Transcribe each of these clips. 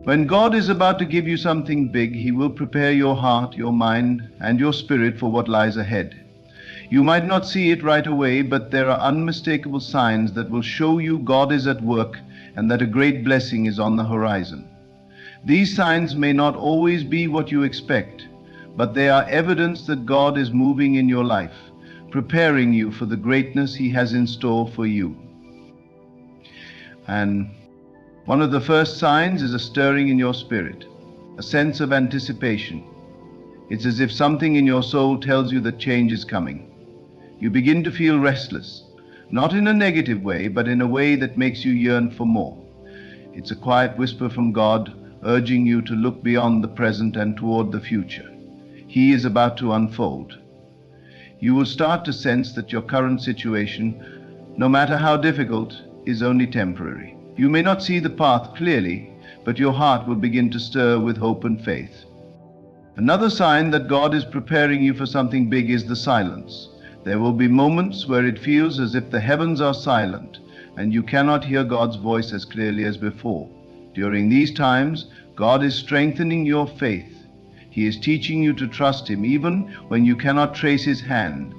When God is about to give you something big, He will prepare your heart, your mind, and your spirit for what lies ahead. You might not see it right away, but there are unmistakable signs that will show you God is at work and that a great blessing is on the horizon. These signs may not always be what you expect, but they are evidence that God is moving in your life, preparing you for the greatness He has in store for you. And one of the first signs is a stirring in your spirit, a sense of anticipation. It's as if something in your soul tells you that change is coming. You begin to feel restless, not in a negative way, but in a way that makes you yearn for more. It's a quiet whisper from God, urging you to look beyond the present and toward the future. He is about to unfold. You will start to sense that your current situation, no matter how difficult, is only temporary. You may not see the path clearly, but your heart will begin to stir with hope and faith. Another sign that God is preparing you for something big is the silence. There will be moments where it feels as if the heavens are silent and you cannot hear God's voice as clearly as before. During these times, God is strengthening your faith. He is teaching you to trust Him even when you cannot trace His hand.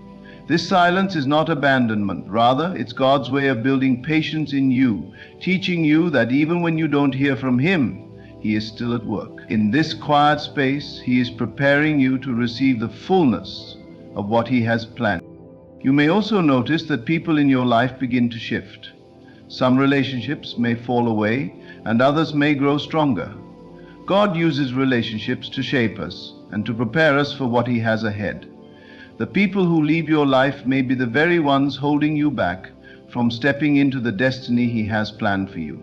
This silence is not abandonment. Rather, it's God's way of building patience in you, teaching you that even when you don't hear from Him, He is still at work. In this quiet space, He is preparing you to receive the fullness of what He has planned. You may also notice that people in your life begin to shift. Some relationships may fall away, and others may grow stronger. God uses relationships to shape us and to prepare us for what He has ahead. The people who leave your life may be the very ones holding you back from stepping into the destiny He has planned for you.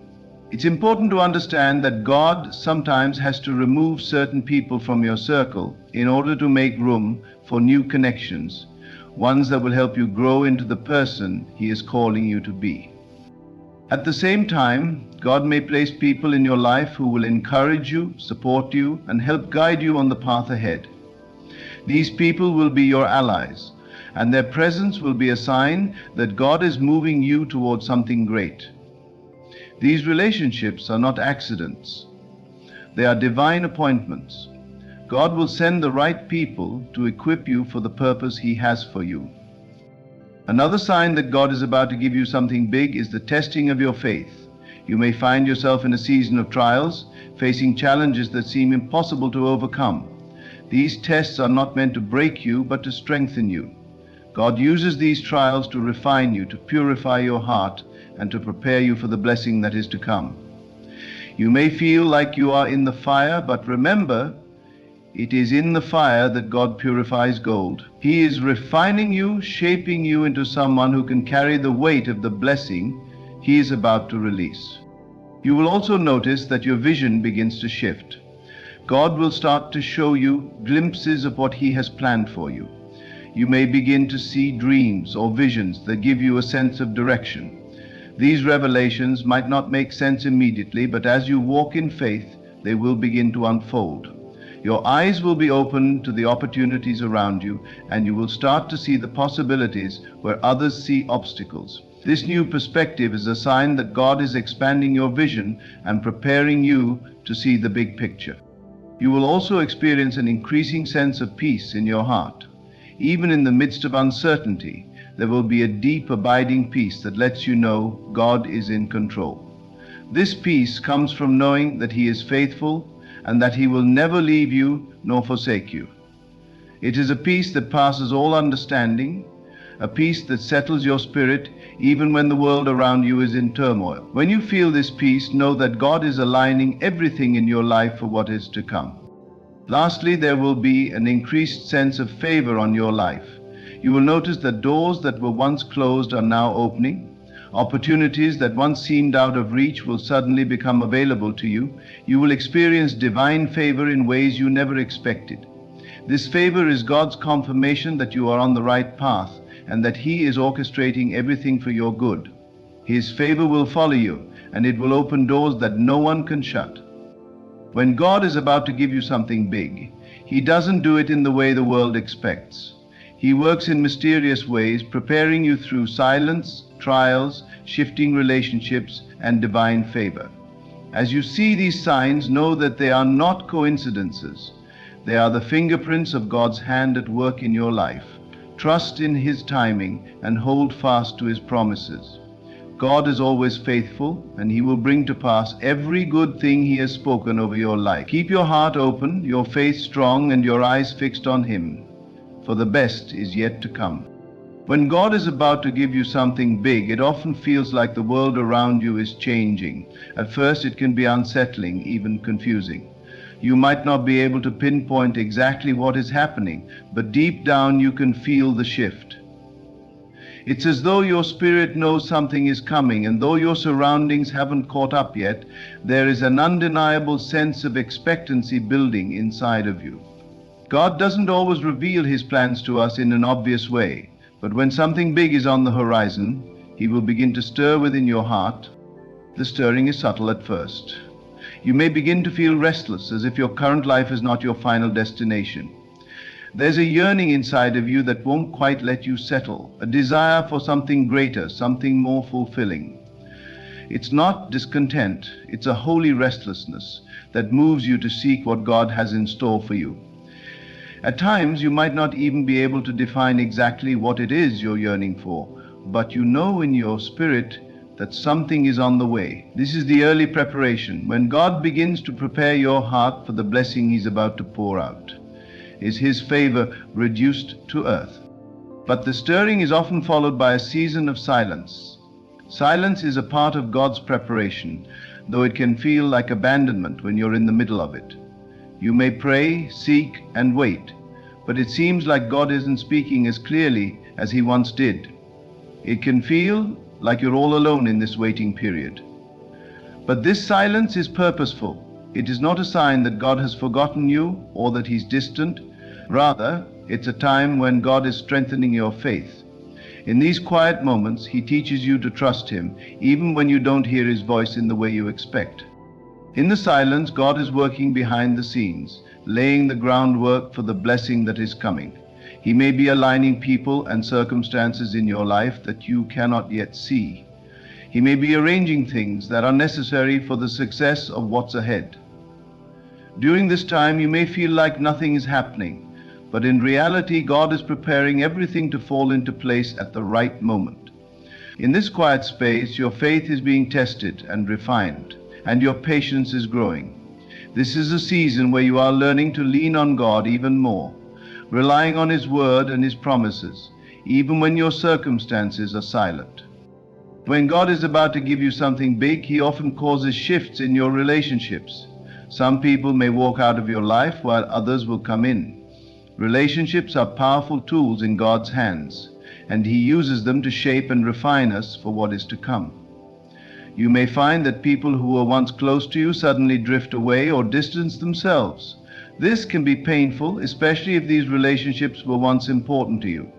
It's important to understand that God sometimes has to remove certain people from your circle in order to make room for new connections, ones that will help you grow into the person He is calling you to be. At the same time, God may place people in your life who will encourage you, support you, and help guide you on the path ahead. These people will be your allies, and their presence will be a sign that God is moving you towards something great. These relationships are not accidents. They are divine appointments. God will send the right people to equip you for the purpose He has for you. Another sign that God is about to give you something big is the testing of your faith. You may find yourself in a season of trials, facing challenges that seem impossible to overcome. These tests are not meant to break you, but to strengthen you. God uses these trials to refine you, to purify your heart, and to prepare you for the blessing that is to come. You may feel like you are in the fire, but remember, it is in the fire that God purifies gold. He is refining you, shaping you into someone who can carry the weight of the blessing He is about to release. You will also notice that your vision begins to shift. God will start to show you glimpses of what He has planned for you. You may begin to see dreams or visions that give you a sense of direction. These revelations might not make sense immediately, but as you walk in faith, they will begin to unfold. Your eyes will be open to the opportunities around you, and you will start to see the possibilities where others see obstacles. This new perspective is a sign that God is expanding your vision and preparing you to see the big picture. You will also experience an increasing sense of peace in your heart. Even in the midst of uncertainty, there will be a deep, abiding peace that lets you know God is in control. This peace comes from knowing that He is faithful and that He will never leave you nor forsake you. It is a peace that passes all understanding, a peace that settles your spirit even when the world around you is in turmoil. When you feel this peace, know that God is aligning everything in your life for what is to come. Lastly, there will be an increased sense of favor on your life. You will notice that doors that were once closed are now opening. Opportunities that once seemed out of reach will suddenly become available to you. You will experience divine favor in ways you never expected. This favor is God's confirmation that you are on the right path and that He is orchestrating everything for your good. His favor will follow you, and it will open doors that no one can shut. When God is about to give you something big, He doesn't do it in the way the world expects. He works in mysterious ways, preparing you through silence, trials, shifting relationships, and divine favor. As you see these signs, know that they are not coincidences. They are the fingerprints of God's hand at work in your life. Trust in His timing and hold fast to His promises. God is always faithful, and He will bring to pass every good thing He has spoken over your life. Keep your heart open, your faith strong, and your eyes fixed on Him, for the best is yet to come. When God is about to give you something big, it often feels like the world around you is changing. At first, it can be unsettling, even confusing. You might not be able to pinpoint exactly what is happening, but deep down you can feel the shift. It's as though your spirit knows something is coming, and though your surroundings haven't caught up yet, there is an undeniable sense of expectancy building inside of you. God doesn't always reveal His plans to us in an obvious way, but when something big is on the horizon, He will begin to stir within your heart. The stirring is subtle at first. You may begin to feel restless, as if your current life is not your final destination. There's a yearning inside of you that won't quite let you settle, a desire for something greater, something more fulfilling. It's not discontent, it's a holy restlessness that moves you to seek what God has in store for you. At times, you might not even be able to define exactly what it is you're yearning for, but you know in your spirit that something is on the way. This is the early preparation, when God begins to prepare your heart for the blessing He's about to pour out. Is His favor reduced to earth? But the stirring is often followed by a season of silence. Silence is a part of God's preparation, though it can feel like abandonment when you're in the middle of it. You may pray, seek, and wait, but it seems like God isn't speaking as clearly as He once did. It can feel like you're all alone in this waiting period. But this silence is purposeful. It is not a sign that God has forgotten you or that He's distant. Rather, it's a time when God is strengthening your faith. In these quiet moments, He teaches you to trust Him, even when you don't hear His voice in the way you expect. In the silence, God is working behind the scenes, laying the groundwork for the blessing that is coming. He may be aligning people and circumstances in your life that you cannot yet see. He may be arranging things that are necessary for the success of what's ahead. During this time, you may feel like nothing is happening, but in reality, God is preparing everything to fall into place at the right moment. In this quiet space, your faith is being tested and refined, and your patience is growing. This is a season where you are learning to lean on God even more, relying on His word and His promises, even when your circumstances are silent. When God is about to give you something big, He often causes shifts in your relationships. Some people may walk out of your life while others will come in. Relationships are powerful tools in God's hands, and He uses them to shape and refine us for what is to come. You may find that people who were once close to you suddenly drift away or distance themselves. This can be painful, especially if these relationships were once important to you.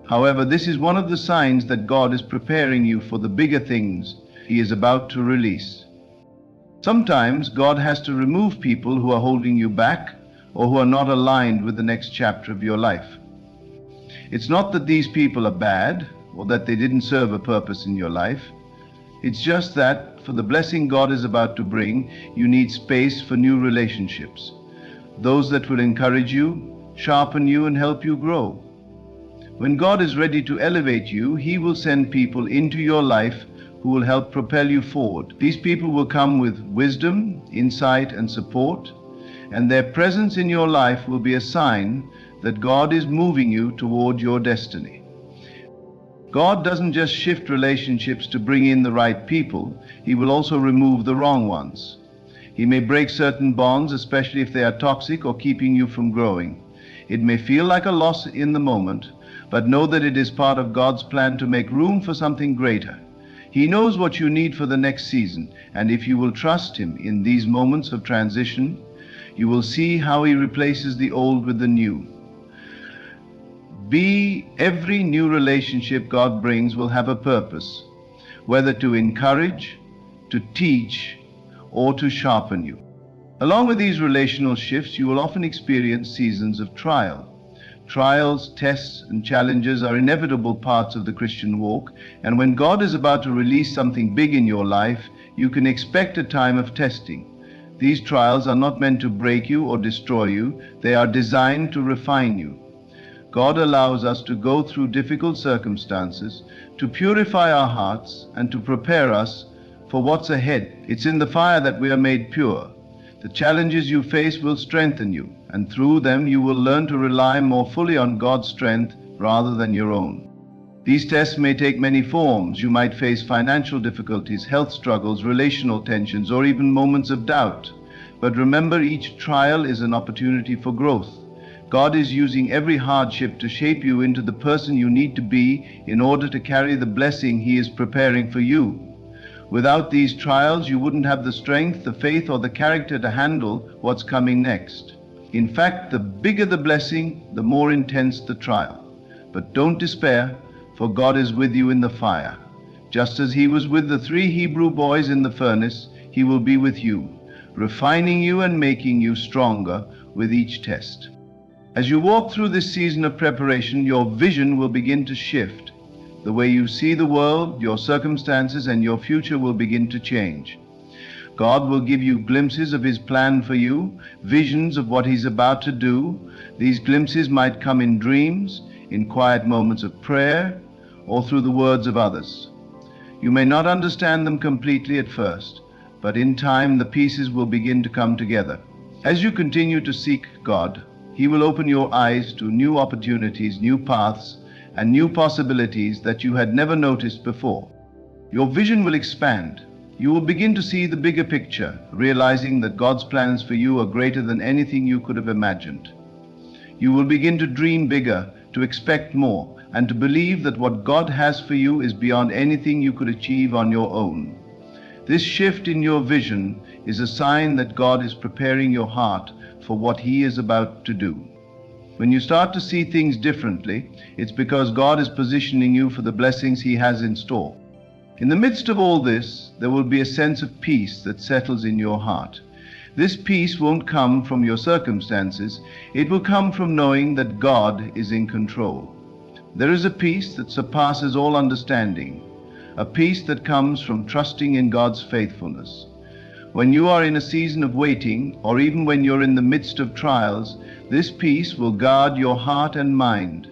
However, this is one of the signs that God is preparing you for the bigger things He is about to release. Sometimes God has to remove people who are holding you back or who are not aligned with the next chapter of your life. It's not that these people are bad or that they didn't serve a purpose in your life. It's just that for the blessing God is about to bring, you need space for new relationships. Those that will encourage you, sharpen you, and help you grow. When God is ready to elevate you, He will send people into your life who will help propel you forward. These people will come with wisdom, insight, and support, and their presence in your life will be a sign that God is moving you toward your destiny. God doesn't just shift relationships to bring in the right people, He will also remove the wrong ones. He may break certain bonds, especially if they are toxic or keeping you from growing. It may feel like a loss in the moment, but know that it is part of God's plan to make room for something greater. He knows what you need for the next season, and if you will trust Him in these moments of transition, you will see how He replaces the old with the new. Every new relationship God brings will have a purpose, whether to encourage, to teach, or to sharpen you. Along with these relational shifts, you will often experience seasons of trial. Trials, tests, and challenges are inevitable parts of the Christian walk, and when God is about to release something big in your life, you can expect a time of testing. These trials are not meant to break you or destroy you, they are designed to refine you. God allows us to go through difficult circumstances to purify our hearts and to prepare us for what's ahead. It's in the fire that we are made pure. The challenges you face will strengthen you, and through them you will learn to rely more fully on God's strength rather than your own. These tests may take many forms. You might face financial difficulties, health struggles, relational tensions, or even moments of doubt. But remember, each trial is an opportunity for growth. God is using every hardship to shape you into the person you need to be in order to carry the blessing He is preparing for you. Without these trials, you wouldn't have the strength, the faith, or the character to handle what's coming next. In fact, the bigger the blessing, the more intense the trial. But don't despair, for God is with you in the fire. Just as He was with the 3 Hebrew boys in the furnace, He will be with you, refining you and making you stronger with each test. As you walk through this season of preparation, your vision will begin to shift. The way you see the world, your circumstances, and your future will begin to change. God will give you glimpses of His plan for you, visions of what He's about to do. These glimpses might come in dreams, in quiet moments of prayer, or through the words of others. You may not understand them completely at first, but in time the pieces will begin to come together. As you continue to seek God, He will open your eyes to new opportunities, new paths, and new possibilities that you had never noticed before. Your vision will expand. You will begin to see the bigger picture, realizing that God's plans for you are greater than anything you could have imagined. You will begin to dream bigger, to expect more, and to believe that what God has for you is beyond anything you could achieve on your own. This shift in your vision is a sign that God is preparing your heart for what He is about to do. When you start to see things differently, it's because God is positioning you for the blessings He has in store. In the midst of all this, there will be a sense of peace that settles in your heart. This peace won't come from your circumstances, it will come from knowing that God is in control. There is a peace that surpasses all understanding, a peace that comes from trusting in God's faithfulness. When you are in a season of waiting, or even when you're in the midst of trials, this peace will guard your heart and mind.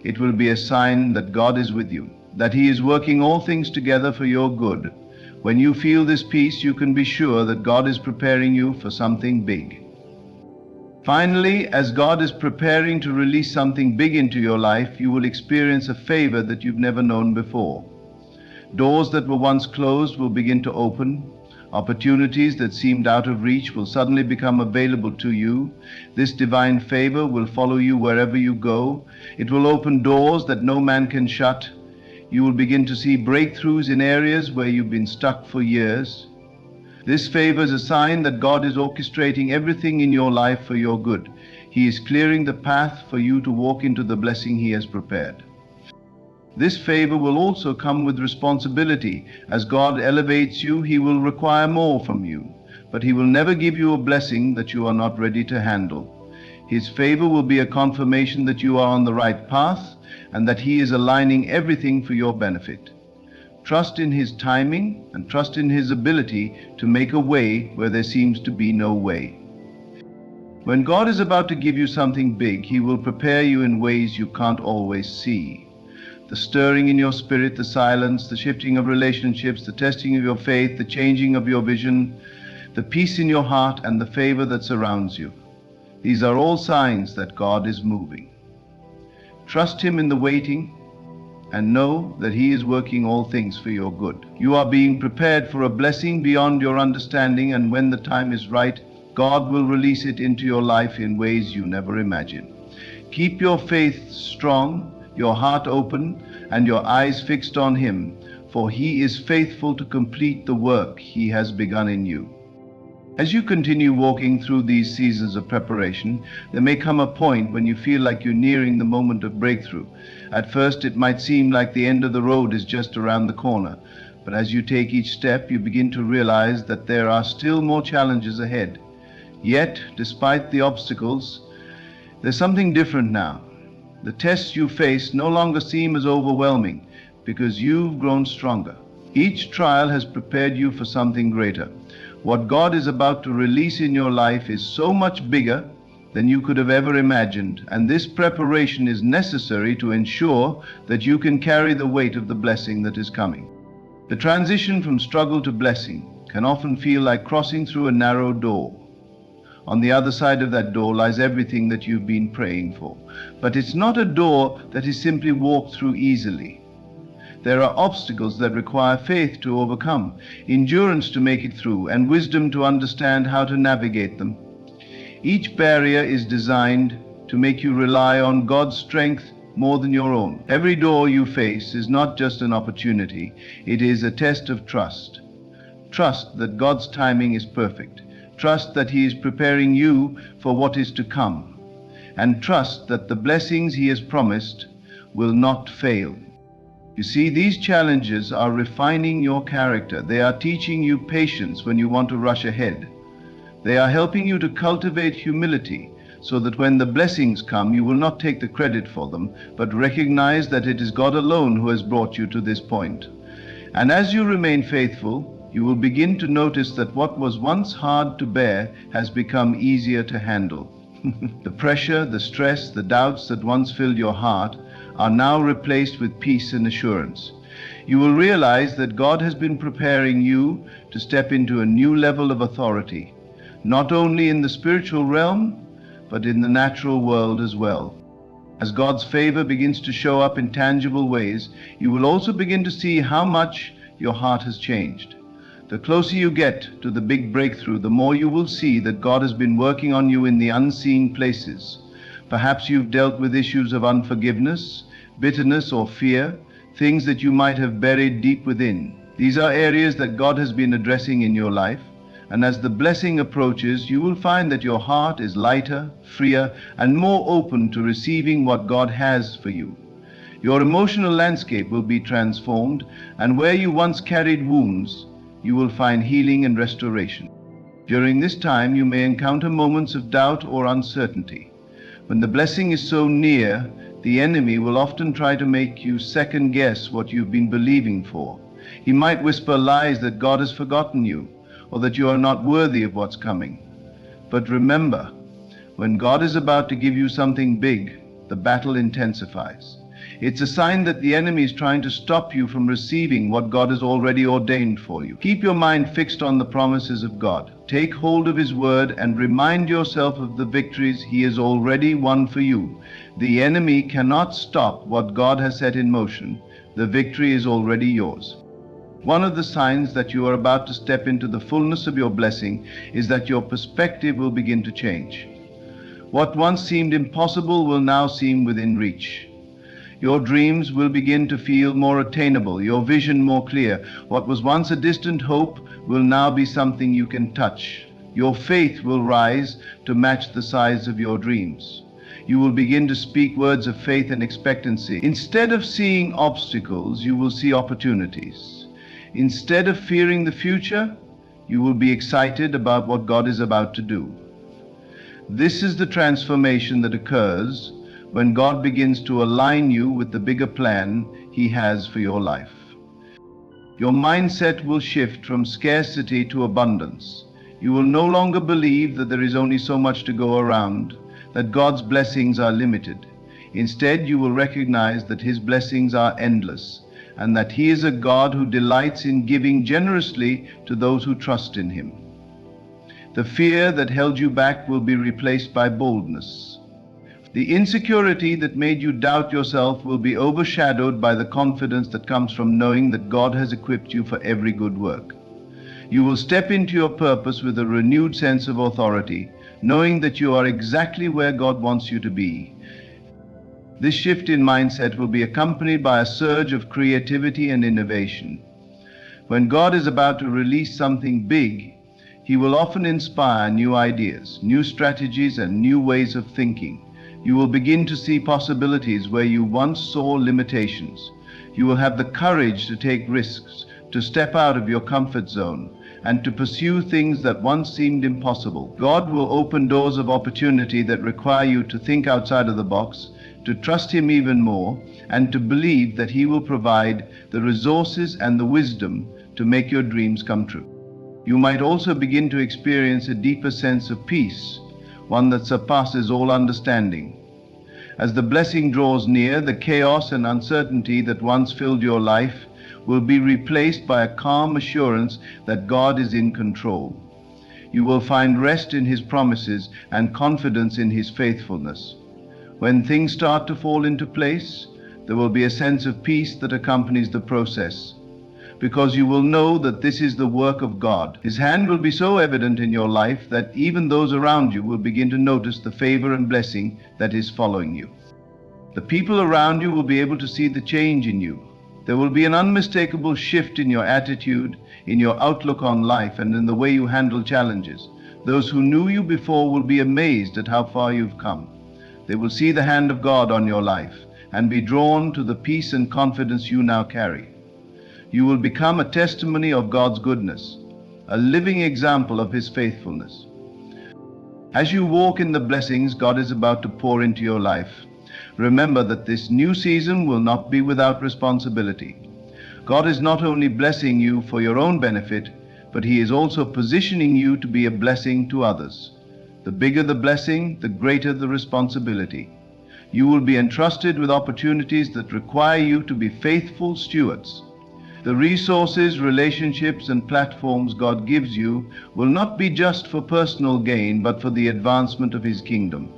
It will be a sign that God is with you, that He is working all things together for your good. When you feel this peace, you can be sure that God is preparing you for something big. Finally, as God is preparing to release something big into your life, you will experience a favor that you've never known before. Doors that were once closed will begin to open. Opportunities that seemed out of reach will suddenly become available to you. This divine favor will follow you wherever you go. It will open doors that no man can shut. You will begin to see breakthroughs in areas where you've been stuck for years. This favor is a sign that God is orchestrating everything in your life for your good. He is clearing the path for you to walk into the blessing He has prepared. This favor will also come with responsibility. As God elevates you, He will require more from you, but He will never give you a blessing that you are not ready to handle. His favor will be a confirmation that you are on the right path and that He is aligning everything for your benefit. Trust in His timing and trust in His ability to make a way where there seems to be no way. When God is about to give you something big, He will prepare you in ways you can't always see. The stirring in your spirit, the silence, the shifting of relationships, the testing of your faith, the changing of your vision, the peace in your heart, and the favor that surrounds you. These are all signs that God is moving. Trust Him in the waiting and know that He is working all things for your good. You are being prepared for a blessing beyond your understanding, and when the time is right, God will release it into your life in ways you never imagined. Keep your faith strong, your heart open, and your eyes fixed on Him, for He is faithful to complete the work He has begun in you. As you continue walking through these seasons of preparation, there may come a point when you feel like you're nearing the moment of breakthrough. At first, it might seem like the end of the road is just around the corner, but as you take each step, you begin to realize that there are still more challenges ahead. Yet, despite the obstacles, there's something different now. The tests you face no longer seem as overwhelming because you've grown stronger. Each trial has prepared you for something greater. What God is about to release in your life is so much bigger than you could have ever imagined, and this preparation is necessary to ensure that you can carry the weight of the blessing that is coming. The transition from struggle to blessing can often feel like crossing through a narrow door. On the other side of that door lies everything that you've been praying for. But it's not a door that is simply walked through easily. There are obstacles that require faith to overcome, endurance to make it through, and wisdom to understand how to navigate them. Each barrier is designed to make you rely on God's strength more than your own. Every door you face is not just an opportunity, it is a test of trust. Trust that God's timing is perfect. Trust that He is preparing you for what is to come. And trust that the blessings He has promised will not fail. You see, these challenges are refining your character. They are teaching you patience when you want to rush ahead. They are helping you to cultivate humility so that when the blessings come, you will not take the credit for them, but recognize that it is God alone who has brought you to this point. And as you remain faithful, you will begin to notice that what was once hard to bear has become easier to handle. The pressure, the stress, the doubts that once filled your heart are now replaced with peace and assurance. You will realize that God has been preparing you to step into a new level of authority, not only in the spiritual realm, but in the natural world as well. As God's favor begins to show up in tangible ways, you will also begin to see how much your heart has changed. The closer you get to the big breakthrough, the more you will see that God has been working on you in the unseen places. Perhaps you've dealt with issues of unforgiveness, bitterness, or fear, things that you might have buried deep within. These are areas that God has been addressing in your life, and as the blessing approaches, you will find that your heart is lighter, freer, and more open to receiving what God has for you. Your emotional landscape will be transformed, and where you once carried wounds, you will find healing and restoration. During this time, you may encounter moments of doubt or uncertainty. When the blessing is so near, the enemy will often try to make you second guess what you've been believing for. He might whisper lies that God has forgotten you, or that you are not worthy of what's coming. But remember, when God is about to give you something big, the battle intensifies. It's a sign that the enemy is trying to stop you from receiving what God has already ordained for you. Keep your mind fixed on the promises of God. Take hold of His word and remind yourself of the victories He has already won for you. The enemy cannot stop what God has set in motion. The victory is already yours. One of the signs that you are about to step into the fullness of your blessing is that your perspective will begin to change. What once seemed impossible will now seem within reach. Your dreams will begin to feel more attainable, your vision more clear. What was once a distant hope will now be something you can touch. Your faith will rise to match the size of your dreams. You will begin to speak words of faith and expectancy. Instead of seeing obstacles, you will see opportunities. Instead of fearing the future, you will be excited about what God is about to do. This is the transformation that occurs when God begins to align you with the bigger plan He has for your life. Your mindset will shift from scarcity to abundance. You will no longer believe that there is only so much to go around, that God's blessings are limited. Instead, you will recognize that His blessings are endless, and that He is a God who delights in giving generously to those who trust in Him. The fear that held you back will be replaced by boldness. The insecurity that made you doubt yourself will be overshadowed by the confidence that comes from knowing that God has equipped you for every good work. You will step into your purpose with a renewed sense of authority, knowing that you are exactly where God wants you to be. This shift in mindset will be accompanied by a surge of creativity and innovation. When God is about to release something big, He will often inspire new ideas, new strategies, and new ways of thinking. You will begin to see possibilities where you once saw limitations. You will have the courage to take risks, to step out of your comfort zone, and to pursue things that once seemed impossible. God will open doors of opportunity that require you to think outside of the box, to trust Him even more, and to believe that He will provide the resources and the wisdom to make your dreams come true. You might also begin to experience a deeper sense of peace, one that surpasses all understanding. As the blessing draws near, the chaos and uncertainty that once filled your life will be replaced by a calm assurance that God is in control. You will find rest in His promises and confidence in His faithfulness. When things start to fall into place, there will be a sense of peace that accompanies the process, because you will know that this is the work of God. His hand will be so evident in your life that even those around you will begin to notice the favor and blessing that is following you. The people around you will be able to see the change in you. There will be an unmistakable shift in your attitude, in your outlook on life, and in the way you handle challenges. Those who knew you before will be amazed at how far you've come. They will see the hand of God on your life and be drawn to the peace and confidence you now carry. You will become a testimony of God's goodness, a living example of His faithfulness. As you walk in the blessings God is about to pour into your life, remember that this new season will not be without responsibility. God is not only blessing you for your own benefit, but He is also positioning you to be a blessing to others. The bigger the blessing, the greater the responsibility. You will be entrusted with opportunities that require you to be faithful stewards. The resources, relationships, and platforms God gives you will not be just for personal gain, but for the advancement of His kingdom.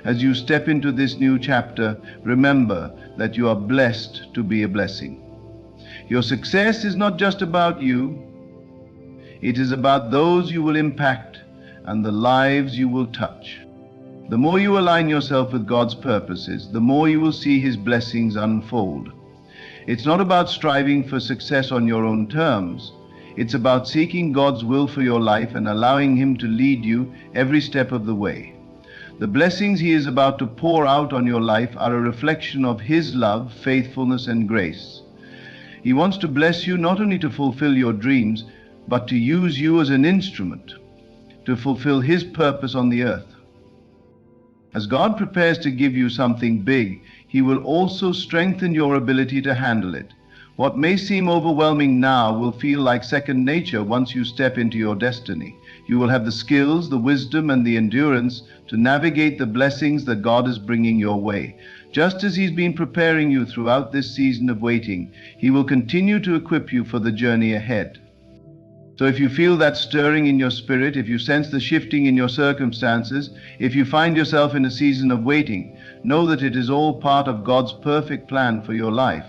As you step into this new chapter, remember that you are blessed to be a blessing. Your success is not just about you. It is about those you will impact and the lives you will touch. The more you align yourself with God's purposes, the more you will see His blessings unfold. It's not about striving for success on your own terms. It's about seeking God's will for your life and allowing Him to lead you every step of the way. The blessings He is about to pour out on your life are a reflection of His love, faithfulness, and grace. He wants to bless you not only to fulfill your dreams, but to use you as an instrument to fulfill His purpose on the earth. As God prepares to give you something big, He will also strengthen your ability to handle it. What may seem overwhelming now will feel like second nature once you step into your destiny. You will have the skills, the wisdom, and the endurance to navigate the blessings that God is bringing your way. Just as He's been preparing you throughout this season of waiting, He will continue to equip you for the journey ahead. So if you feel that stirring in your spirit, if you sense the shifting in your circumstances, if you find yourself in a season of waiting, know that it is all part of God's perfect plan for your life.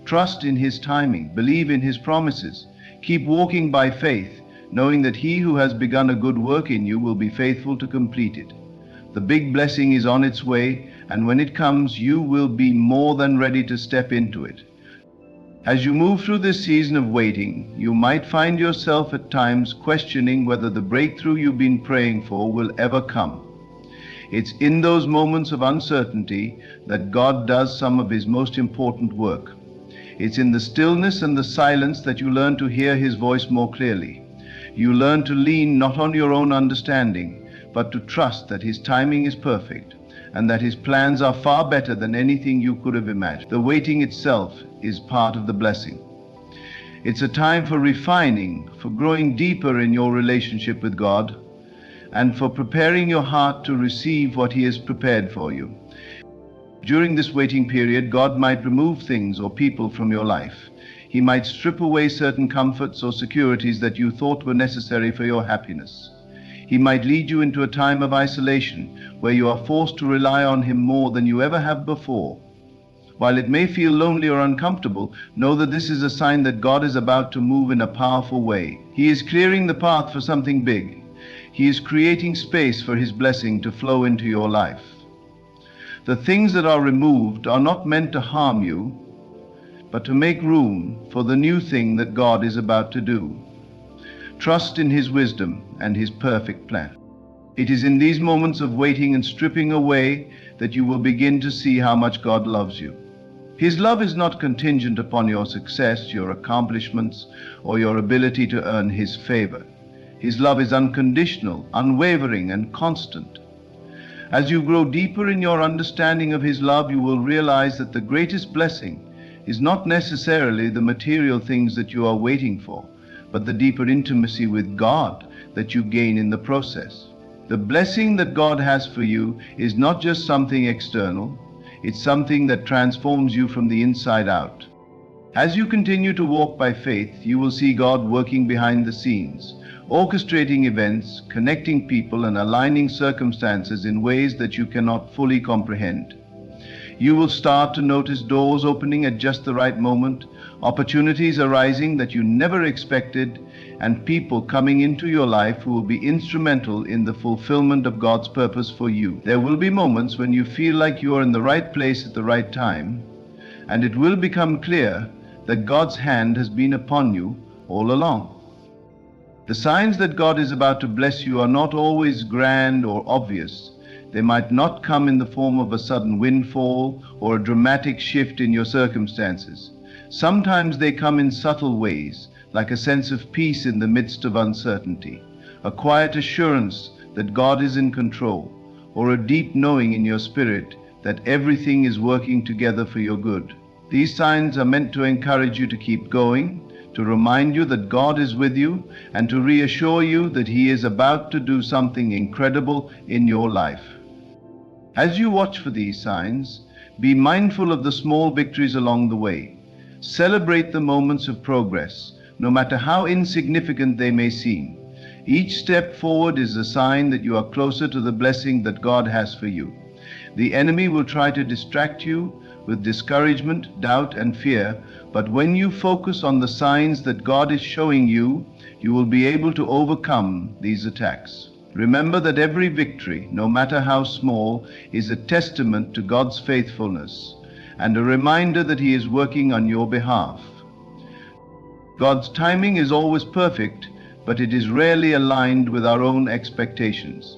Trust in His timing, believe in His promises, keep walking by faith, knowing that He who has begun a good work in you will be faithful to complete it. The big blessing is on its way, and when it comes, you will be more than ready to step into it. As you move through this season of waiting, you might find yourself at times questioning whether the breakthrough you've been praying for will ever come. It's in those moments of uncertainty that God does some of His most important work. It's in the stillness and the silence that you learn to hear His voice more clearly. You learn to lean not on your own understanding, but to trust that His timing is perfect and that His plans are far better than anything you could have imagined. The waiting itself is part of the blessing. It's a time for refining, for growing deeper in your relationship with God, and for preparing your heart to receive what He has prepared for you. During this waiting period, God might remove things or people from your life. He might strip away certain comforts or securities that you thought were necessary for your happiness. He might lead you into a time of isolation where you are forced to rely on Him more than you ever have before. While it may feel lonely or uncomfortable, know that this is a sign that God is about to move in a powerful way. He is clearing the path for something big. He is creating space for His blessing to flow into your life. The things that are removed are not meant to harm you, but to make room for the new thing that God is about to do. Trust in His wisdom and His perfect plan. It is in these moments of waiting and stripping away that you will begin to see how much God loves you. His love is not contingent upon your success, your accomplishments, or your ability to earn His favor. His love is unconditional, unwavering, and constant. As you grow deeper in your understanding of His love, you will realize that the greatest blessing is not necessarily the material things that you are waiting for, but the deeper intimacy with God that you gain in the process. The blessing that God has for you is not just something external, it's something that transforms you from the inside out. As you continue to walk by faith, you will see God working behind the scenes, orchestrating events, connecting people, and aligning circumstances in ways that you cannot fully comprehend. You will start to notice doors opening at just the right moment, opportunities arising that you never expected, and people coming into your life who will be instrumental in the fulfillment of God's purpose for you. There will be moments when you feel like you are in the right place at the right time, and it will become clear that God's hand has been upon you all along. The signs that God is about to bless you are not always grand or obvious. They might not come in the form of a sudden windfall or a dramatic shift in your circumstances. Sometimes they come in subtle ways, like a sense of peace in the midst of uncertainty, a quiet assurance that God is in control, or a deep knowing in your spirit that everything is working together for your good. These signs are meant to encourage you to keep going, to remind you that God is with you, and to reassure you that He is about to do something incredible in your life. As you watch for these signs, be mindful of the small victories along the way. Celebrate the moments of progress, no matter how insignificant they may seem. Each step forward is a sign that you are closer to the blessing that God has for you. The enemy will try to distract you with discouragement, doubt, and fear, but when you focus on the signs that God is showing you, you will be able to overcome these attacks. Remember that every victory, no matter how small, is a testament to God's faithfulness and a reminder that He is working on your behalf. God's timing is always perfect, but it is rarely aligned with our own expectations.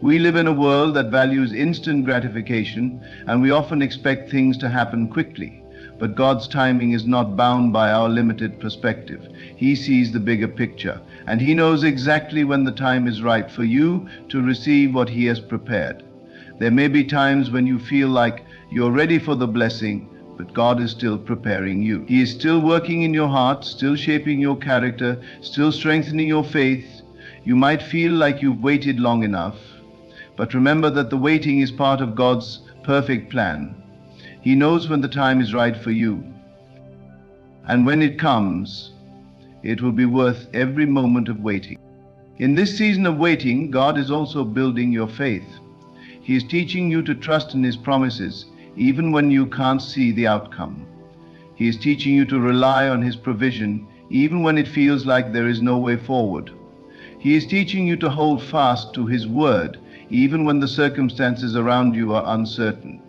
We live in a world that values instant gratification, and we often expect things to happen quickly. But God's timing is not bound by our limited perspective. He sees the bigger picture, and He knows exactly when the time is right for you to receive what He has prepared. There may be times when you feel like you're ready for the blessing, but God is still preparing you. He is still working in your heart, still shaping your character, still strengthening your faith. You might feel like you've waited long enough, but remember that the waiting is part of God's perfect plan. He knows when the time is right for you. And when it comes, it will be worth every moment of waiting. In this season of waiting, God is also building your faith. He is teaching you to trust in His promises, even when you can't see the outcome. He is teaching you to rely on His provision, even when it feels like there is no way forward. He is teaching you to hold fast to His word, even when the circumstances around you are uncertain.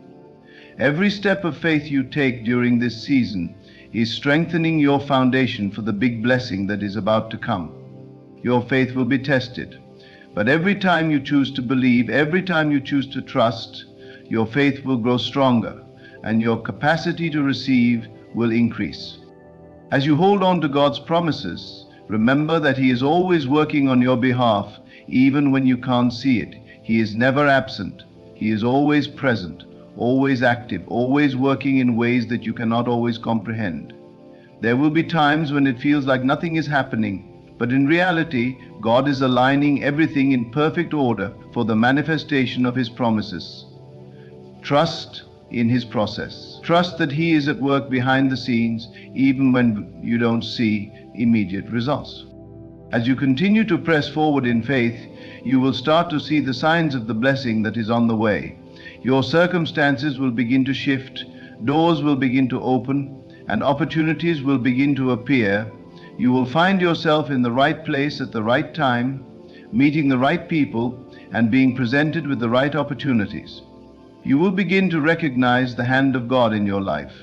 Every step of faith you take during this season is strengthening your foundation for the big blessing that is about to come. Your faith will be tested, but every time you choose to believe, every time you choose to trust, your faith will grow stronger, and your capacity to receive will increase. As you hold on to God's promises, remember that He is always working on your behalf, even when you can't see it. He is never absent. He is always present, always active, always working in ways that you cannot always comprehend. There will be times when it feels like nothing is happening, but in reality, God is aligning everything in perfect order for the manifestation of His promises. Trust in His process. Trust that He is at work behind the scenes, even when you don't see immediate results. As you continue to press forward in faith, you will start to see the signs of the blessing that is on the way. Your circumstances will begin to shift, doors will begin to open, and opportunities will begin to appear. You will find yourself in the right place at the right time, meeting the right people, and being presented with the right opportunities. You will begin to recognize the hand of God in your life,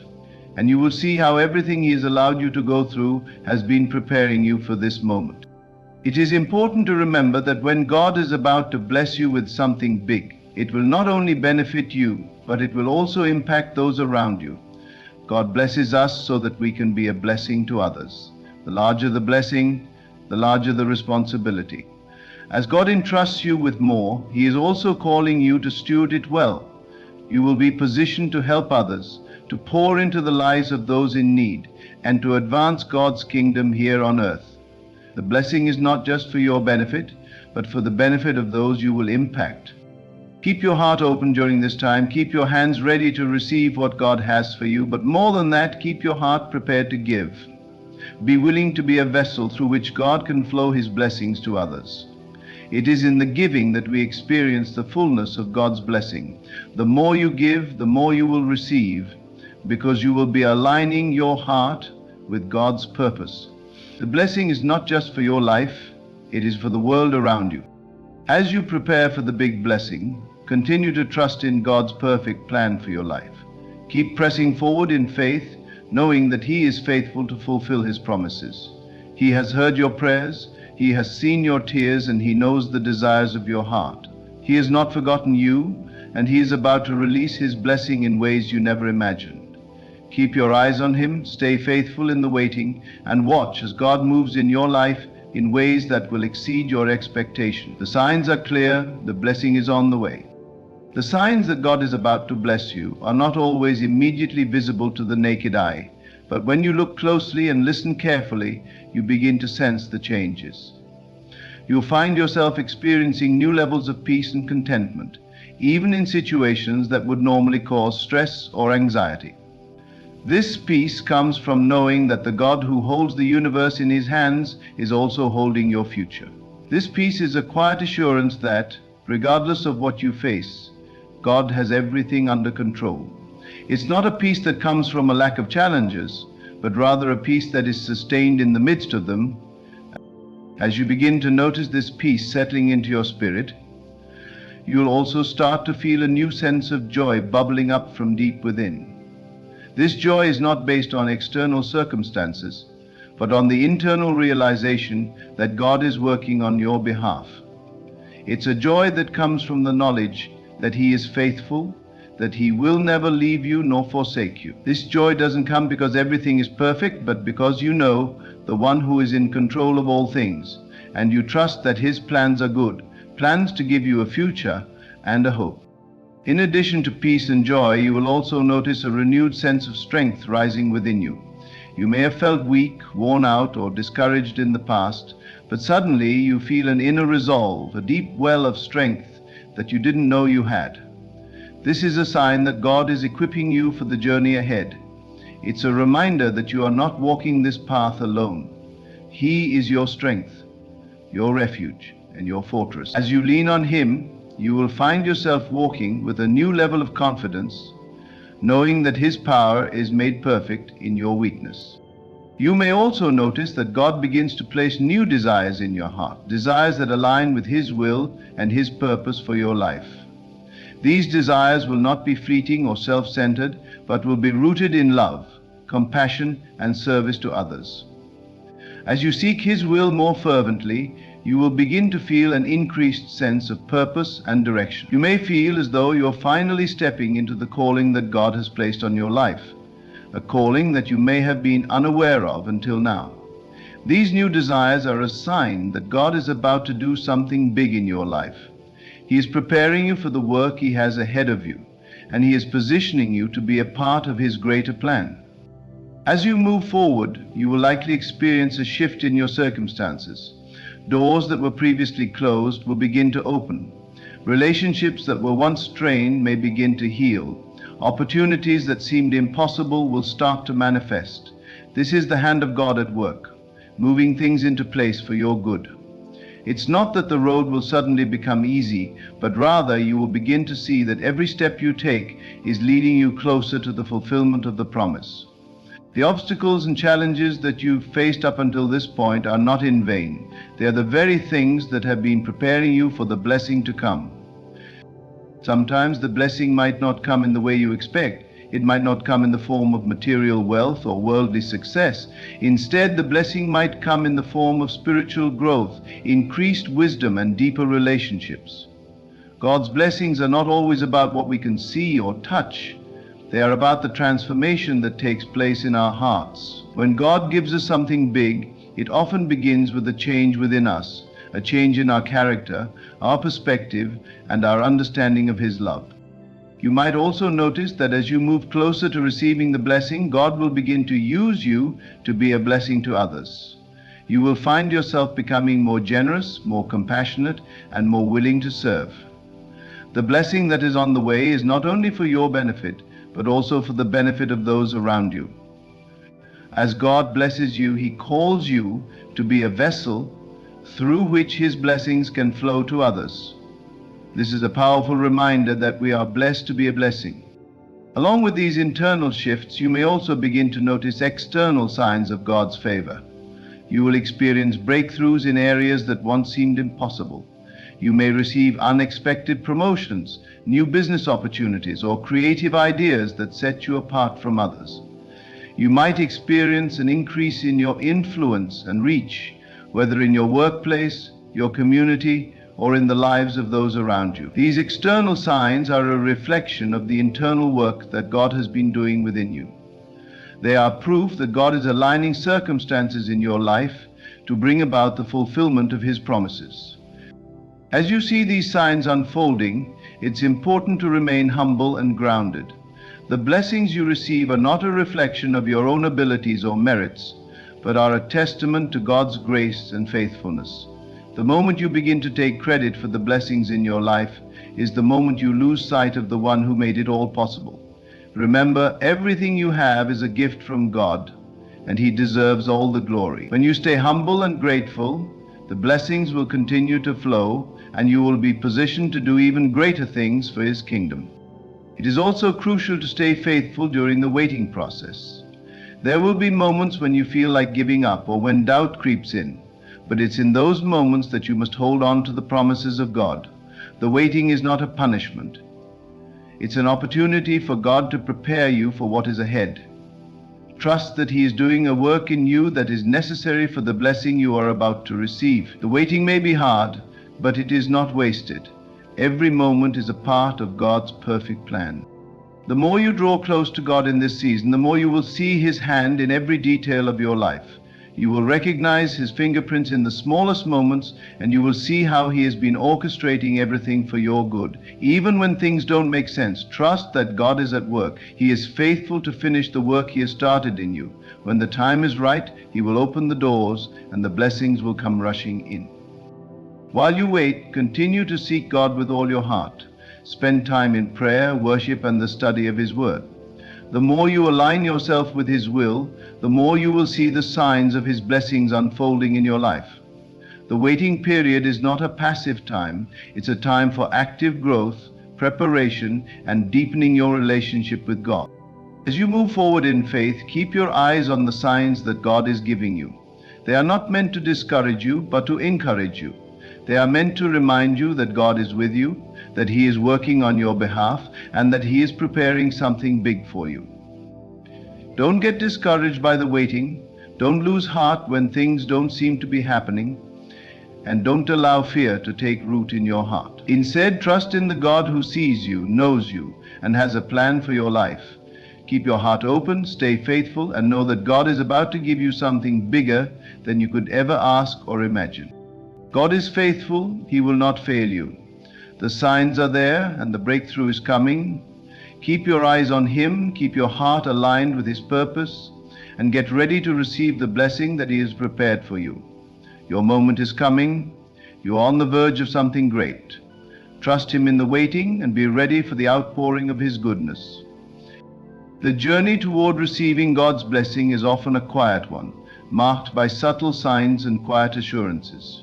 and you will see how everything He has allowed you to go through has been preparing you for this moment. It is important to remember that when God is about to bless you with something big, it will not only benefit you, but it will also impact those around you. God blesses us so that we can be a blessing to others. The larger the blessing, the larger the responsibility. As God entrusts you with more, He is also calling you to steward it well. You will be positioned to help others, to pour into the lives of those in need, and to advance God's kingdom here on earth. The blessing is not just for your benefit, but for the benefit of those you will impact. Keep your heart open during this time. Keep your hands ready to receive what God has for you, but more than that, keep your heart prepared to give. Be willing to be a vessel through which God can flow His blessings to others. It is in the giving that we experience the fullness of God's blessing. The more you give, the more you will receive, because you will be aligning your heart with God's purpose. The blessing is not just for your life, it is for the world around you. As you prepare for the big blessing, continue to trust in God's perfect plan for your life. Keep pressing forward in faith, knowing that He is faithful to fulfill His promises. He has heard your prayers, He has seen your tears, and He knows the desires of your heart. He has not forgotten you, and He is about to release His blessing in ways you never imagined. Keep your eyes on Him, stay faithful in the waiting, and watch as God moves in your life in ways that will exceed your expectation. The signs are clear, the blessing is on the way. The signs that God is about to bless you are not always immediately visible to the naked eye, but when you look closely and listen carefully, you begin to sense the changes. You'll find yourself experiencing new levels of peace and contentment, even in situations that would normally cause stress or anxiety. This peace comes from knowing that the God who holds the universe in His hands is also holding your future. This peace is a quiet assurance that, regardless of what you face, God has everything under control. It's not a peace that comes from a lack of challenges, but rather a peace that is sustained in the midst of them. As you begin to notice this peace settling into your spirit, you'll also start to feel a new sense of joy bubbling up from deep within. This joy is not based on external circumstances, but on the internal realization that God is working on your behalf. It's a joy that comes from the knowledge that He is faithful, that He will never leave you nor forsake you. This joy doesn't come because everything is perfect, but because you know the one who is in control of all things, and you trust that His plans are good, plans to give you a future and a hope. In addition to peace and joy, you will also notice a renewed sense of strength rising within you. You may have felt weak, worn out, or discouraged in the past, but suddenly you feel an inner resolve, a deep well of strength that you didn't know you had. This is a sign that God is equipping you for the journey ahead. It's a reminder that you are not walking this path alone. He is your strength, your refuge, and your fortress. As you lean on Him, you will find yourself walking with a new level of confidence, knowing that His power is made perfect in your weakness. You may also notice that God begins to place new desires in your heart, desires that align with His will and His purpose for your life. These desires will not be fleeting or self-centered, but will be rooted in love, compassion, and service to others. As you seek His will more fervently, you will begin to feel an increased sense of purpose and direction. You may feel as though you are finally stepping into the calling that God has placed on your life, a calling that you may have been unaware of until now. These new desires are a sign that God is about to do something big in your life. He is preparing you for the work He has ahead of you, and He is positioning you to be a part of His greater plan. As you move forward, you will likely experience a shift in your circumstances. Doors that were previously closed will begin to open. Relationships that were once strained may begin to heal. Opportunities that seemed impossible will start to manifest. This is the hand of God at work, moving things into place for your good. It's not that the road will suddenly become easy, but rather you will begin to see that every step you take is leading you closer to the fulfillment of the promise. The obstacles and challenges that you've faced up until this point are not in vain. They are the very things that have been preparing you for the blessing to come. Sometimes the blessing might not come in the way you expect. It might not come in the form of material wealth or worldly success. Instead, the blessing might come in the form of spiritual growth, increased wisdom, and deeper relationships. God's blessings are not always about what we can see or touch. They are about the transformation that takes place in our hearts. When God gives us something big, it often begins with a change within us, a change in our character, our perspective, and our understanding of His love. You might also notice that as you move closer to receiving the blessing, God will begin to use you to be a blessing to others. You will find yourself becoming more generous, more compassionate, and more willing to serve. The blessing that is on the way is not only for your benefit, but also for the benefit of those around you. As God blesses you, He calls you to be a vessel through which His blessings can flow to others. This is a powerful reminder that we are blessed to be a blessing. Along with these internal shifts, you may also begin to notice external signs of God's favor. You will experience breakthroughs in areas that once seemed impossible. You may receive unexpected promotions, new business opportunities, or creative ideas that set you apart from others. You might experience an increase in your influence and reach, whether in your workplace, your community, or in the lives of those around you. These external signs are a reflection of the internal work that God has been doing within you. They are proof that God is aligning circumstances in your life to bring about the fulfillment of His promises. As you see these signs unfolding, it's important to remain humble and grounded. The blessings you receive are not a reflection of your own abilities or merits, but are a testament to God's grace and faithfulness. The moment you begin to take credit for the blessings in your life is the moment you lose sight of the one who made it all possible. Remember, everything you have is a gift from God, and He deserves all the glory. When you stay humble and grateful, the blessings will continue to flow, and you will be positioned to do even greater things for His kingdom. It is also crucial to stay faithful during the waiting process. There will be moments when you feel like giving up or when doubt creeps in. But it's in those moments that you must hold on to the promises of God. The waiting is not a punishment. It's an opportunity for God to prepare you for what is ahead. Trust that He is doing a work in you that is necessary for the blessing you are about to receive. The waiting may be hard, but it is not wasted. Every moment is a part of God's perfect plan. The more you draw close to God in this season, the more you will see His hand in every detail of your life. You will recognize His fingerprints in the smallest moments, and you will see how He has been orchestrating everything for your good. Even when things don't make sense, trust that God is at work. He is faithful to finish the work He has started in you. When the time is right, He will open the doors, and the blessings will come rushing in. While you wait, continue to seek God with all your heart. Spend time in prayer, worship, and the study of His Word. The more you align yourself with His will, the more you will see the signs of His blessings unfolding in your life. The waiting period is not a passive time. It's a time for active growth, preparation, and deepening your relationship with God. As you move forward in faith, keep your eyes on the signs that God is giving you. They are not meant to discourage you, but to encourage you. They are meant to remind you that God is with you, that He is working on your behalf, and that He is preparing something big for you. Don't get discouraged by the waiting. Don't lose heart when things don't seem to be happening. And don't allow fear to take root in your heart. Instead, trust in the God who sees you, knows you, and has a plan for your life. Keep your heart open, stay faithful, and know that God is about to give you something bigger than you could ever ask or imagine. God is faithful. He will not fail you. The signs are there, and the breakthrough is coming. Keep your eyes on Him, keep your heart aligned with His purpose, and get ready to receive the blessing that He has prepared for you. Your moment is coming. You are on the verge of something great. Trust Him in the waiting and be ready for the outpouring of His goodness. The journey toward receiving God's blessing is often a quiet one, marked by subtle signs and quiet assurances.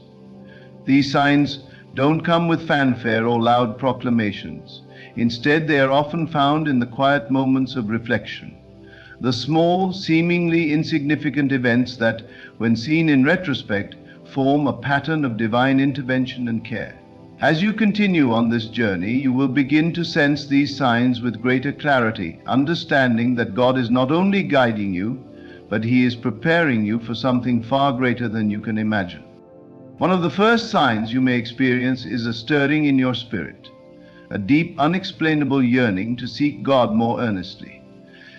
These signs don't come with fanfare or loud proclamations. Instead, they are often found in the quiet moments of reflection. The small, seemingly insignificant events that, when seen in retrospect, form a pattern of divine intervention and care. As you continue on this journey, you will begin to sense these signs with greater clarity, understanding that God is not only guiding you, but He is preparing you for something far greater than you can imagine. One of the first signs you may experience is a stirring in your spirit, a deep, unexplainable yearning to seek God more earnestly.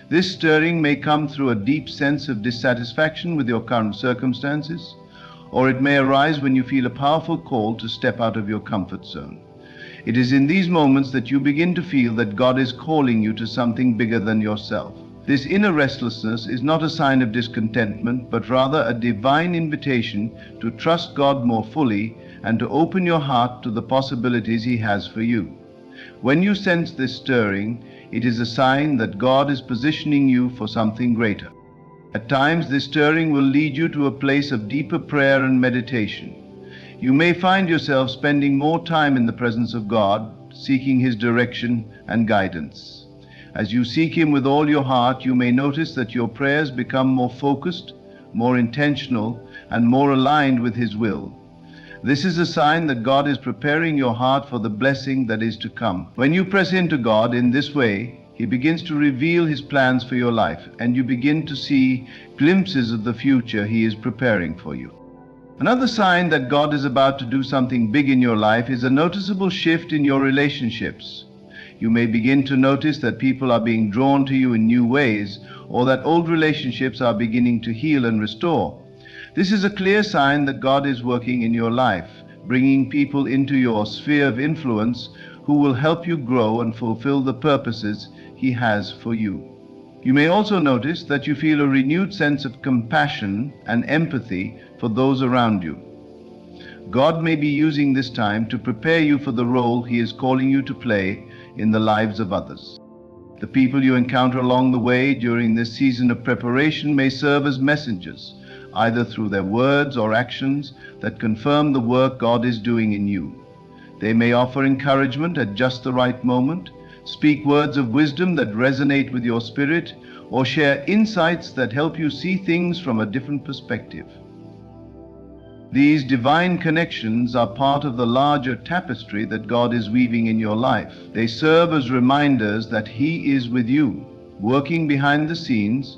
This stirring may come through a deep sense of dissatisfaction with your current circumstances, or it may arise when you feel a powerful call to step out of your comfort zone. It is in these moments that you begin to feel that God is calling you to something bigger than yourself. This inner restlessness is not a sign of discontentment, but rather a divine invitation to trust God more fully and to open your heart to the possibilities He has for you. When you sense this stirring, it is a sign that God is positioning you for something greater. At times, this stirring will lead you to a place of deeper prayer and meditation. You may find yourself spending more time in the presence of God, seeking His direction and guidance. As you seek Him with all your heart, you may notice that your prayers become more focused, more intentional, and more aligned with His will. This is a sign that God is preparing your heart for the blessing that is to come. When you press into God in this way, He begins to reveal His plans for your life, and you begin to see glimpses of the future He is preparing for you. Another sign that God is about to do something big in your life is a noticeable shift in your relationships. You may begin to notice that people are being drawn to you in new ways, or that old relationships are beginning to heal and restore. This is a clear sign that God is working in your life, bringing people into your sphere of influence who will help you grow and fulfill the purposes He has for you. You may also notice that you feel a renewed sense of compassion and empathy for those around you. God may be using this time to prepare you for the role He is calling you to play in the lives of others. The people you encounter along the way during this season of preparation may serve as messengers, either through their words or actions that confirm the work God is doing in you. They may offer encouragement at just the right moment, speak words of wisdom that resonate with your spirit, or share insights that help you see things from a different perspective. These divine connections are part of the larger tapestry that God is weaving in your life. They serve as reminders that He is with you, working behind the scenes,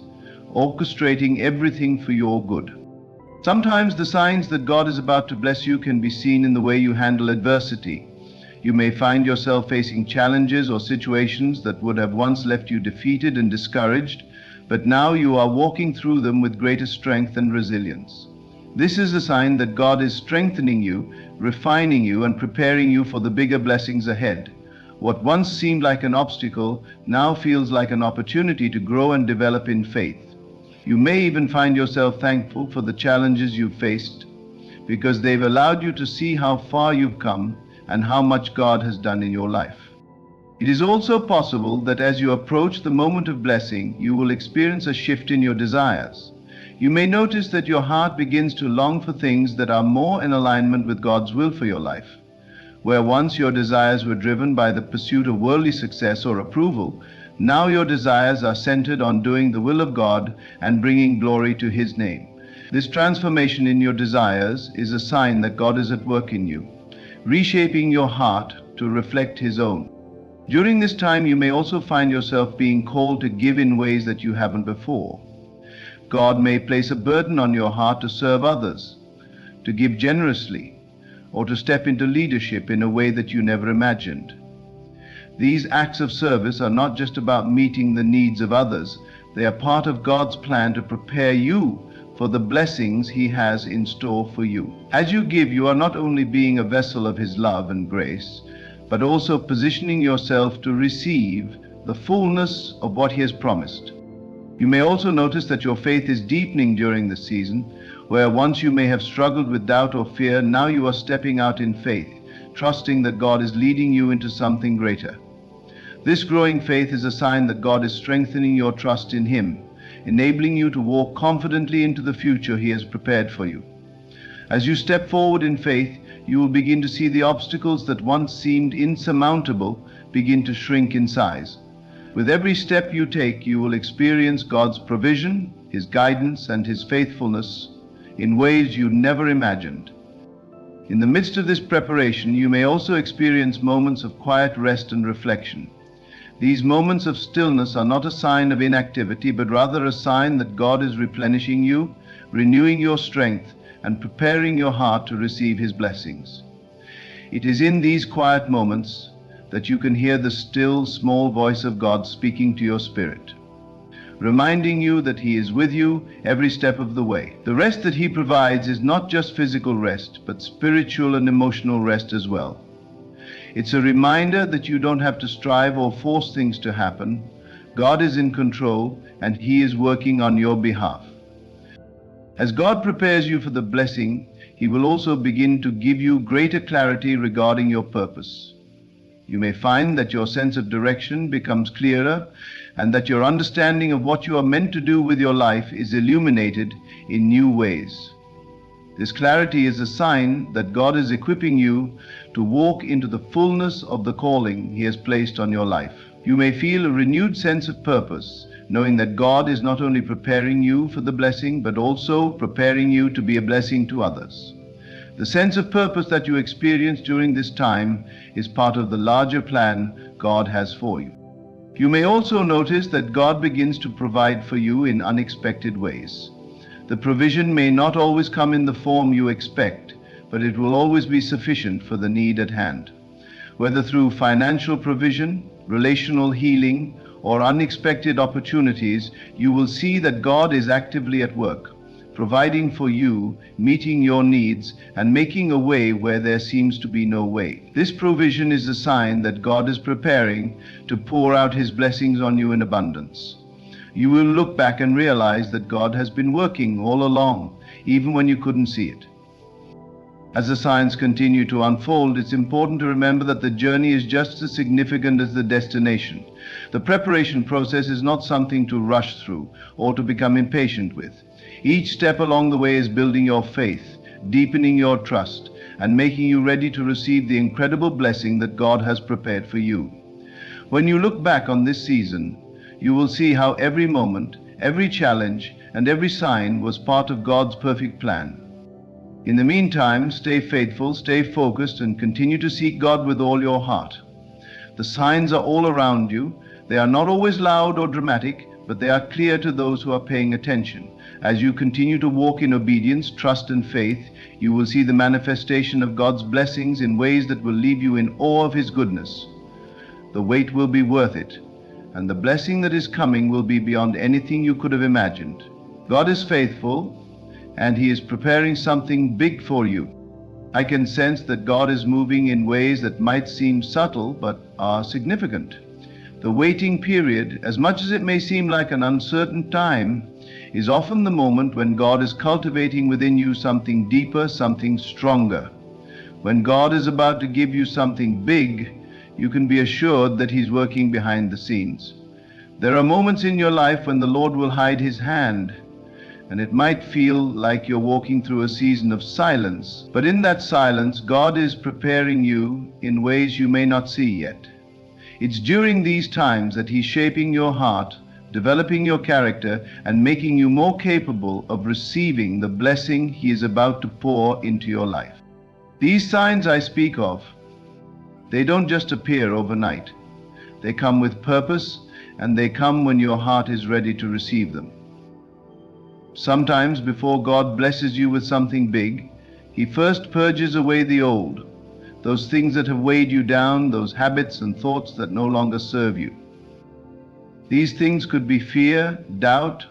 orchestrating everything for your good. Sometimes the signs that God is about to bless you can be seen in the way you handle adversity. You may find yourself facing challenges or situations that would have once left you defeated and discouraged, but now you are walking through them with greater strength and resilience. This is a sign that God is strengthening you, refining you, and preparing you for the bigger blessings ahead. What once seemed like an obstacle now feels like an opportunity to grow and develop in faith. You may even find yourself thankful for the challenges you've faced, because they've allowed you to see how far you've come and how much God has done in your life. It is also possible that as you approach the moment of blessing, you will experience a shift in your desires. You may notice that your heart begins to long for things that are more in alignment with God's will for your life. Where once your desires were driven by the pursuit of worldly success or approval, now your desires are centered on doing the will of God and bringing glory to His name. This transformation in your desires is a sign that God is at work in you, reshaping your heart to reflect His own. During this time, you may also find yourself being called to give in ways that you haven't before. God may place a burden on your heart to serve others, to give generously, or to step into leadership in a way that you never imagined. These acts of service are not just about meeting the needs of others, they are part of God's plan to prepare you for the blessings He has in store for you. As you give, you are not only being a vessel of His love and grace, but also positioning yourself to receive the fullness of what He has promised. You may also notice that your faith is deepening during this season, where once you may have struggled with doubt or fear, now you are stepping out in faith, trusting that God is leading you into something greater. This growing faith is a sign that God is strengthening your trust in Him, enabling you to walk confidently into the future He has prepared for you. As you step forward in faith, you will begin to see the obstacles that once seemed insurmountable begin to shrink in size. With every step you take, you will experience God's provision, His guidance, and His faithfulness in ways you never imagined. In the midst of this preparation, you may also experience moments of quiet rest and reflection. These moments of stillness are not a sign of inactivity, but rather a sign that God is replenishing you, renewing your strength, and preparing your heart to receive His blessings. It is in these quiet moments that you can hear the still, small voice of God speaking to your spirit. reminding you that He is with you every step of the way. The rest that He provides is not just physical rest, but spiritual and emotional rest as well. It's a reminder that you don't have to strive or force things to happen. God is in control and He is working on your behalf. As God prepares you for the blessing, He will also begin to give you greater clarity regarding your purpose. You may find that your sense of direction becomes clearer and that your understanding of what you are meant to do with your life is illuminated in new ways. This clarity is a sign that God is equipping you to walk into the fullness of the calling He has placed on your life. You may feel a renewed sense of purpose, knowing that God is not only preparing you for the blessing, but also preparing you to be a blessing to others. The sense of purpose that you experience during this time is part of the larger plan God has for you. You may also notice that God begins to provide for you in unexpected ways. The provision may not always come in the form you expect, but it will always be sufficient for the need at hand. Whether through financial provision, relational healing, or unexpected opportunities, you will see that God is actively at work, providing for you, meeting your needs, and making a way where there seems to be no way. This provision is a sign that God is preparing to pour out His blessings on you in abundance. You will look back and realize that God has been working all along, even when you couldn't see it. As the signs continue to unfold, it's important to remember that the journey is just as significant as the destination. The preparation process is not something to rush through or to become impatient with. Each step along the way is building your faith, deepening your trust, and making you ready to receive the incredible blessing that God has prepared for you. When you look back on this season, you will see how every moment, every challenge, and every sign was part of God's perfect plan. In the meantime, stay faithful, stay focused, and continue to seek God with all your heart. The signs are all around you. They are not always loud or dramatic, but they are clear to those who are paying attention. As you continue to walk in obedience, trust, and faith, you will see the manifestation of God's blessings in ways that will leave you in awe of His goodness. The wait will be worth it, and the blessing that is coming will be beyond anything you could have imagined. God is faithful, and He is preparing something big for you. I can sense that God is moving in ways that might seem subtle but are significant. The waiting period, as much as it may seem like an uncertain time, is often the moment when God is cultivating within you something deeper, something stronger. When God is about to give you something big, you can be assured that He's working behind the scenes. There are moments in your life when the Lord will hide His hand, and it might feel like you're walking through a season of silence. But in that silence, God is preparing you in ways you may not see yet. It's during these times that He's shaping your heart, developing your character, and making you more capable of receiving the blessing He is about to pour into your life. These signs I speak of, they don't just appear overnight. They come with purpose, and they come when your heart is ready to receive them. Sometimes before God blesses you with something big, He first purges away the old, those things that have weighed you down, those habits and thoughts that no longer serve you. These things could be fear, doubt,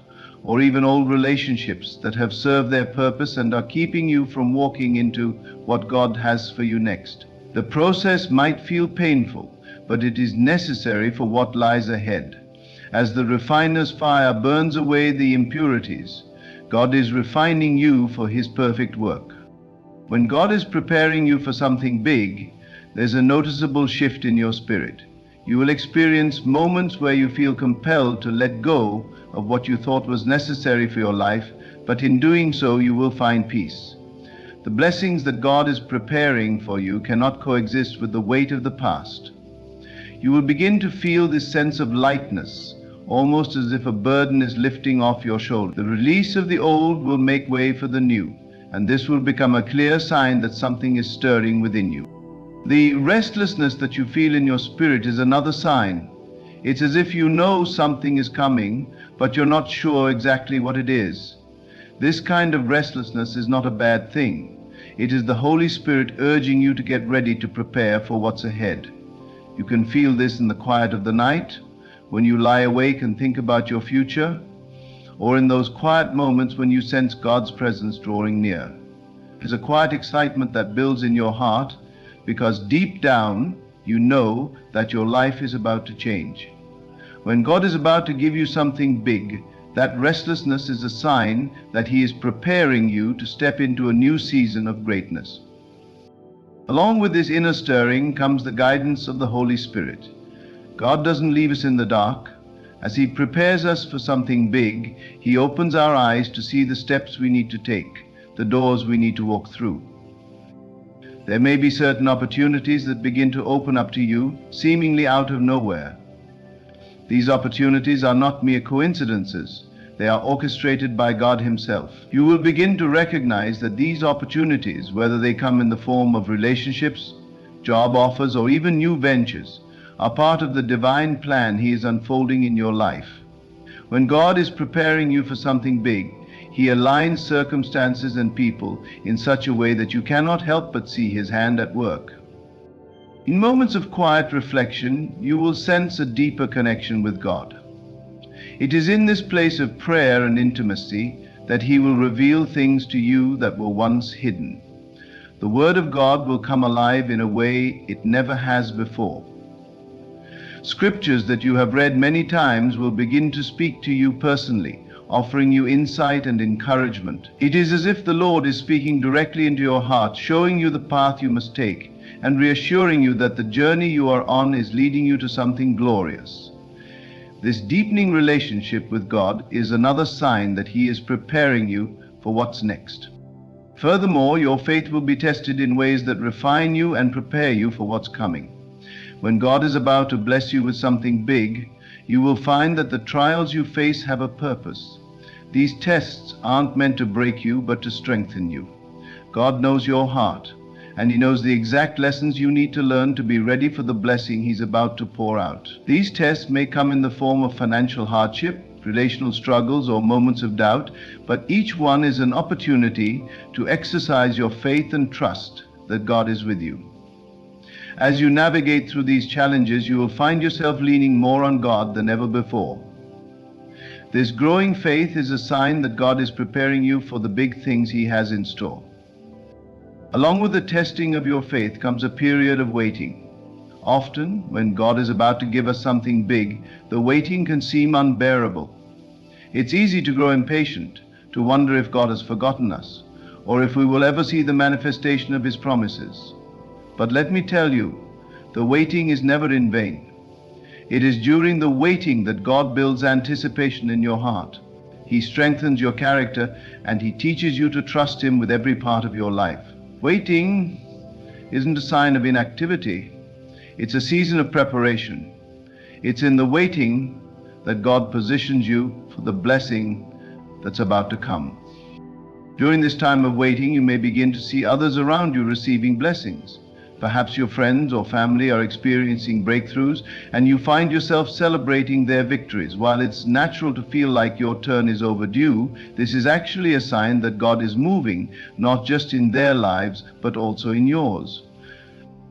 or even old relationships that have served their purpose and are keeping you from walking into what God has for you next. The process might feel painful, but it is necessary for what lies ahead. As the refiner's fire burns away the impurities, God is refining you for His perfect work. When God is preparing you for something big, there's a noticeable shift in your spirit. You will experience moments where you feel compelled to let go of what you thought was necessary for your life, but in doing so you will find peace. The blessings that God is preparing for you cannot coexist with the weight of the past. You will begin to feel this sense of lightness, almost as if a burden is lifting off your shoulder. The release of the old will make way for the new, and this will become a clear sign that something is stirring within you. The restlessness that you feel in your spirit is another sign. It's as if you know something is coming, but you're not sure exactly what it is. This kind of restlessness is not a bad thing. It is the Holy Spirit urging you to get ready to prepare for what's ahead. You can feel this in the quiet of the night, when you lie awake and think about your future, or in those quiet moments when you sense God's presence drawing near. There's a quiet excitement that builds in your heart because deep down you know that your life is about to change. When God is about to give you something big, that restlessness is a sign that He is preparing you to step into a new season of greatness. Along with this inner stirring comes the guidance of the Holy Spirit. God doesn't leave us in the dark. As He prepares us for something big, He opens our eyes to see the steps we need to take, the doors we need to walk through. There may be certain opportunities that begin to open up to you, seemingly out of nowhere. These opportunities are not mere coincidences. They are orchestrated by God Himself. You will begin to recognize that these opportunities, whether they come in the form of relationships, job offers, or even new ventures, are part of the divine plan He is unfolding in your life. When God is preparing you for something big, He aligns circumstances and people in such a way that you cannot help but see His hand at work. In moments of quiet reflection, you will sense a deeper connection with God. It is in this place of prayer and intimacy that He will reveal things to you that were once hidden. The Word of God will come alive in a way it never has before. Scriptures that you have read many times will begin to speak to you personally, offering you insight and encouragement. It is as if the Lord is speaking directly into your heart, showing you the path you must take, and reassuring you that the journey you are on is leading you to something glorious. This deepening relationship with God is another sign that He is preparing you for what's next. Furthermore, your faith will be tested in ways that refine you and prepare you for what's coming. When God is about to bless you with something big, you will find that the trials you face have a purpose. These tests aren't meant to break you, but to strengthen you. God knows your heart, and He knows the exact lessons you need to learn to be ready for the blessing He's about to pour out. These tests may come in the form of financial hardship, relational struggles, or moments of doubt, but each one is an opportunity to exercise your faith and trust that God is with you. As you navigate through these challenges, you will find yourself leaning more on God than ever before. This growing faith is a sign that God is preparing you for the big things He has in store. Along with the testing of your faith comes a period of waiting. Often, when God is about to give us something big, the waiting can seem unbearable. It's easy to grow impatient, to wonder if God has forgotten us, or if we will ever see the manifestation of His promises. But let me tell you, the waiting is never in vain. It is during the waiting that God builds anticipation in your heart. He strengthens your character, and He teaches you to trust Him with every part of your life. Waiting isn't a sign of inactivity. It's a season of preparation. It's in the waiting that God positions you for the blessing that's about to come. During this time of waiting, you may begin to see others around you receiving blessings. Perhaps your friends or family are experiencing breakthroughs, and you find yourself celebrating their victories. While it's natural to feel like your turn is overdue, this is actually a sign that God is moving, not just in their lives, but also in yours.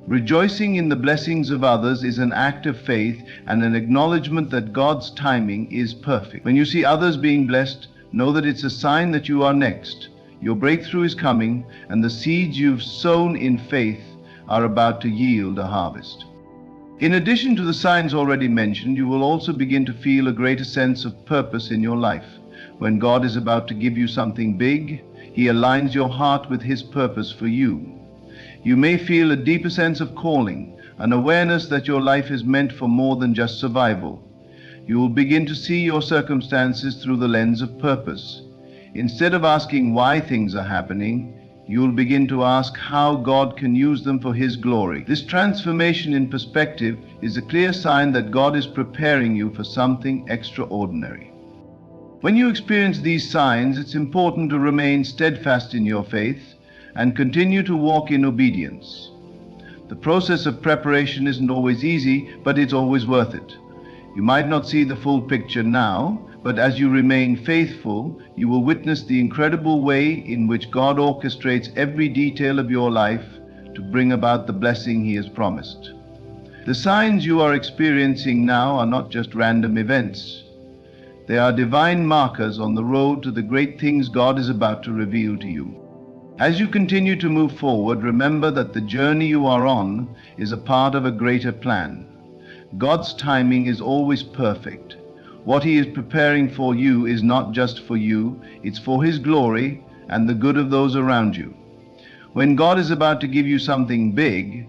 Rejoicing in the blessings of others is an act of faith and an acknowledgement that God's timing is perfect. When you see others being blessed, know that it's a sign that you are next. Your breakthrough is coming, and the seeds you've sown in faith are about to yield a harvest. In addition to the signs already mentioned, you will also begin to feel a greater sense of purpose in your life. When God is about to give you something big, He aligns your heart with His purpose for you. You may feel a deeper sense of calling, an awareness that your life is meant for more than just survival. You will begin to see your circumstances through the lens of purpose. Instead of asking why things are happening, you will begin to ask how God can use them for His glory. This transformation in perspective is a clear sign that God is preparing you for something extraordinary. When you experience these signs, it's important to remain steadfast in your faith and continue to walk in obedience. The process of preparation isn't always easy, but it's always worth it. You might not see the full picture now, but as you remain faithful, you will witness the incredible way in which God orchestrates every detail of your life to bring about the blessing He has promised. The signs you are experiencing now are not just random events. They are divine markers on the road to the great things God is about to reveal to you. As you continue to move forward, remember that the journey you are on is a part of a greater plan. God's timing is always perfect. What He is preparing for you is not just for you, it's for His glory and the good of those around you. When God is about to give you something big,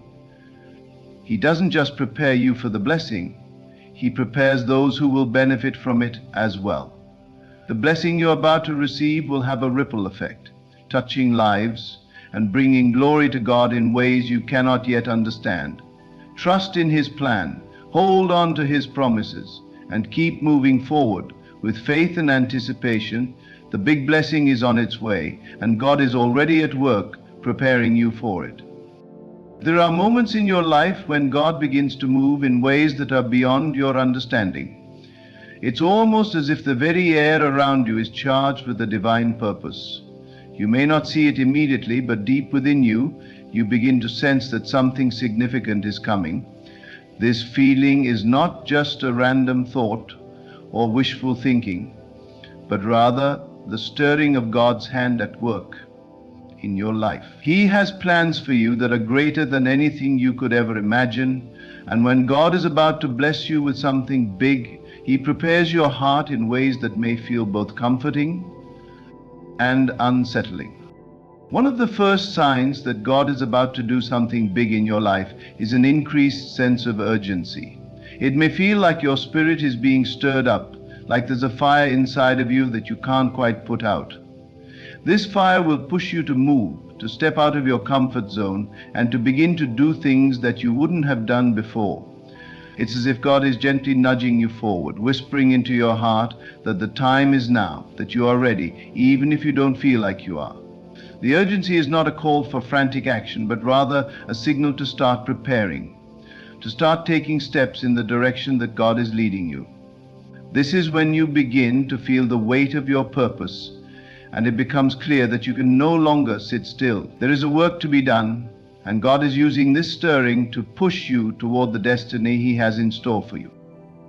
He doesn't just prepare you for the blessing, He prepares those who will benefit from it as well. The blessing you're about to receive will have a ripple effect, touching lives and bringing glory to God in ways you cannot yet understand. Trust in His plan, hold on to His promises, and keep moving forward with faith and anticipation. The big blessing is on its way, and God is already at work preparing you for it. There are moments in your life when God begins to move in ways that are beyond your understanding. It's almost as if the very air around you is charged with a divine purpose. You may not see it immediately, but deep within you, you begin to sense that something significant is coming. This feeling is not just a random thought or wishful thinking, but rather the stirring of God's hand at work in your life. He has plans for you that are greater than anything you could ever imagine, and when God is about to bless you with something big, He prepares your heart in ways that may feel both comforting and unsettling. One of the first signs that God is about to do something big in your life is an increased sense of urgency. It may feel like your spirit is being stirred up, like there's a fire inside of you that you can't quite put out. This fire will push you to move, to step out of your comfort zone, and to begin to do things that you wouldn't have done before. It's as if God is gently nudging you forward, whispering into your heart that the time is now, that you are ready, even if you don't feel like you are. The urgency is not a call for frantic action, but rather a signal to start preparing, to start taking steps in the direction that God is leading you. This is when you begin to feel the weight of your purpose, and it becomes clear that you can no longer sit still. There is a work to be done, and God is using this stirring to push you toward the destiny He has in store for you.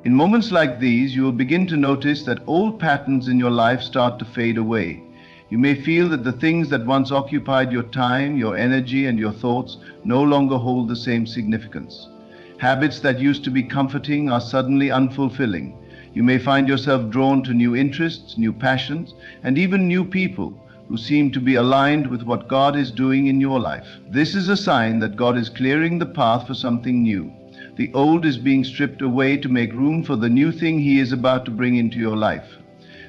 In moments like these, you will begin to notice that old patterns in your life start to fade away. You may feel that the things that once occupied your time, your energy, and your thoughts no longer hold the same significance. Habits that used to be comforting are suddenly unfulfilling. You may find yourself drawn to new interests, new passions, and even new people who seem to be aligned with what God is doing in your life. This is a sign that God is clearing the path for something new. The old is being stripped away to make room for the new thing He is about to bring into your life.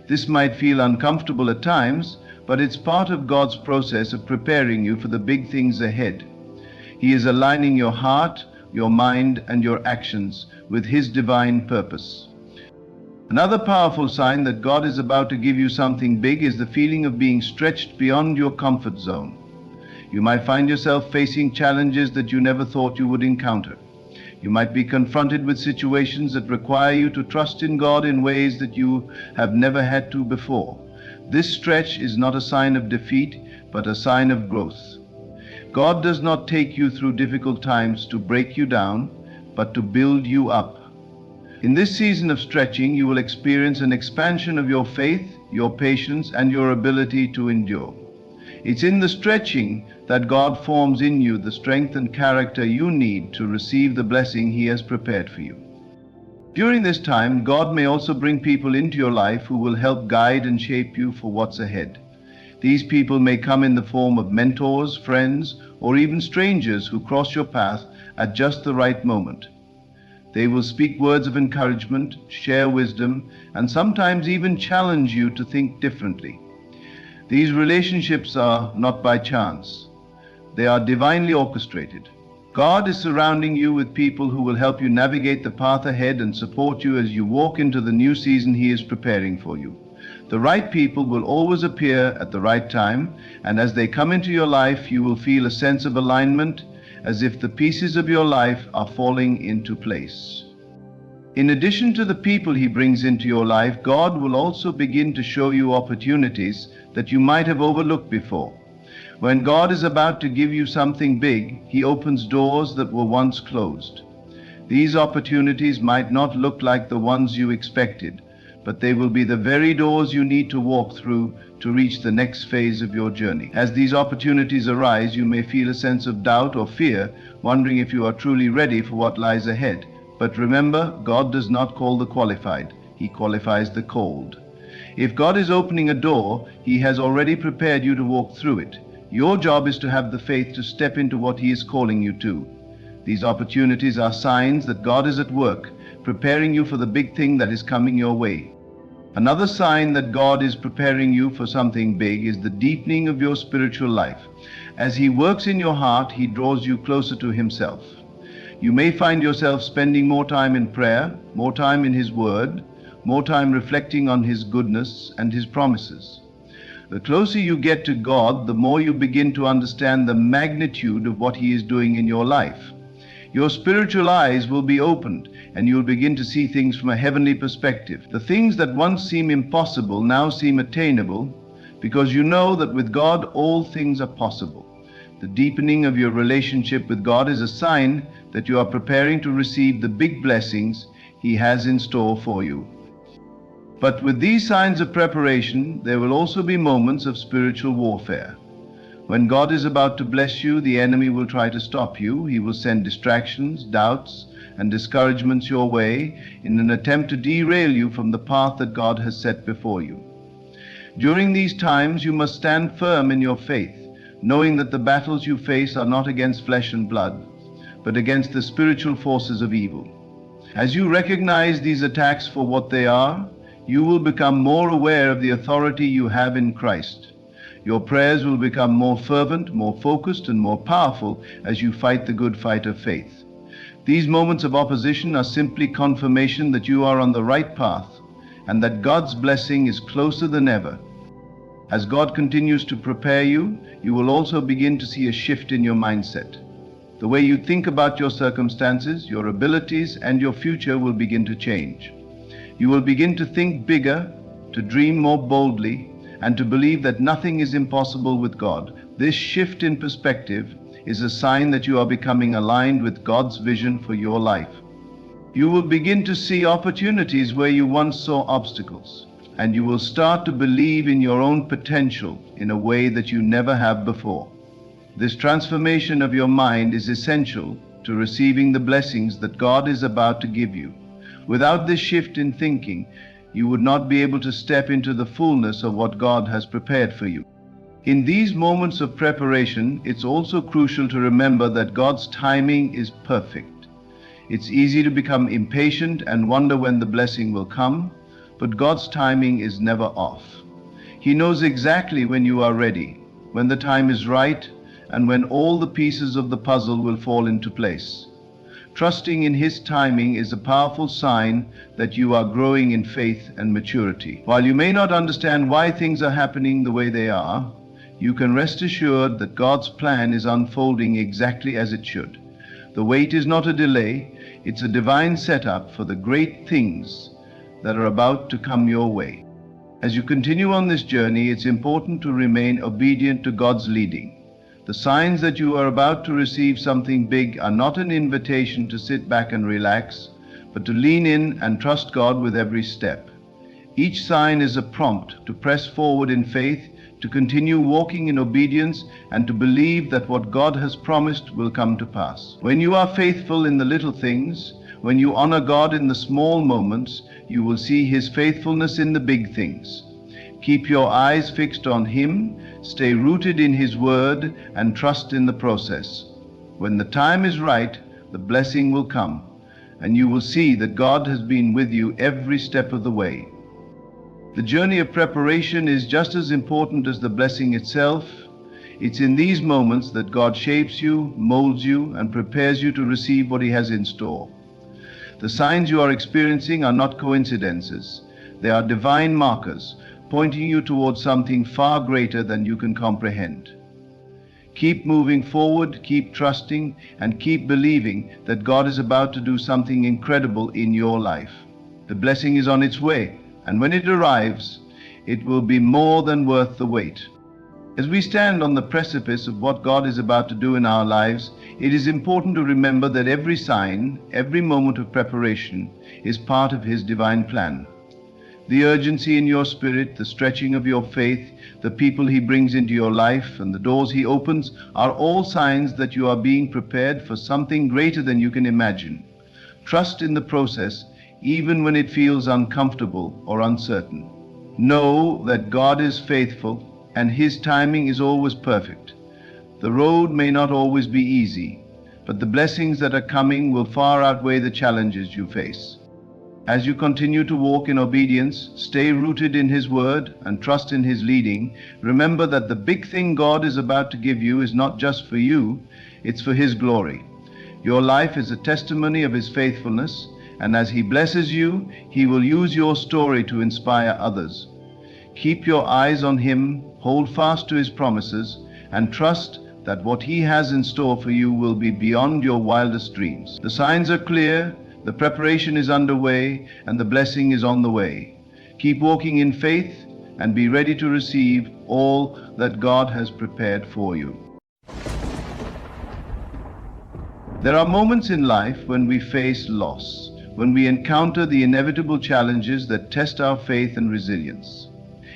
This might feel uncomfortable at times, but it's part of God's process of preparing you for the big things ahead. He is aligning your heart, your mind, and your actions with His divine purpose. Another powerful sign that God is about to give you something big is the feeling of being stretched beyond your comfort zone. You might find yourself facing challenges that you never thought you would encounter. You might be confronted with situations that require you to trust in God in ways that you have never had to before. This stretch is not a sign of defeat, but a sign of growth. God does not take you through difficult times to break you down, but to build you up. In this season of stretching, you will experience an expansion of your faith, your patience, and your ability to endure. It's in the stretching that God forms in you the strength and character you need to receive the blessing He has prepared for you. During this time, God may also bring people into your life who will help guide and shape you for what's ahead. These people may come in the form of mentors, friends, or even strangers who cross your path at just the right moment. They will speak words of encouragement, share wisdom, and sometimes even challenge you to think differently. These relationships are not by chance. They are divinely orchestrated. God is surrounding you with people who will help you navigate the path ahead and support you as you walk into the new season He is preparing for you. The right people will always appear at the right time, and as they come into your life, you will feel a sense of alignment, as if the pieces of your life are falling into place. In addition to the people He brings into your life, God will also begin to show you opportunities that you might have overlooked before. When God is about to give you something big, He opens doors that were once closed. These opportunities might not look like the ones you expected, but they will be the very doors you need to walk through to reach the next phase of your journey. As these opportunities arise, you may feel a sense of doubt or fear, wondering if you are truly ready for what lies ahead. But remember, God does not call the qualified, He qualifies the called. If God is opening a door, He has already prepared you to walk through it. Your job is to have the faith to step into what He is calling you to. These opportunities are signs that God is at work, preparing you for the big thing that is coming your way. Another sign that God is preparing you for something big is the deepening of your spiritual life. As He works in your heart, He draws you closer to Himself. You may find yourself spending more time in prayer, more time in His Word, more time reflecting on His goodness and His promises. The closer you get to God, the more you begin to understand the magnitude of what He is doing in your life. Your spiritual eyes will be opened, and you'll begin to see things from a heavenly perspective. The things that once seem impossible now seem attainable, because you know that with God all things are possible. The deepening of your relationship with God is a sign that you are preparing to receive the big blessings He has in store for you. But with these signs of preparation, there will also be moments of spiritual warfare. When God is about to bless you, the enemy will try to stop you. He will send distractions, doubts, and discouragements your way in an attempt to derail you from the path that God has set before you. During these times, you must stand firm in your faith, knowing that the battles you face are not against flesh and blood, but against the spiritual forces of evil. As you recognize these attacks for what they are, you will become more aware of the authority you have in Christ. Your prayers will become more fervent, more focused, and more powerful as you fight the good fight of faith. These moments of opposition are simply confirmation that you are on the right path and that God's blessing is closer than ever. As God continues to prepare you, you will also begin to see a shift in your mindset. The way you think about your circumstances, your abilities, and your future will begin to change. You will begin to think bigger, to dream more boldly, and to believe that nothing is impossible with God. This shift in perspective is a sign that you are becoming aligned with God's vision for your life. You will begin to see opportunities where you once saw obstacles, and you will start to believe in your own potential in a way that you never have before. This transformation of your mind is essential to receiving the blessings that God is about to give you. Without this shift in thinking, you would not be able to step into the fullness of what God has prepared for you. In these moments of preparation, it's also crucial to remember that God's timing is perfect. It's easy to become impatient and wonder when the blessing will come, but God's timing is never off. He knows exactly when you are ready, when the time is right, and when all the pieces of the puzzle will fall into place. Trusting in His timing is a powerful sign that you are growing in faith and maturity. While you may not understand why things are happening the way they are, you can rest assured that God's plan is unfolding exactly as it should. The wait is not a delay, it's a divine setup for the great things that are about to come your way. As you continue on this journey, it's important to remain obedient to God's leading. The signs that you are about to receive something big are not an invitation to sit back and relax, but to lean in and trust God with every step. Each sign is a prompt to press forward in faith, to continue walking in obedience, and to believe that what God has promised will come to pass. When you are faithful in the little things, when you honor God in the small moments, you will see His faithfulness in the big things. Keep your eyes fixed on Him, stay rooted in His Word, and trust in the process. When the time is right, the blessing will come, and you will see that God has been with you every step of the way. The journey of preparation is just as important as the blessing itself. It's in these moments that God shapes you, molds you, and prepares you to receive what He has in store. The signs you are experiencing are not coincidences. They are divine markers, pointing you towards something far greater than you can comprehend. Keep moving forward, keep trusting, and keep believing that God is about to do something incredible in your life. The blessing is on its way, and when it arrives, it will be more than worth the wait. As we stand on the precipice of what God is about to do in our lives, it is important to remember that every sign, every moment of preparation is part of His divine plan. The urgency in your spirit, the stretching of your faith, the people He brings into your life, and the doors He opens are all signs that you are being prepared for something greater than you can imagine. Trust in the process, even when it feels uncomfortable or uncertain. Know that God is faithful and His timing is always perfect. The road may not always be easy, but the blessings that are coming will far outweigh the challenges you face. As you continue to walk in obedience, stay rooted in His word, and trust in His leading, remember that the big thing God is about to give you is not just for you, it's for His glory. Your life is a testimony of His faithfulness, and as He blesses you, He will use your story to inspire others. Keep your eyes on Him, hold fast to His promises, and trust that what He has in store for you will be beyond your wildest dreams. The signs are clear, the preparation is underway, and the blessing is on the way. Keep walking in faith and be ready to receive all that God has prepared for you. There are moments in life when we face loss, when we encounter the inevitable challenges that test our faith and resilience.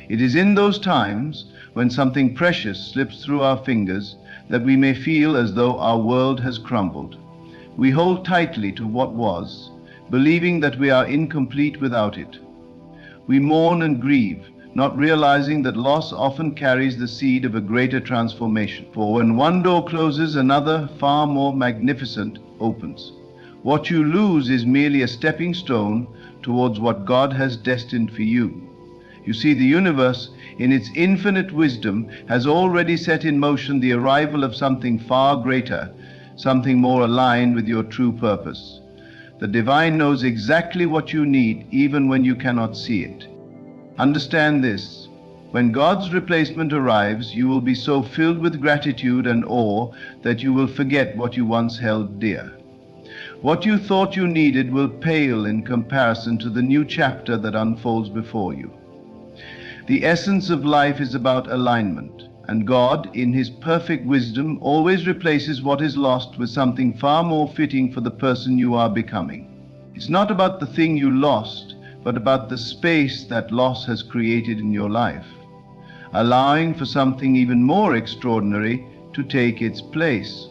It is in those times when something precious slips through our fingers that we may feel as though our world has crumbled. We hold tightly to what was, believing that we are incomplete without it. We mourn and grieve, not realizing that loss often carries the seed of a greater transformation. For when one door closes, another, far more magnificent, opens. What you lose is merely a stepping stone towards what God has destined for you. You see, the universe, in its infinite wisdom, has already set in motion the arrival of something far greater, something more aligned with your true purpose. The divine knows exactly what you need, even when you cannot see it. Understand this: when God's replacement arrives, you will be so filled with gratitude and awe that you will forget what you once held dear. What you thought you needed will pale in comparison to the new chapter that unfolds before you. The essence of life is about alignment, and God, in His perfect wisdom, always replaces what is lost with something far more fitting for the person you are becoming. It's not about the thing you lost, but about the space that loss has created in your life, allowing for something even more extraordinary to take its place.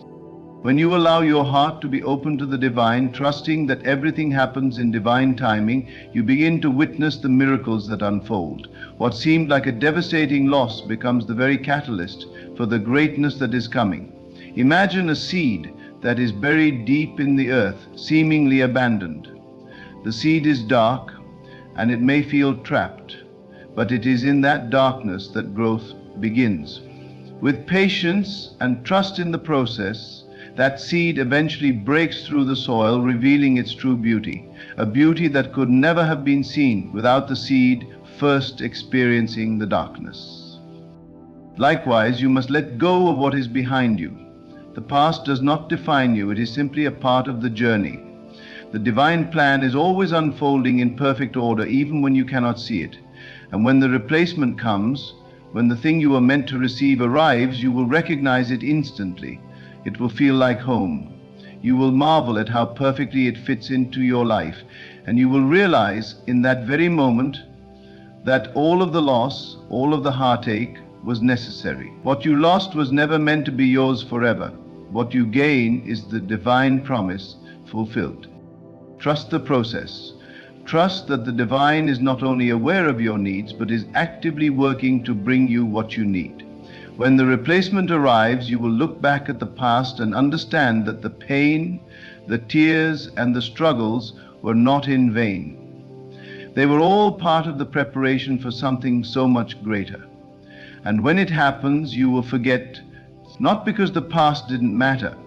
When you allow your heart to be open to the divine, trusting that everything happens in divine timing, you begin to witness the miracles that unfold. What seemed like a devastating loss becomes the very catalyst for the greatness that is coming. Imagine a seed that is buried deep in the earth, seemingly abandoned. The seed is dark, and it may feel trapped, but it is in that darkness that growth begins. With patience and trust in the process, that seed eventually breaks through the soil, revealing its true beauty, a beauty that could never have been seen without the seed first experiencing the darkness. Likewise, you must let go of what is behind you. The past does not define you, it is simply a part of the journey. The divine plan is always unfolding in perfect order, even when you cannot see it. And when the replacement comes, when the thing you were meant to receive arrives, you will recognize it instantly. It will feel like home. You will marvel at how perfectly it fits into your life, and you will realize in that very moment that all of the loss, all of the heartache was necessary. What you lost was never meant to be yours forever. What you gain is the divine promise fulfilled. Trust the process. Trust that the divine is not only aware of your needs, but is actively working to bring you what you need. When the replacement arrives, you will look back at the past and understand that the pain, the tears, and the struggles were not in vain. They were all part of the preparation for something so much greater. And when it happens, you will forget, not because the past didn't matter,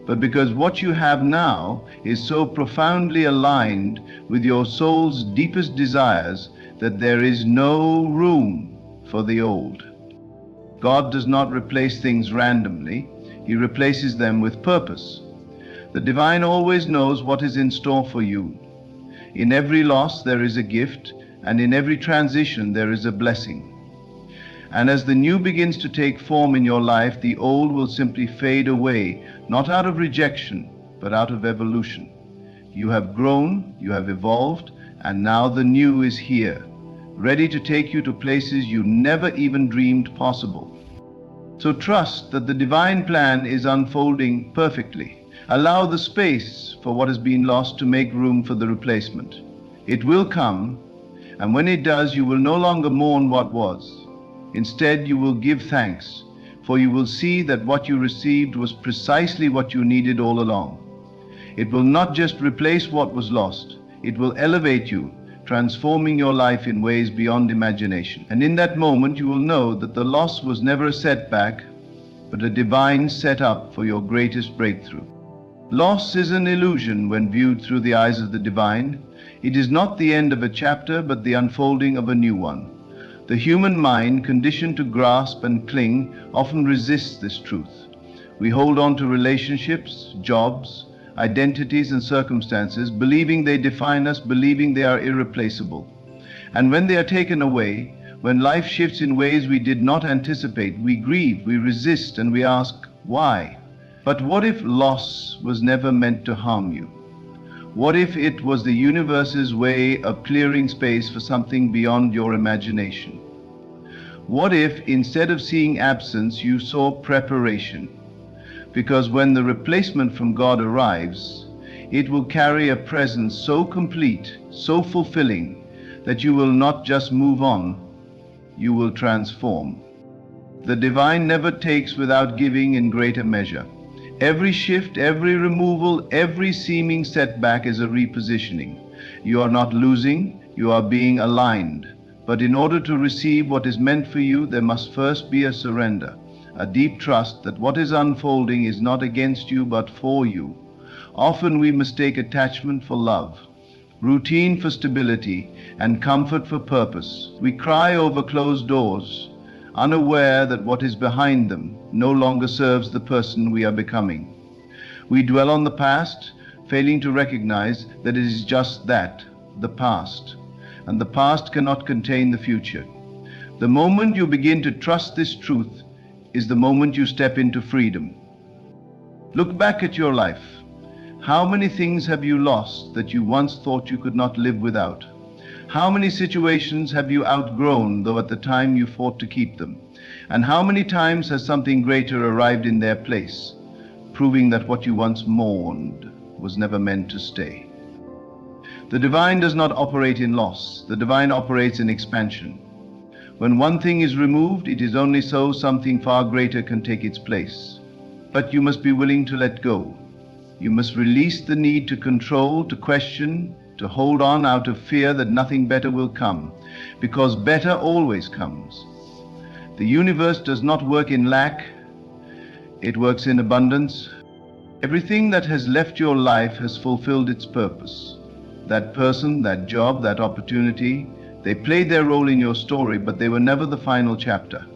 but because what you have now is so profoundly aligned with your soul's deepest desires that there is no room for the old. God does not replace things randomly. He replaces them with purpose. The divine always knows what is in store for you. In every loss there is a gift, and in every transition there is a blessing. And as the new begins to take form in your life, the old will simply fade away, not out of rejection, but out of evolution. You have grown, you have evolved, and now the new is here, ready to take you to places you never even dreamed possible. So trust that the divine plan is unfolding perfectly. Allow the space for what has been lost to make room for the replacement. It will come, and when it does, you will no longer mourn what was. Instead, you will give thanks, for you will see that what you received was precisely what you needed all along. It will not just replace what was lost, it will elevate you, transforming your life in ways beyond imagination. And in that moment, you will know that the loss was never a setback, but a divine setup for your greatest breakthrough. Loss is an illusion when viewed through the eyes of the divine. It is not the end of a chapter, but the unfolding of a new one. The human mind, conditioned to grasp and cling, often resists this truth. We hold on to relationships, jobs, identities and circumstances, believing they define us, believing they are irreplaceable. And when they are taken away, when life shifts in ways we did not anticipate, we grieve, we resist, and we ask, why? But what if loss was never meant to harm you? What if it was the universe's way of clearing space for something beyond your imagination? What if, instead of seeing absence, you saw preparation? Because when the replacement from God arrives, it will carry a presence so complete, so fulfilling, that you will not just move on, you will transform. The divine never takes without giving in greater measure. Every shift, every removal, every seeming setback is a repositioning. You are not losing, you are being aligned. But in order to receive what is meant for you, there must first be a surrender. A deep trust that what is unfolding is not against you but for you. Often we mistake attachment for love, routine for stability, and comfort for purpose. We cry over closed doors, unaware that what is behind them no longer serves the person we are becoming. We dwell on the past, failing to recognize that it is just that, the past, and the past cannot contain the future. The moment you begin to trust this truth is the moment you step into freedom. Look back at your life. How many things have you lost that you once thought you could not live without? How many situations have you outgrown, though at the time you fought to keep them? And how many times has something greater arrived in their place, proving that what you once mourned was never meant to stay? The divine does not operate in loss. The divine operates in expansion. When one thing is removed, it is only so something far greater can take its place. But you must be willing to let go. You must release the need to control, to question, to hold on out of fear that nothing better will come, because better always comes. The universe does not work in lack, it works in abundance. Everything that has left your life has fulfilled its purpose. That person, that job, that opportunity, they played their role in your story, but they were never the final chapter.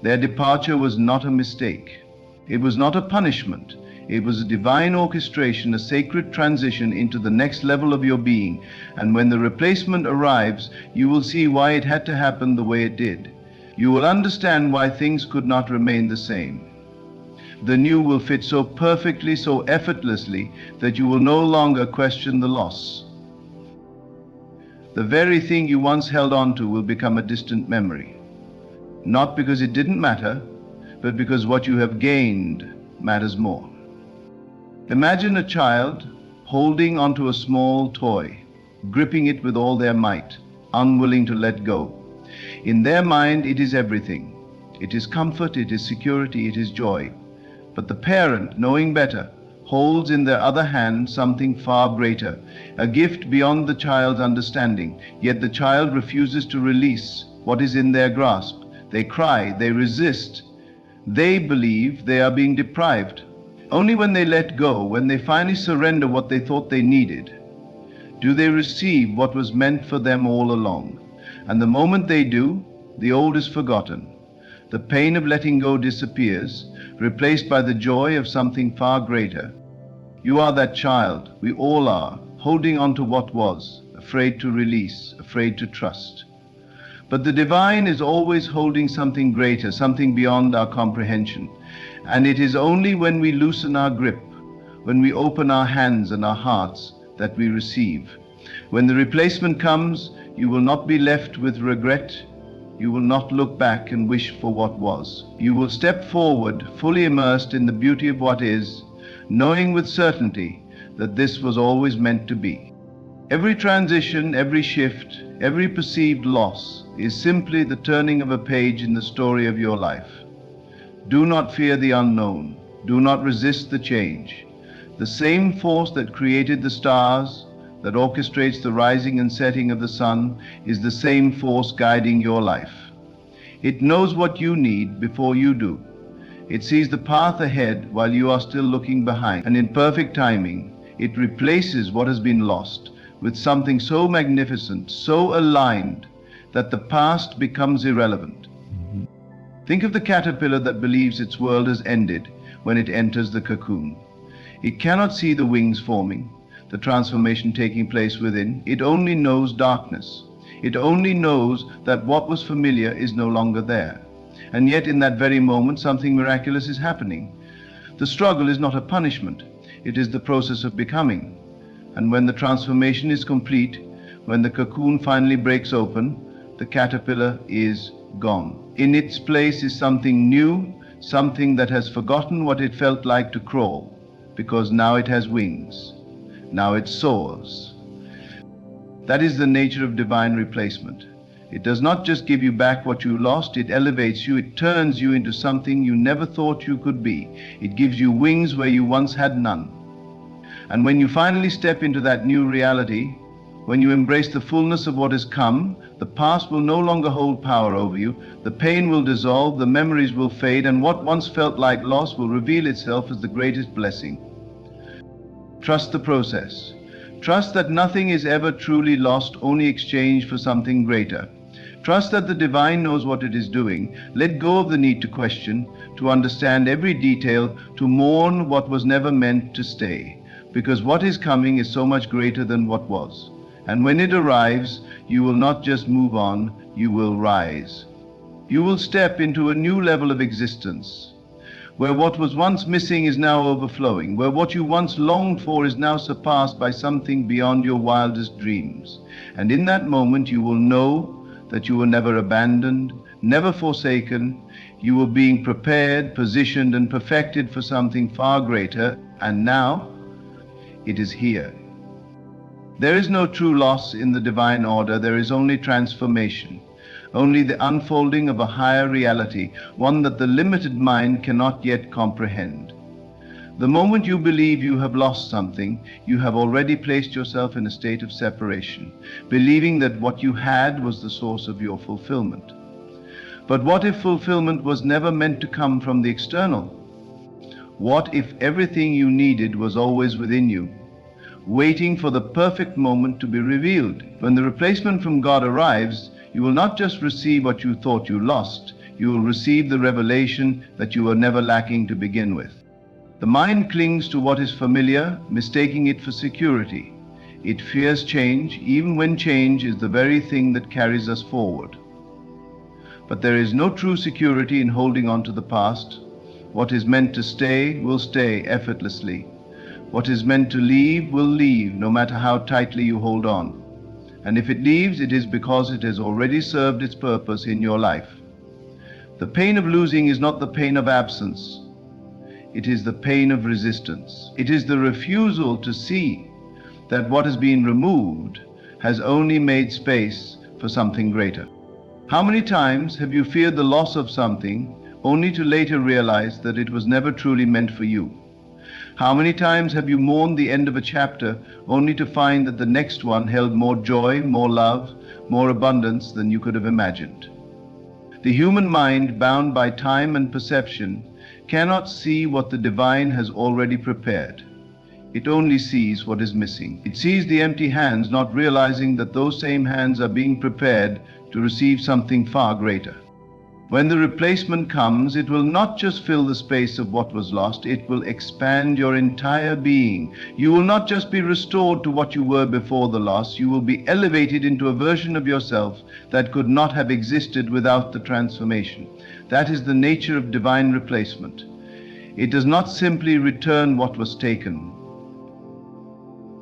Their departure was not a mistake. It was not a punishment. It was a divine orchestration, a sacred transition into the next level of your being. And when the replacement arrives, you will see why it had to happen the way it did. You will understand why things could not remain the same. The new will fit so perfectly, so effortlessly, that you will no longer question the loss. The very thing you once held on to will become a distant memory. Not because it didn't matter, but because what you have gained matters more. Imagine a child holding onto a small toy, gripping it with all their might, unwilling to let go. In their mind, it is everything. It is comfort, it is security, it is joy. But the parent, knowing better, holds in their other hand something far greater, a gift beyond the child's understanding. Yet the child refuses to release what is in their grasp. They cry, they resist. They believe they are being deprived. Only when they let go, when they finally surrender what they thought they needed, do they receive what was meant for them all along. And the moment they do, the old is forgotten. The pain of letting go disappears, replaced by the joy of something far greater. You are that child, we all are, holding on to what was, afraid to release, afraid to trust. But the divine is always holding something greater, something beyond our comprehension. And it is only when we loosen our grip, when we open our hands and our hearts, that we receive. When the replacement comes, you will not be left with regret. You will not look back and wish for what was. You will step forward, fully immersed in the beauty of what is, knowing with certainty that this was always meant to be. Every transition, every shift, every perceived loss is simply the turning of a page in the story of your life. Do not fear the unknown. Do not resist the change. The same force that created the stars, that orchestrates the rising and setting of the sun, is the same force guiding your life. It knows what you need before you do. It sees the path ahead while you are still looking behind, and in perfect timing, it replaces what has been lost with something so magnificent, so aligned, that the past becomes irrelevant. Think of the caterpillar that believes its world has ended when it enters the cocoon. It cannot see the wings forming, the transformation taking place within. It only knows darkness. It only knows that what was familiar is no longer there. And yet in that very moment, something miraculous is happening. The struggle is not a punishment. It is the process of becoming. And when the transformation is complete, when the cocoon finally breaks open, the caterpillar is gone. In its place is something new, something that has forgotten what it felt like to crawl, because now it has wings. Now it soars. That is the nature of divine replacement. It does not just give you back what you lost, it elevates you, it turns you into something you never thought you could be. It gives you wings where you once had none. And when you finally step into that new reality, when you embrace the fullness of what has come, the past will no longer hold power over you, the pain will dissolve, the memories will fade, and what once felt like loss will reveal itself as the greatest blessing. Trust the process. Trust that nothing is ever truly lost, only exchanged for something greater. Trust that the divine knows what it is doing. Let go of the need to question, to understand every detail, to mourn what was never meant to stay. Because what is coming is so much greater than what was. And when it arrives, you will not just move on, you will rise. You will step into a new level of existence, where what was once missing is now overflowing, where what you once longed for is now surpassed by something beyond your wildest dreams. And in that moment you will know that you were never abandoned, never forsaken. You were being prepared, positioned, and perfected for something far greater, and now it is here. There is no true loss in the divine order, there is only transformation. Only the unfolding of a higher reality, one that the limited mind cannot yet comprehend. The moment you believe you have lost something, you have already placed yourself in a state of separation, believing that what you had was the source of your fulfillment. But what if fulfillment was never meant to come from the external? What if everything you needed was always within you, waiting for the perfect moment to be revealed? When the replacement from God arrives, you will not just receive what you thought you lost, you will receive the revelation that you were never lacking to begin with. The mind clings to what is familiar, mistaking it for security. It fears change, even when change is the very thing that carries us forward. But there is no true security in holding on to the past. What is meant to stay will stay effortlessly. What is meant to leave will leave, no matter how tightly you hold on. And if it leaves, it is because it has already served its purpose in your life. The pain of losing is not the pain of absence. It is the pain of resistance. It is the refusal to see that what has been removed has only made space for something greater. How many times have you feared the loss of something only to later realize that it was never truly meant for you? How many times have you mourned the end of a chapter only to find that the next one held more joy, more love, more abundance than you could have imagined? The human mind, bound by time and perception, cannot see what the divine has already prepared. It only sees what is missing. It sees the empty hands, not realizing that those same hands are being prepared to receive something far greater. When the replacement comes, it will not just fill the space of what was lost, it will expand your entire being. You will not just be restored to what you were before the loss, you will be elevated into a version of yourself that could not have existed without the transformation. That is the nature of divine replacement. It does not simply return what was taken.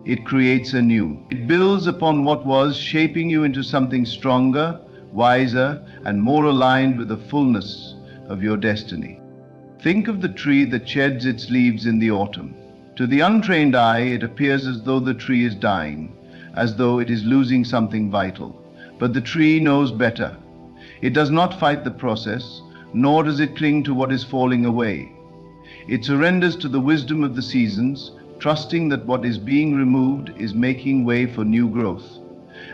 It creates anew. It builds upon what was, shaping you into something stronger, wiser, and more aligned with the fullness of your destiny. Think of the tree that sheds its leaves in the autumn. To the untrained eye, it appears as though the tree is dying, as though it is losing something vital. But the tree knows better. It does not fight the process, nor does it cling to what is falling away. It surrenders to the wisdom of the seasons, trusting that what is being removed is making way for new growth.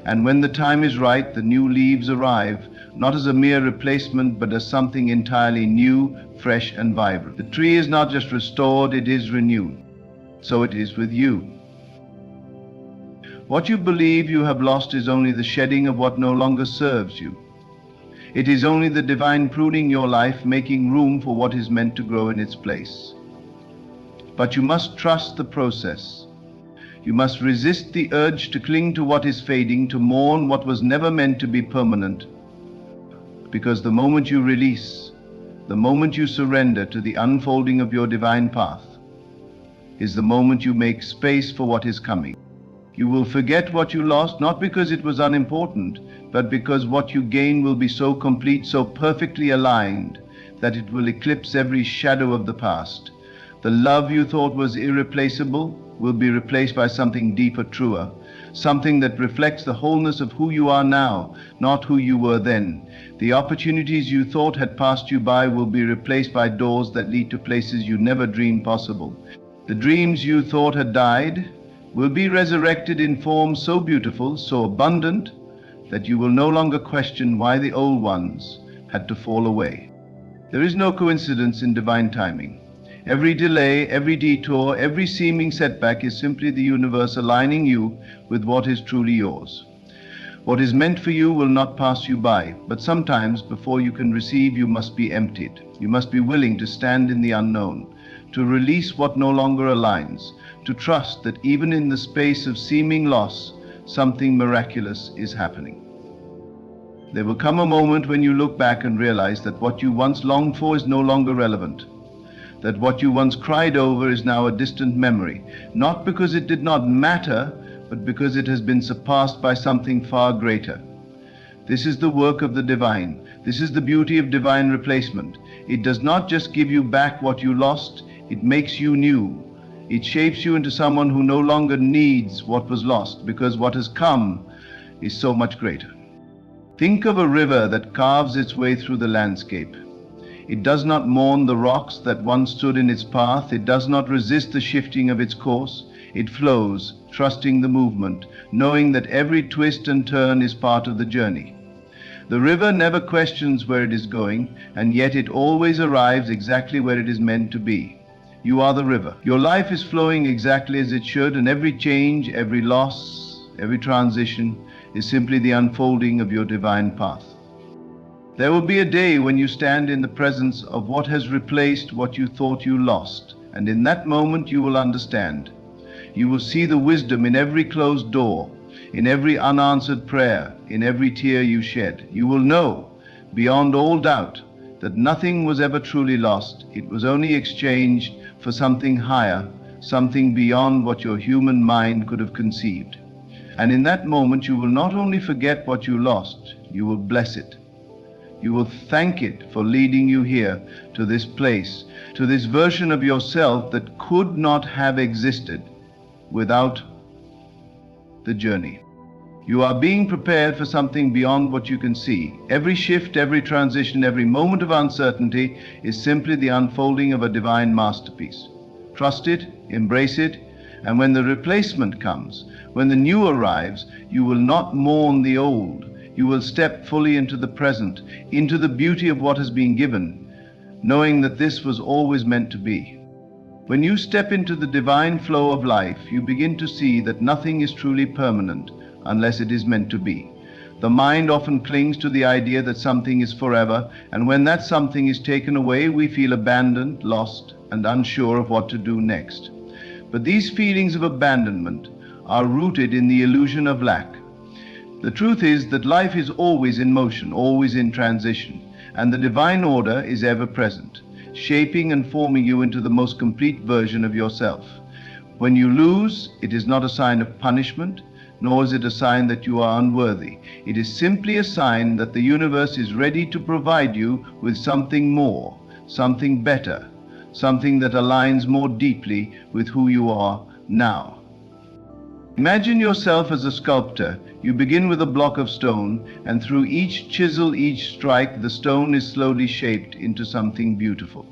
And when the time is right, the new leaves arrive, not as a mere replacement, but as something entirely new, fresh, and vibrant. The tree is not just restored, it is renewed. So it is with you. What you believe you have lost is only the shedding of what no longer serves you. It is only the divine pruning your life, making room for what is meant to grow in its place. But you must trust the process. You must resist the urge to cling to what is fading, to mourn what was never meant to be permanent. Because the moment you release, the moment you surrender to the unfolding of your divine path, is the moment you make space for what is coming. You will forget what you lost, not because it was unimportant, but because what you gain will be so complete, so perfectly aligned, that it will eclipse every shadow of the past. The love you thought was irreplaceable will be replaced by something deeper, truer, something that reflects the wholeness of who you are now, not who you were then. The opportunities you thought had passed you by will be replaced by doors that lead to places you never dreamed possible. The dreams you thought had died will be resurrected in forms so beautiful, so abundant, that you will no longer question why the old ones had to fall away. There is no coincidence in divine timing. Every delay, every detour, every seeming setback is simply the universe aligning you with what is truly yours. What is meant for you will not pass you by, but sometimes before you can receive, you must be emptied. You must be willing to stand in the unknown, to release what no longer aligns, to trust that even in the space of seeming loss, something miraculous is happening. There will come a moment when you look back and realize that what you once longed for is no longer relevant, that what you once cried over is now a distant memory, not because it did not matter, but because it has been surpassed by something far greater. This is the work of the divine. This is the beauty of divine replacement. It does not just give you back what you lost, it makes you new. It shapes you into someone who no longer needs what was lost, because what has come is so much greater. Think of a river that carves its way through the landscape. It does not mourn the rocks that once stood in its path. It does not resist the shifting of its course. It flows, trusting the movement, knowing that every twist and turn is part of the journey. The river never questions where it is going, and yet it always arrives exactly where it is meant to be. You are the river. Your life is flowing exactly as it should, and every change, every loss, every transition is simply the unfolding of your divine path. There will be a day when you stand in the presence of what has replaced what you thought you lost, and in that moment you will understand. You will see the wisdom in every closed door, in every unanswered prayer, in every tear you shed. You will know, beyond all doubt, that nothing was ever truly lost. It was only exchanged for something higher, something beyond what your human mind could have conceived. And in that moment you will not only forget what you lost, you will bless it. You will thank it for leading you here, to this place, to this version of yourself that could not have existed without the journey. You are being prepared for something beyond what you can see. Every shift, every transition, every moment of uncertainty is simply the unfolding of a divine masterpiece. Trust it, embrace it, and when the replacement comes, when the new arrives, you will not mourn the old. You will step fully into the present, into the beauty of what has been given, knowing that this was always meant to be. When you step into the divine flow of life, you begin to see that nothing is truly permanent unless it is meant to be. The mind often clings to the idea that something is forever, and when that something is taken away, we feel abandoned, lost, and unsure of what to do next. But these feelings of abandonment are rooted in the illusion of lack. The truth is that life is always in motion, always in transition, and the divine order is ever present, shaping and forming you into the most complete version of yourself. When you lose, it is not a sign of punishment, nor is it a sign that you are unworthy. It is simply a sign that the universe is ready to provide you with something more, something better, something that aligns more deeply with who you are now. Imagine yourself as a sculptor. You begin with a block of stone, and through each chisel, each strike, the stone is slowly shaped into something beautiful.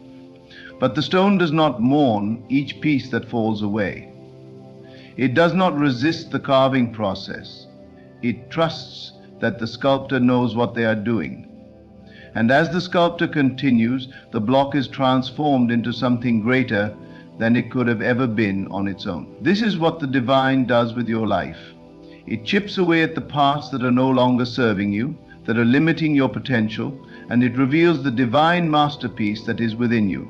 But the stone does not mourn each piece that falls away. It does not resist the carving process. It trusts that the sculptor knows what they are doing. And as the sculptor continues, the block is transformed into something greater than it could have ever been on its own. This is what the divine does with your life. It chips away at the parts that are no longer serving you, that are limiting your potential, and it reveals the divine masterpiece that is within you.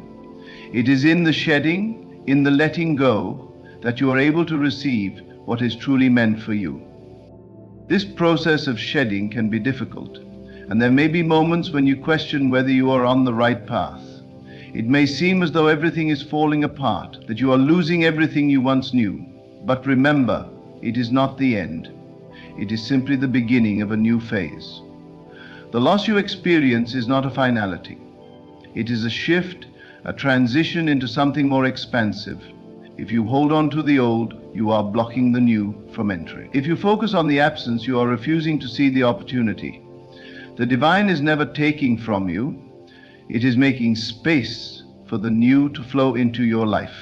It is in the shedding, in the letting go, that you are able to receive what is truly meant for you. This process of shedding can be difficult, and there may be moments when you question whether you are on the right path. It may seem as though everything is falling apart, that you are losing everything you once knew. But remember, it is not the end. It is simply the beginning of a new phase. The loss you experience is not a finality. It is a shift, a transition into something more expansive. If you hold on to the old, you are blocking the new from entering. If you focus on the absence, you are refusing to see the opportunity. The divine is never taking from you. It is making space for the new to flow into your life.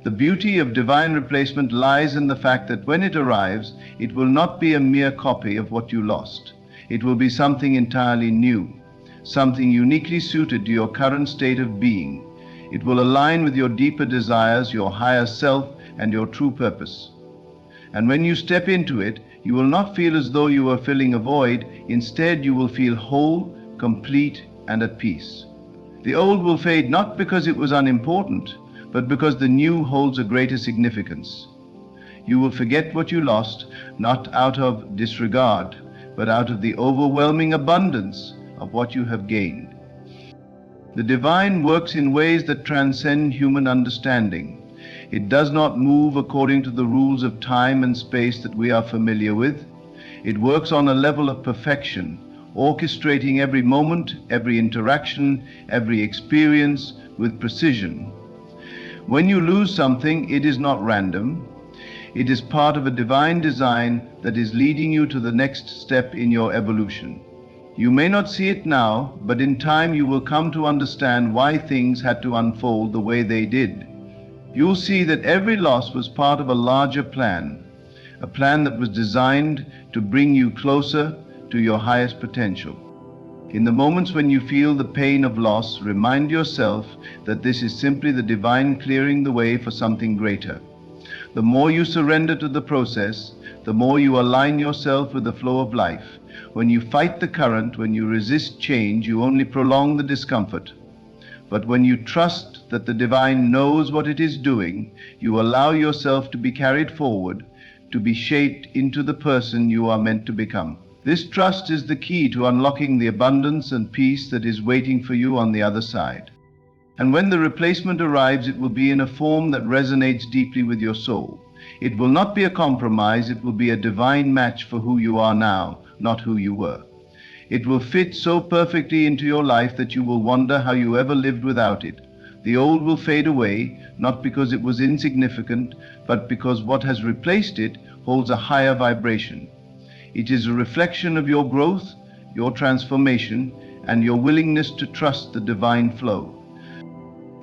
The beauty of divine replacement lies in the fact that when it arrives, it will not be a mere copy of what you lost. It will be something entirely new, something uniquely suited to your current state of being. It will align with your deeper desires, your higher self, and your true purpose. And when you step into it, you will not feel as though you are filling a void. Instead, you will feel whole, complete, and at peace. The old will fade not because it was unimportant, but because the new holds a greater significance. You will forget what you lost, not out of disregard, but out of the overwhelming abundance of what you have gained. The divine works in ways that transcend human understanding. It does not move according to the rules of time and space that we are familiar with. It works on a level of perfection, orchestrating every moment, every interaction, every experience with precision. When you lose something, it is not random. It is part of a divine design that is leading you to the next step in your evolution. You may not see it now, but in time you will come to understand why things had to unfold the way they did. You'll see that every loss was part of a larger plan, a plan that was designed to bring you closer to your highest potential. In the moments when you feel the pain of loss, remind yourself that this is simply the divine clearing the way for something greater. The more you surrender to the process, the more you align yourself with the flow of life. When you fight the current, when you resist change, you only prolong the discomfort. But when you trust that the divine knows what it is doing, you allow yourself to be carried forward, to be shaped into the person you are meant to become. This trust is the key to unlocking the abundance and peace that is waiting for you on the other side. And when the replacement arrives, it will be in a form that resonates deeply with your soul. It will not be a compromise, it will be a divine match for who you are now, not who you were. It will fit so perfectly into your life that you will wonder how you ever lived without it. The old will fade away, not because it was insignificant, but because what has replaced it holds a higher vibration. It is a reflection of your growth, your transformation, and your willingness to trust the divine flow.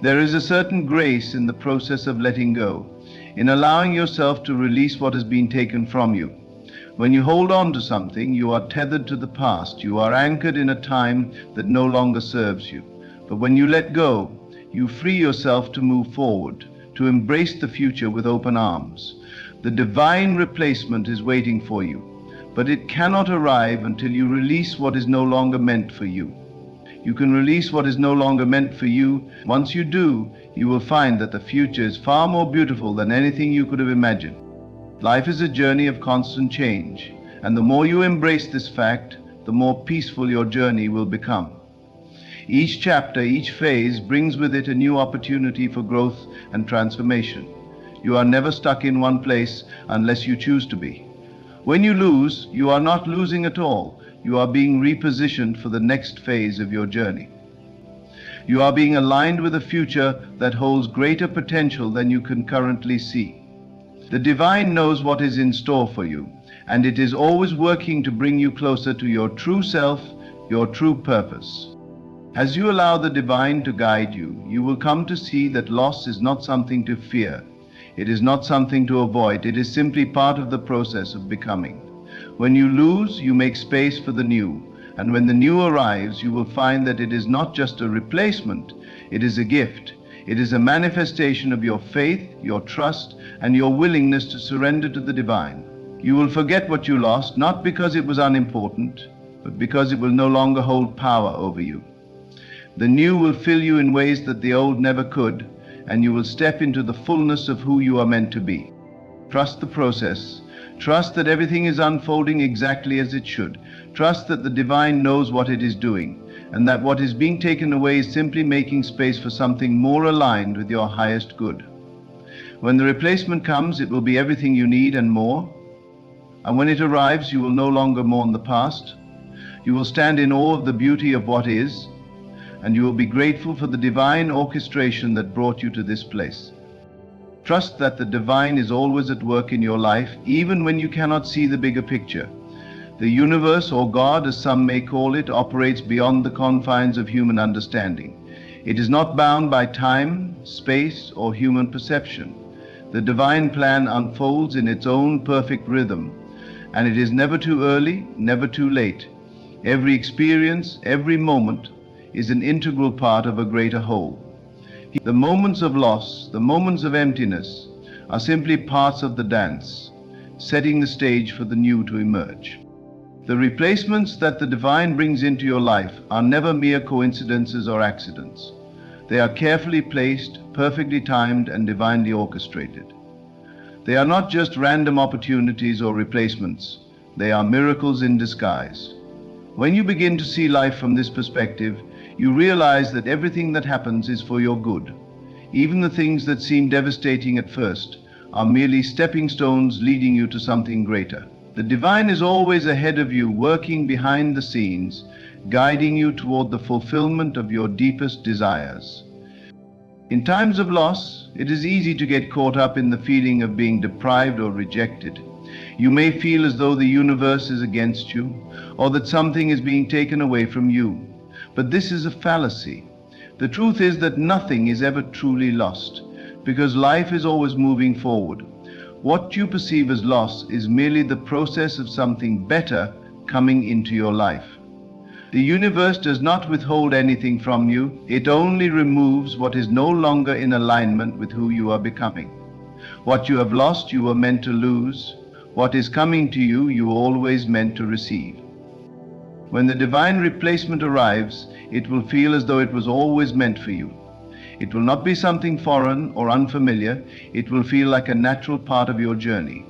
There is a certain grace in the process of letting go, in allowing yourself to release what has been taken from you. When you hold on to something, you are tethered to the past. You are anchored in a time that no longer serves you. But when you let go, you free yourself to move forward, to embrace the future with open arms. The divine replacement is waiting for you. but it cannot arrive until you release what is no longer meant for you. You can release what is no longer meant for you. Once you do, you will find that the future is far more beautiful than anything you could have imagined. Life is a journey of constant change, and the more you embrace this fact, the more peaceful your journey will become. Each chapter, each phase brings with it a new opportunity for growth and transformation. You are never stuck in one place unless you choose to be. When you lose, you are not losing at all. You are being repositioned for the next phase of your journey. You are being aligned with a future that holds greater potential than you can currently see. The divine knows what is in store for you, and it is always working to bring you closer to your true self, your true purpose. As you allow the divine to guide you, you will come to see that loss is not something to fear. It is not something to avoid. It is simply part of the process of becoming. When you lose, you make space for the new. And when the new arrives, you will find that it is not just a replacement, it is a gift. It is a manifestation of your faith, your trust, and your willingness to surrender to the divine. You will forget what you lost, not because it was unimportant, but because it will no longer hold power over you. The new will fill you in ways that the old never could, and you will step into the fullness of who you are meant to be. Trust the process. Trust that everything is unfolding exactly as it should. Trust that the divine knows what it is doing, and that what is being taken away is simply making space for something more aligned with your highest good. When the replacement comes, it will be everything you need and more. And when it arrives, you will no longer mourn the past. You will stand in awe of the beauty of what is, and you will be grateful for the divine orchestration that brought you to this place. Trust that the divine is always at work in your life, even when you cannot see the bigger picture. The universe, or God as some may call it, operates beyond the confines of human understanding. It is not bound by time, space, or human perception. The divine plan unfolds in its own perfect rhythm, and it is never too early, never too late. Every experience, every moment, is an integral part of a greater whole. The moments of loss, the moments of emptiness, are simply parts of the dance, setting the stage for the new to emerge. The replacements that the divine brings into your life are never mere coincidences or accidents. They are carefully placed, perfectly timed, and divinely orchestrated. They are not just random opportunities or replacements. They are miracles in disguise. When you begin to see life from this perspective, you realize that everything that happens is for your good. Even the things that seem devastating at first are merely stepping stones leading you to something greater. The divine is always ahead of you, working behind the scenes, guiding you toward the fulfillment of your deepest desires. In times of loss, it is easy to get caught up in the feeling of being deprived or rejected. You may feel as though the universe is against you, or that something is being taken away from you. But this is a fallacy. The truth is that nothing is ever truly lost, because life is always moving forward. What you perceive as loss is merely the process of something better coming into your life. The universe does not withhold anything from you. It only removes what is no longer in alignment with who you are becoming. What you have lost, you were meant to lose. What is coming to you, you were always meant to receive. When the divine replacement arrives, it will feel as though it was always meant for you. It will not be something foreign or unfamiliar. It will feel like a natural part of your journey.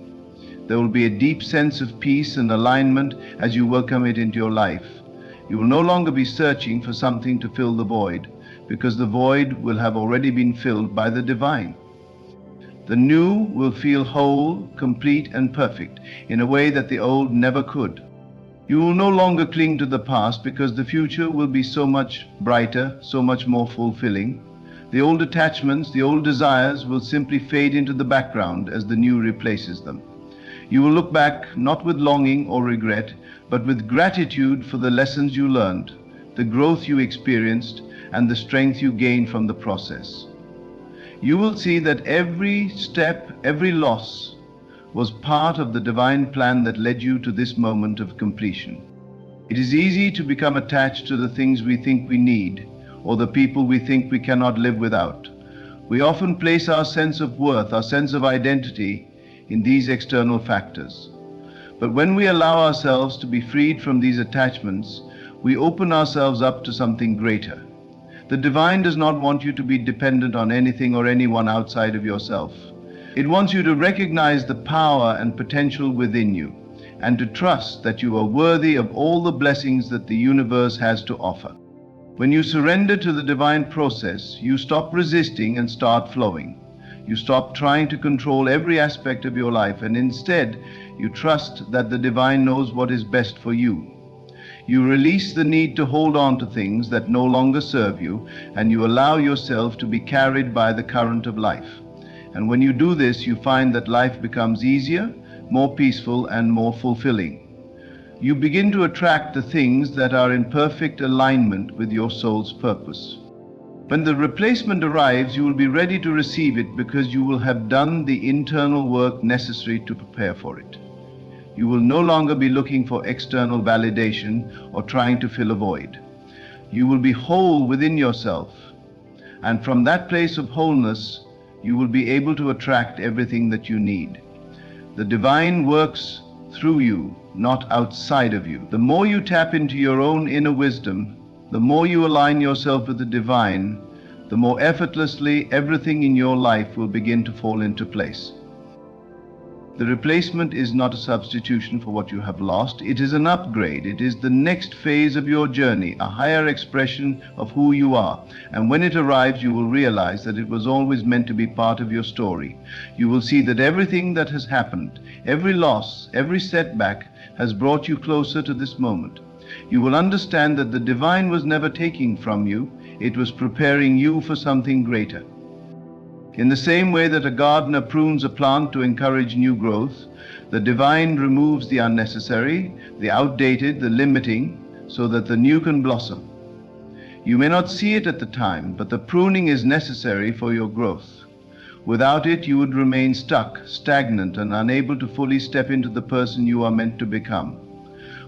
There will be a deep sense of peace and alignment as you welcome it into your life. You will no longer be searching for something to fill the void, because the void will have already been filled by the divine. The new will feel whole, complete, and perfect in a way that the old never could. You will no longer cling to the past, because the future will be so much brighter, so much more fulfilling. The old attachments, the old desires will simply fade into the background as the new replaces them. You will look back not with longing or regret, but with gratitude for the lessons you learned, the growth you experienced, and the strength you gained from the process. You will see that every step, every loss, was part of the divine plan that led you to this moment of completion. It is easy to become attached to the things we think we need, or the people we think we cannot live without. We often place our sense of worth, our sense of identity, in these external factors. But when we allow ourselves to be freed from these attachments, we open ourselves up to something greater. The divine does not want you to be dependent on anything or anyone outside of yourself. It wants you to recognize the power and potential within you, and to trust that you are worthy of all the blessings that the universe has to offer. When you surrender to the divine process, you stop resisting and start flowing. You stop trying to control every aspect of your life, and instead, you trust that the divine knows what is best for you. You release the need to hold on to things that no longer serve you, and you allow yourself to be carried by the current of life. And when you do this, you find that life becomes easier, more peaceful, and more fulfilling. You begin to attract the things that are in perfect alignment with your soul's purpose. When the replacement arrives, you will be ready to receive it because you will have done the internal work necessary to prepare for it. You will no longer be looking for external validation or trying to fill a void. You will be whole within yourself, and from that place of wholeness, you will be able to attract everything that you need. The divine works through you, not outside of you. The more you tap into your own inner wisdom, the more you align yourself with the divine, the more effortlessly everything in your life will begin to fall into place. The replacement is not a substitution for what you have lost. It is an upgrade. It is the next phase of your journey, a higher expression of who you are. And when it arrives, you will realize that it was always meant to be part of your story. You will see that everything that has happened, every loss, every setback, has brought you closer to this moment. You will understand that the divine was never taking from you. It was preparing you for something greater. In the same way that a gardener prunes a plant to encourage new growth, the divine removes the unnecessary, the outdated, the limiting, so that the new can blossom. You may not see it at the time, but the pruning is necessary for your growth. Without it, you would remain stuck, stagnant, and unable to fully step into the person you are meant to become.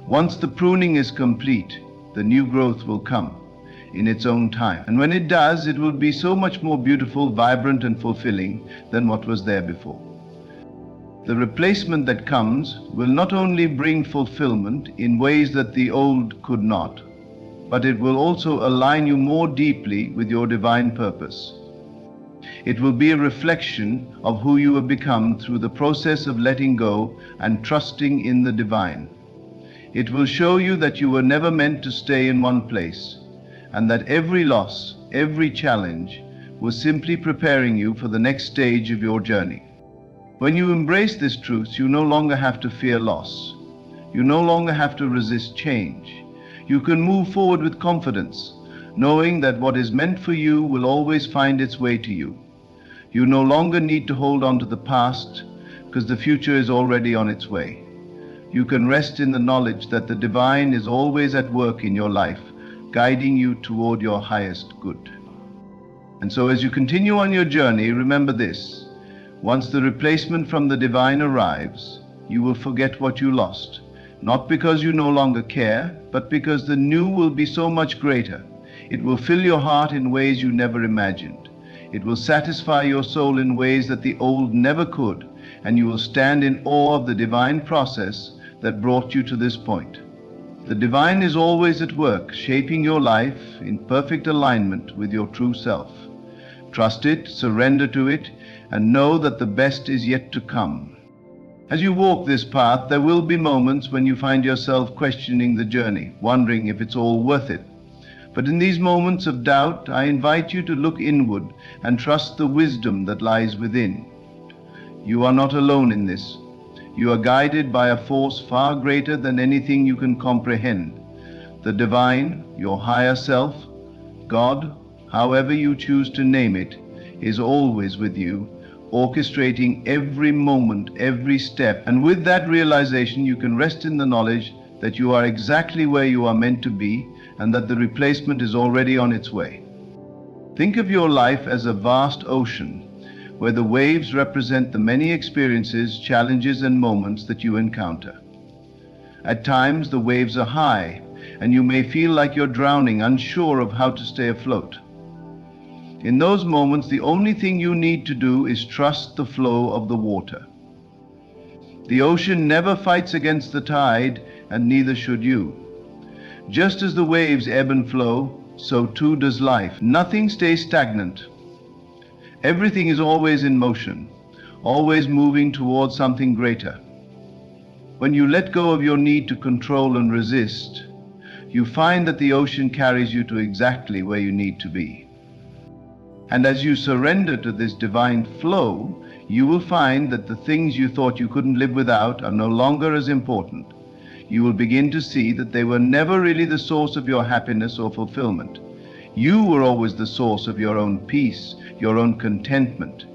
Once the pruning is complete, the new growth will come in its own time. And when it does, it will be so much more beautiful, vibrant, and fulfilling than what was there before. The replacement that comes will not only bring fulfillment in ways that the old could not, but it will also align you more deeply with your divine purpose. It will be a reflection of who you have become through the process of letting go and trusting in the divine. It will show you that you were never meant to stay in one place, and that every loss, every challenge was simply preparing you for the next stage of your journey. When you embrace this truth, you no longer have to fear loss. You no longer have to resist change. You can move forward with confidence, knowing that what is meant for you will always find its way to you. You no longer need to hold on to the past, because the future is already on its way. You can rest in the knowledge that the divine is always at work in your life, guiding you toward your highest good. And so as you continue on your journey, remember this: once the replacement from the divine arrives, you will forget what you lost, not because you no longer care, but because the new will be so much greater. It will fill your heart in ways you never imagined. It will satisfy your soul in ways that the old never could, and you will stand in awe of the divine process that brought you to this point. The divine is always at work, shaping your life in perfect alignment with your true self. Trust it, surrender to it, and know that the best is yet to come. As you walk this path, there will be moments when you find yourself questioning the journey, wondering if it's all worth it. But in these moments of doubt, I invite you to look inward and trust the wisdom that lies within. You are not alone in this. You are guided by a force far greater than anything you can comprehend. The divine, your higher self, God, however you choose to name it, is always with you, orchestrating every moment, every step. And with that realization, you can rest in the knowledge that you are exactly where you are meant to be, and that the replacement is already on its way. Think of your life as a vast ocean, where the waves represent the many experiences, challenges, and moments that you encounter. At times, the waves are high, and you may feel like you're drowning, unsure of how to stay afloat. In those moments, the only thing you need to do is trust the flow of the water. The ocean never fights against the tide, and neither should you. Just as the waves ebb and flow, so too does life. Nothing stays stagnant. Everything is always in motion, always moving towards something greater. When you let go of your need to control and resist, you find that the ocean carries you to exactly where you need to be. And as you surrender to this divine flow, you will find that the things you thought you couldn't live without are no longer as important. You will begin to see that they were never really the source of your happiness or fulfillment. You were always the source of your own peace, your own contentment.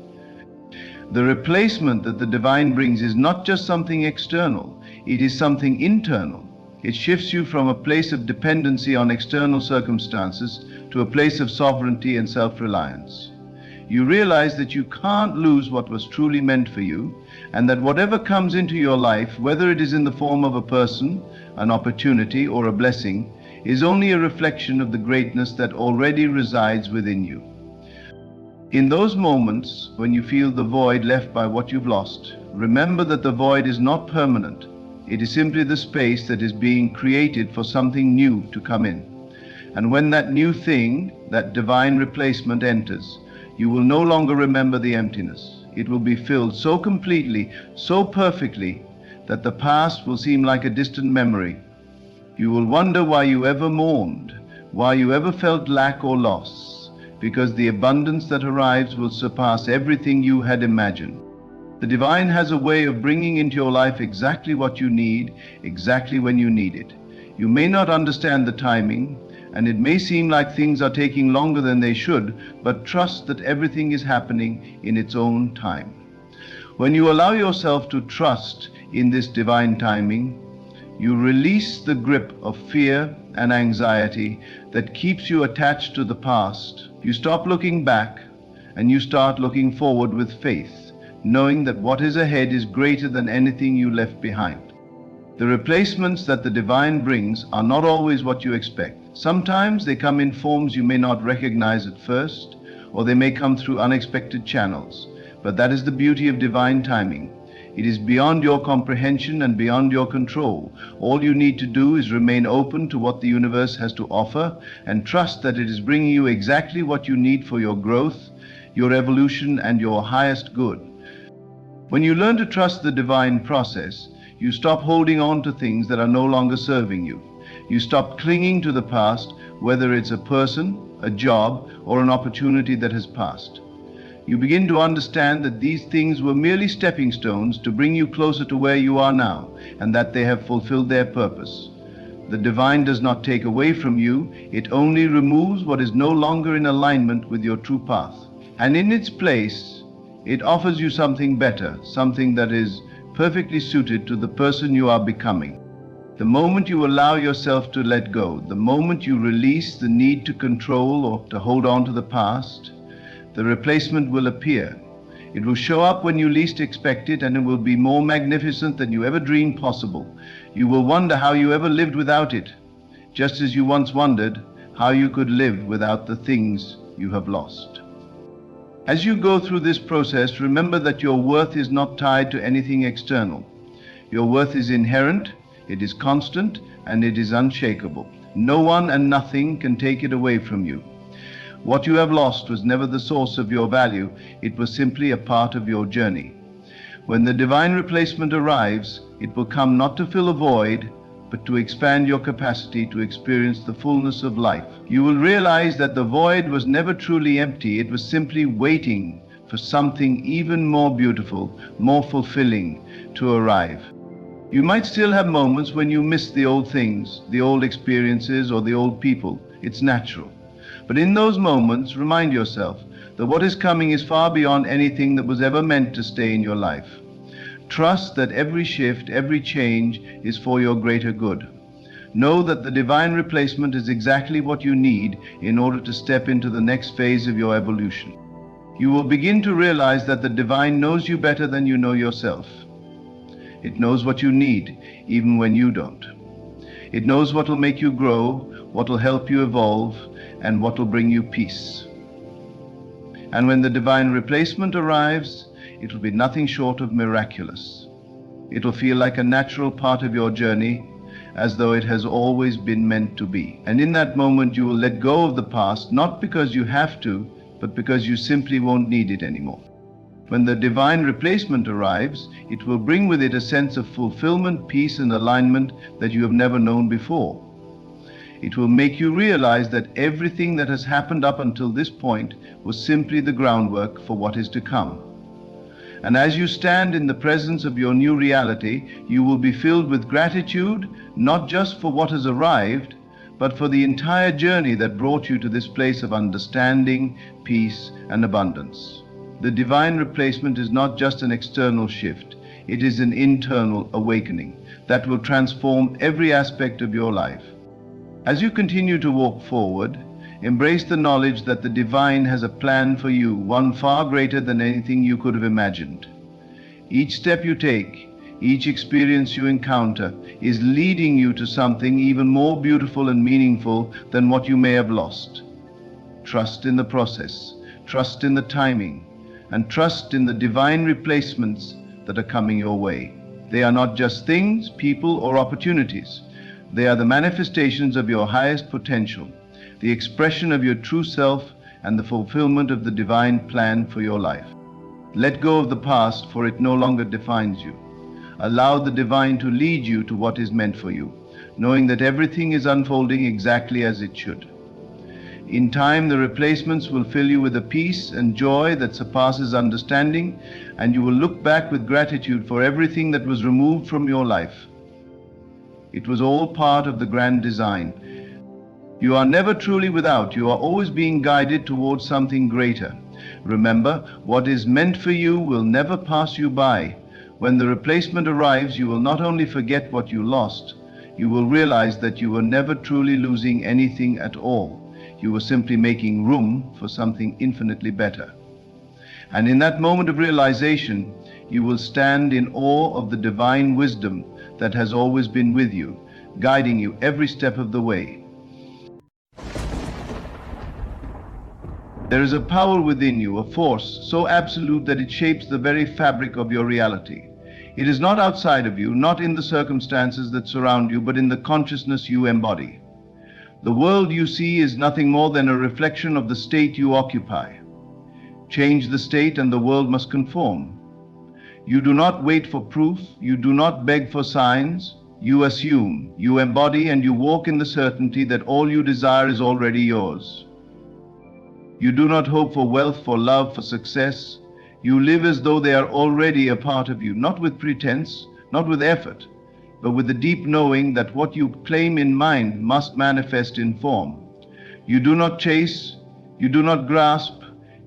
The replacement that the divine brings is not just something external, it is something internal. It shifts you from a place of dependency on external circumstances to a place of sovereignty and self-reliance. You realize that you can't lose what was truly meant for you, and that whatever comes into your life, whether it is in the form of a person, an opportunity, or a blessing, is only a reflection of the greatness that already resides within you. In those moments when you feel the void left by what you've lost, remember that the void is not permanent. It is simply the space that is being created for something new to come in. And when that new thing, that divine replacement enters, you will no longer remember the emptiness. It will be filled so completely, so perfectly, that the past will seem like a distant memory. You will wonder why you ever mourned, why you ever felt lack or loss, because the abundance that arrives will surpass everything you had imagined. The divine has a way of bringing into your life exactly what you need, exactly when you need it. You may not understand the timing, and it may seem like things are taking longer than they should, but trust that everything is happening in its own time. When you allow yourself to trust in this divine timing, you release the grip of fear and anxiety that keeps you attached to the past. You stop looking back and you start looking forward with faith, knowing that what is ahead is greater than anything you left behind. The replacements that the divine brings are not always what you expect. Sometimes they come in forms you may not recognize at first, or they may come through unexpected channels. But that is the beauty of divine timing. It is beyond your comprehension and beyond your control. All you need to do is remain open to what the universe has to offer and trust that it is bringing you exactly what you need for your growth, your evolution, and your highest good. When you learn to trust the divine process, you stop holding on to things that are no longer serving you. You stop clinging to the past, whether it's a person, a job, or an opportunity that has passed. You begin to understand that these things were merely stepping stones to bring you closer to where you are now, and that they have fulfilled their purpose. The divine does not take away from you, it only removes what is no longer in alignment with your true path. And in its place, it offers you something better, something that is perfectly suited to the person you are becoming. The moment you allow yourself to let go, the moment you release the need to control or to hold on to the past, the replacement will appear. It will show up when you least expect it, and it will be more magnificent than you ever dreamed possible. You will wonder how you ever lived without it, just as you once wondered how you could live without the things you have lost. As you go through this process, remember that your worth is not tied to anything external. Your worth is inherent, it is constant, and it is unshakable. No one and nothing can take it away from you. What you have lost was never the source of your value, it was simply a part of your journey. When the divine replacement arrives, it will come not to fill a void, but to expand your capacity to experience the fullness of life. You will realize that the void was never truly empty, it was simply waiting for something even more beautiful, more fulfilling to arrive. You might still have moments when you miss the old things, the old experiences, or the old people. It's natural. But in those moments, remind yourself that what is coming is far beyond anything that was ever meant to stay in your life. Trust that every shift, every change is for your greater good. Know that the divine replacement is exactly what you need in order to step into the next phase of your evolution. You will begin to realize that the divine knows you better than you know yourself. It knows what you need, even when you don't. It knows what will make you grow, what will help you evolve, and what will bring you peace. And when the divine replacement arrives, it will be nothing short of miraculous. It'll feel like a natural part of your journey, as though it has always been meant to be. And in that moment, you will let go of the past, not because you have to, but because you simply won't need it anymore. When the divine replacement arrives, it will bring with it a sense of fulfillment, peace, and alignment that you have never known before. It will make you realize that everything that has happened up until this point was simply the groundwork for what is to come. And as you stand in the presence of your new reality, you will be filled with gratitude, not just for what has arrived, but for the entire journey that brought you to this place of understanding, peace, and abundance. The divine replacement is not just an external shift, it is an internal awakening that will transform every aspect of your life. As you continue to walk forward, embrace the knowledge that the divine has a plan for you, one far greater than anything you could have imagined. Each step you take, each experience you encounter, is leading you to something even more beautiful and meaningful than what you may have lost. Trust in the process, trust in the timing, and trust in the divine replacements that are coming your way. They are not just things, people, or opportunities. They are the manifestations of your highest potential, the expression of your true self, and the fulfillment of the divine plan for your life. Let go of the past, for it no longer defines you. Allow the divine to lead you to what is meant for you, knowing that everything is unfolding exactly as it should. In time, the replacements will fill you with a peace and joy that surpasses understanding, and you will look back with gratitude for everything that was removed from your life. It was all part of the grand design. You are never truly without. You are always being guided towards something greater. Remember, what is meant for you will never pass you by. When the replacement arrives, you will not only forget what you lost, you will realize that you were never truly losing anything at all. You were simply making room for something infinitely better. And in that moment of realization, you will stand in awe of the divine wisdom that has always been with you, guiding you every step of the way. There is a power within you, a force so absolute that it shapes the very fabric of your reality. It is not outside of you, not in the circumstances that surround you, but in the consciousness you embody. The world you see is nothing more than a reflection of the state you occupy. Change the state and the world must conform. You do not wait for proof, you do not beg for signs, you assume, you embody, and you walk in the certainty that all you desire is already yours. You do not hope for wealth, for love, for success. You live as though they are already a part of you, not with pretense, not with effort, but with the deep knowing that what you claim in mind must manifest in form. You do not chase, you do not grasp,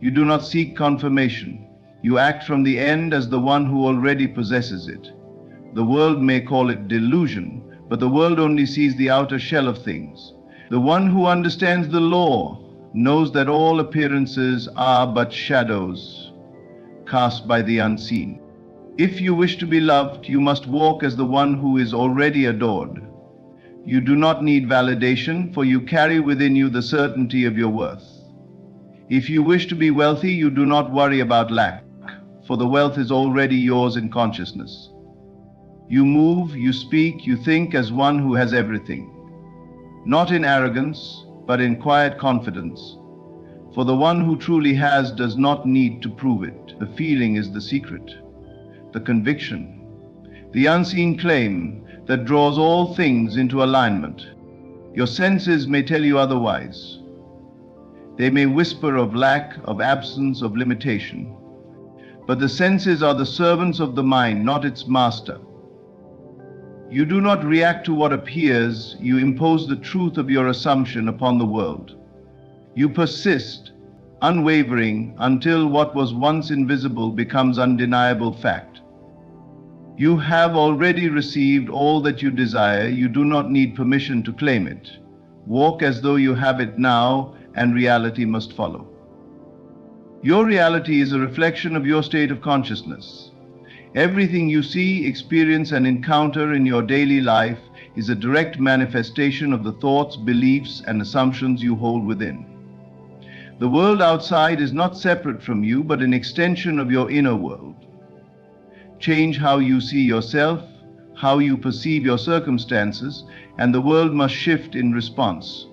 you do not seek confirmation. You act from the end as the one who already possesses it. The world may call it delusion, but the world only sees the outer shell of things. The one who understands the law knows that all appearances are but shadows cast by the unseen. If you wish to be loved, you must walk as the one who is already adored. You do not need validation, for you carry within you the certainty of your worth. If you wish to be wealthy, you do not worry about lack, for the wealth is already yours in consciousness. You move, you speak, you think as one who has everything, not in arrogance, but in quiet confidence. For the one who truly has does not need to prove it. The feeling is the secret, the conviction, the unseen claim that draws all things into alignment. Your senses may tell you otherwise. They may whisper of lack, of absence, of limitation. But the senses are the servants of the mind, not its master. You do not react to what appears, you impose the truth of your assumption upon the world. You persist, unwavering, until what was once invisible becomes undeniable fact. You have already received all that you desire, you do not need permission to claim it. Walk as though you have it now, and reality must follow. Your reality is a reflection of your state of consciousness. Everything you see, experience, and encounter in your daily life is a direct manifestation of the thoughts, beliefs, and assumptions you hold within. The world outside is not separate from you, but an extension of your inner world. change how you see yourself, how you perceive your circumstances, and the world must shift in response.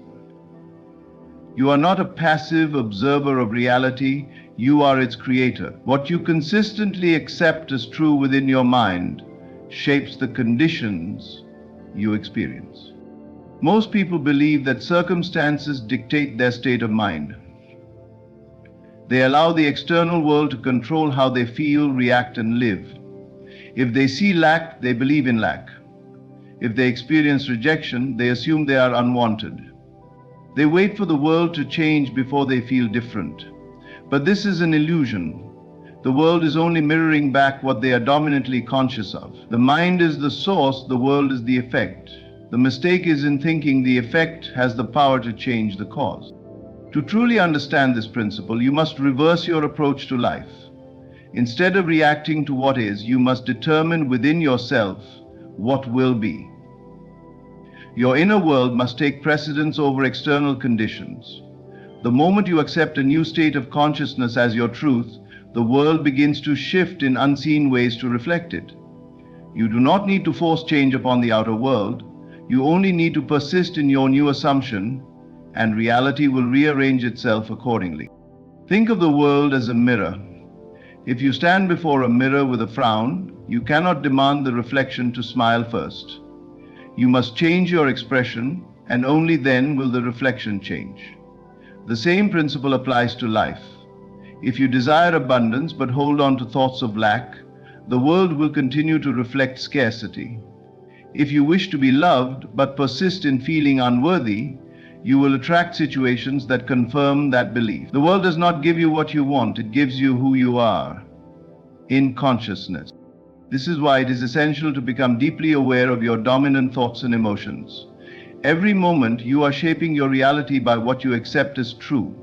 You are not a passive observer of reality, you are its creator. What you consistently accept as true within your mind shapes the conditions you experience. Most people believe that circumstances dictate their state of mind. They allow the external world to control how they feel, react, and live. If they see lack, they believe in lack. If they experience rejection, they assume they are unwanted. They wait for the world to change before they feel different. But this is an illusion. The world is only mirroring back what they are dominantly conscious of. The mind is the source, the world is the effect. The mistake is in thinking the effect has the power to change the cause. To truly understand this principle, you must reverse your approach to life. Instead of reacting to what is, you must determine within yourself what will be. Your inner world must take precedence over external conditions. The moment you accept a new state of consciousness as your truth, the world begins to shift in unseen ways to reflect it. You do not need to force change upon the outer world. You only need to persist in your new assumption, and reality will rearrange itself accordingly. Think of the world as a mirror. If you stand before a mirror with a frown, you cannot demand the reflection to smile first. You must change your expression, and only then will the reflection change. The same principle applies to life. If you desire abundance but hold on to thoughts of lack, the world will continue to reflect scarcity. If you wish to be loved but persist in feeling unworthy, you will attract situations that confirm that belief. The world does not give you what you want, it gives you who you are in consciousness. This is why it is essential to become deeply aware of your dominant thoughts and emotions. Every moment you are shaping your reality by what you accept as true.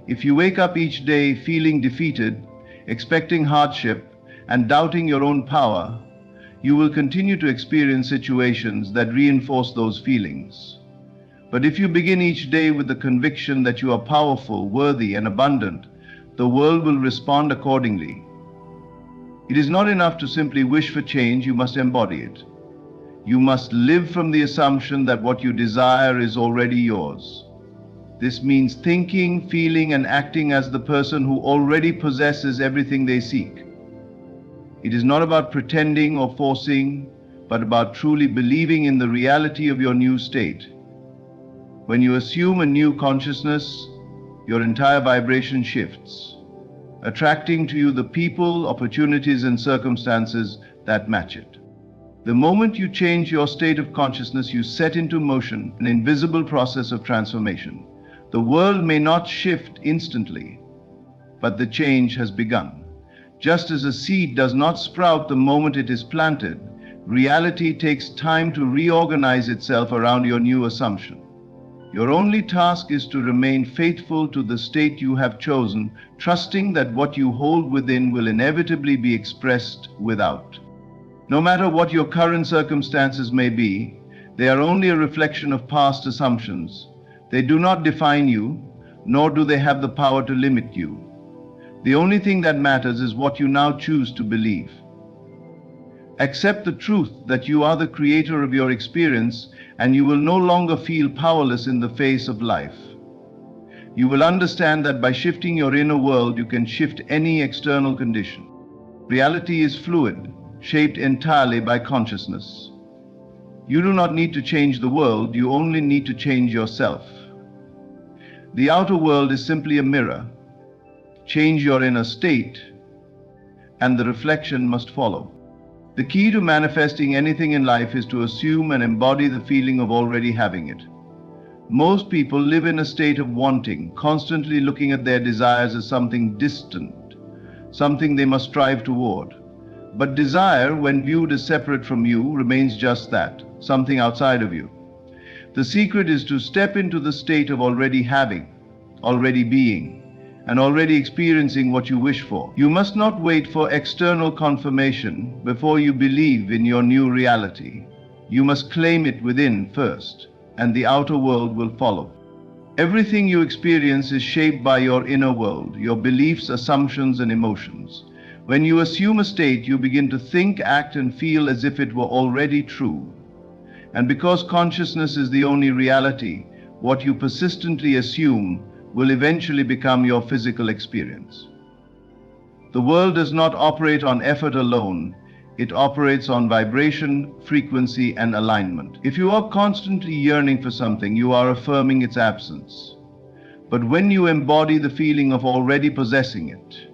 If you wake up each day feeling defeated, expecting hardship, and doubting your own power, you will continue to experience situations that reinforce those feelings. But if you begin each day with the conviction that you are powerful, worthy, and abundant, the world will respond accordingly. It is not enough to simply wish for change, you must embody it. You must live from the assumption that what you desire is already yours. This means thinking, feeling, and acting as the person who already possesses everything they seek. It is not about pretending or forcing, but about truly believing in the reality of your new state. When you assume a new consciousness, your entire vibration shifts, attracting to you the people, opportunities, and circumstances that match it. The moment you change your state of consciousness, you set into motion an invisible process of transformation. The world may not shift instantly, but the change has begun. Just as a seed does not sprout the moment it is planted, reality takes time to reorganize itself around your new assumption. Your only task is to remain faithful to the state you have chosen, trusting that what you hold within will inevitably be expressed without. No matter what your current circumstances may be, they are only a reflection of past assumptions. They do not define you, nor do they have the power to limit you. The only thing that matters is what you now choose to believe. Accept the truth that you are the creator of your experience, and you will no longer feel powerless in the face of life. You will understand that by shifting your inner world, you can shift any external condition. Reality is fluid, shaped entirely by consciousness. You do not need to change the world, you only need to change yourself. The outer world is simply a mirror. Change your inner state, and the reflection must follow. The key to manifesting anything in life is to assume and embody the feeling of already having it. Most people live in a state of wanting, constantly looking at their desires as something distant, something they must strive toward. But desire, when viewed as separate from you, remains just that, something outside of you. The secret is to step into the state of already having, already being, and already experiencing what you wish for. You must not wait for external confirmation before you believe in your new reality. You must claim it within first, and the outer world will follow. Everything you experience is shaped by your inner world, your beliefs, assumptions, and emotions. When you assume a state, you begin to think, act, and feel as if it were already true. And because consciousness is the only reality, what you persistently assume will eventually become your physical experience. The world does not operate on effort alone. It operates on vibration, frequency, and alignment. If you are constantly yearning for something, you are affirming its absence. But when you embody the feeling of already possessing it,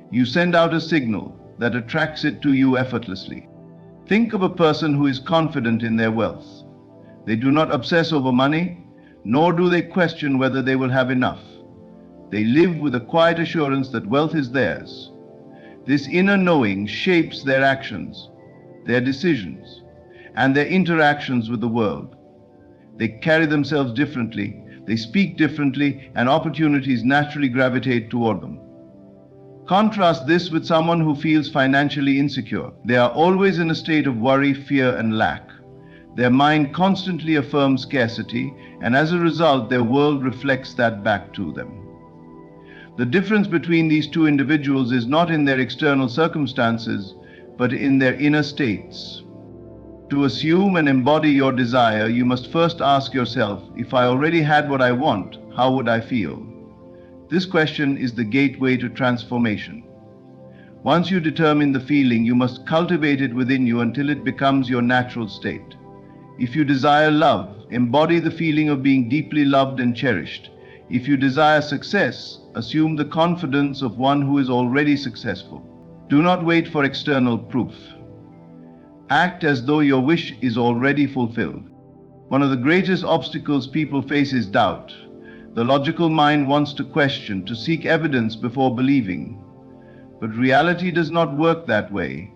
you send out a signal that attracts it to you effortlessly. Think of a person who is confident in their wealth. They do not obsess over money, nor do they question whether they will have enough. They live with a quiet assurance that wealth is theirs. This inner knowing shapes their actions, their decisions, and their interactions with the world. They carry themselves differently, they speak differently, and opportunities naturally gravitate toward them. Contrast this with someone who feels financially insecure. They are always in a state of worry, fear, and lack. Their mind constantly affirms scarcity, and as a result, their world reflects that back to them. The difference between these two individuals is not in their external circumstances, but in their inner states. To assume and embody your desire, you must first ask yourself, if I already had what I want, how would I feel? This question is the gateway to transformation. Once you determine the feeling, you must cultivate it within you until it becomes your natural state. If you desire love, embody the feeling of being deeply loved and cherished. If you desire success, assume the confidence of one who is already successful. Do not wait for external proof. Act as though your wish is already fulfilled. One of the greatest obstacles people face is doubt. The logical mind wants to question, to seek evidence before believing. But reality does not work that way.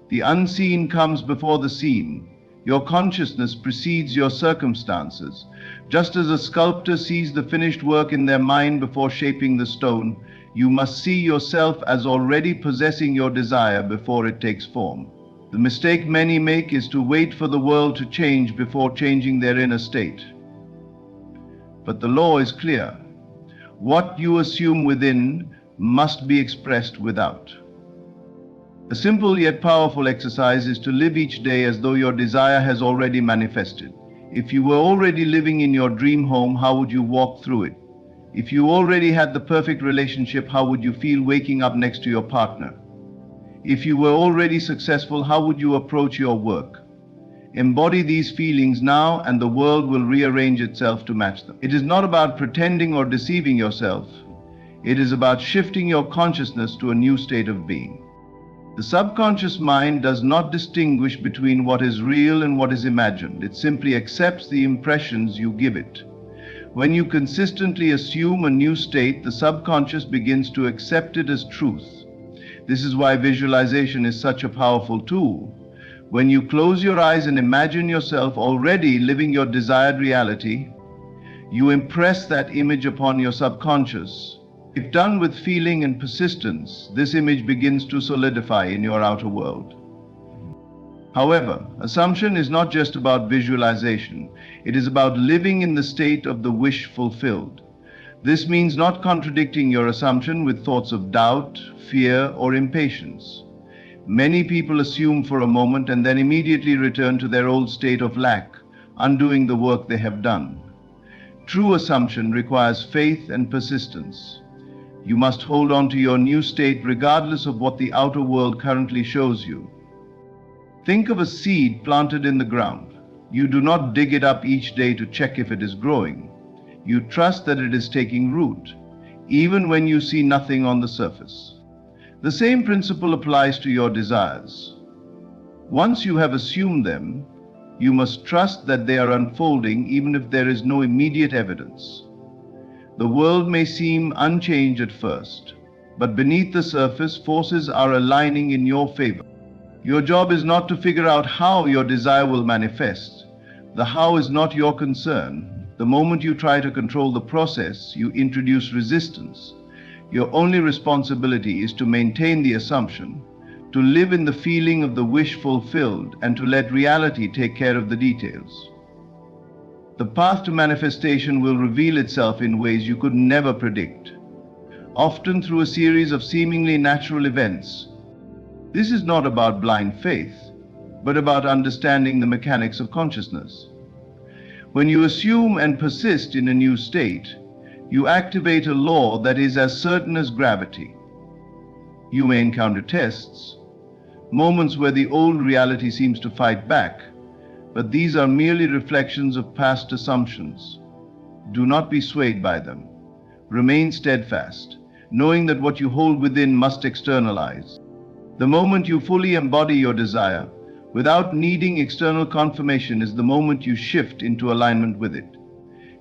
The unseen comes before the seen. Your consciousness precedes your circumstances. Just as a sculptor sees the finished work in their mind before shaping the stone, you must see yourself as already possessing your desire before it takes form. The mistake many make is to wait for the world to change before changing their inner state. But the law is clear. What you assume within must be expressed without. A simple yet powerful exercise is to live each day as though your desire has already manifested. If you were already living in your dream home, how would you walk through it? If you already had the perfect relationship, how would you feel waking up next to your partner? If you were already successful, how would you approach your work? Embody these feelings now, and the world will rearrange itself to match them. It is not about pretending or deceiving yourself. It is about shifting your consciousness to a new state of being. The subconscious mind does not distinguish between what is real and what is imagined. It simply accepts the impressions you give it. When you consistently assume a new state, the subconscious begins to accept it as truth. This is why visualization is such a powerful tool. When you close your eyes and imagine yourself already living your desired reality, you impress that image upon your subconscious. If done with feeling and persistence, this image begins to solidify in your outer world. However, assumption is not just about visualization. It is about living in the state of the wish fulfilled. This means not contradicting your assumption with thoughts of doubt, fear, or impatience. Many people assume for a moment and then immediately return to their old state of lack, undoing the work they have done. True assumption requires faith and persistence. You must hold on to your new state regardless of what the outer world currently shows you. Think of a seed planted in the ground. You do not dig it up each day to check if it is growing. You trust that it is taking root, even when you see nothing on the surface. The same principle applies to your desires. Once you have assumed them, you must trust that they are unfolding even if there is no immediate evidence. The world may seem unchanged at first, but beneath the surface, forces are aligning in your favor. Your job is not to figure out how your desire will manifest. The how is not your concern. The moment you try to control the process, you introduce resistance. Your only responsibility is to maintain the assumption, to live in the feeling of the wish fulfilled, and to let reality take care of the details. The path to manifestation will reveal itself in ways you could never predict, often through a series of seemingly natural events. This is not about blind faith, but about understanding the mechanics of consciousness. When you assume and persist in a new state, you activate a law that is as certain as gravity. You may encounter tests, moments where the old reality seems to fight back, but these are merely reflections of past assumptions. Do not be swayed by them. Remain steadfast, knowing that what you hold within must externalize. The moment you fully embody your desire, without needing external confirmation, is the moment you shift into alignment with it.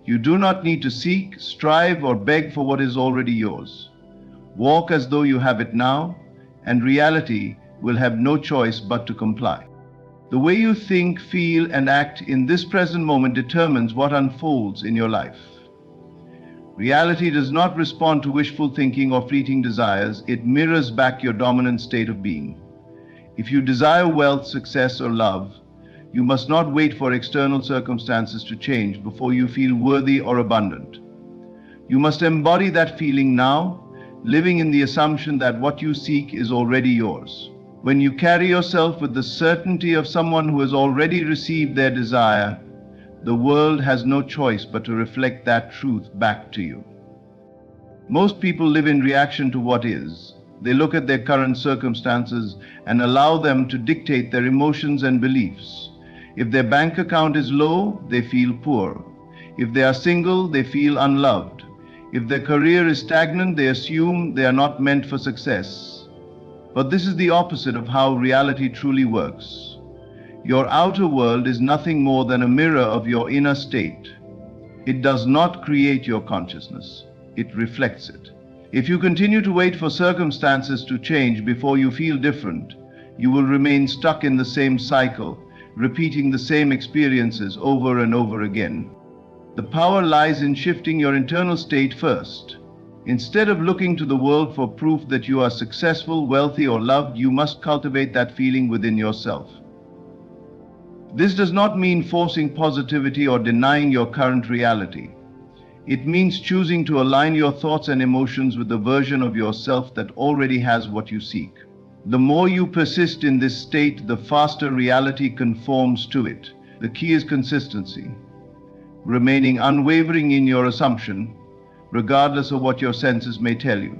You do not need to seek, strive, or beg for what is already yours. Walk as though you have it now, and reality will have no choice but to comply. The way you think, feel, and act in this present moment determines what unfolds in your life. Reality does not respond to wishful thinking or fleeting desires. It mirrors back your dominant state of being. If you desire wealth, success, or love, you must not wait for external circumstances to change before you feel worthy or abundant. You must embody that feeling now, living in the assumption that what you seek is already yours. When you carry yourself with the certainty of someone who has already received their desire, the world has no choice but to reflect that truth back to you. Most people live in reaction to what is. They look at their current circumstances and allow them to dictate their emotions and beliefs. If their bank account is low, they feel poor. If they are single, they feel unloved. If their career is stagnant, they assume they are not meant for success. But this is the opposite of how reality truly works. Your outer world is nothing more than a mirror of your inner state. It does not create your consciousness. It reflects it. If you continue to wait for circumstances to change before you feel different, you will remain stuck in the same cycle, repeating the same experiences over and over again. The power lies in shifting your internal state first. Instead of looking to the world for proof that you are successful, wealthy, or loved, you must cultivate that feeling within yourself. This does not mean forcing positivity or denying your current reality. It means choosing to align your thoughts and emotions with the version of yourself that already has what you seek. The more you persist in this state, the faster reality conforms to it. The key is consistency, remaining unwavering in your assumption, regardless of what your senses may tell you.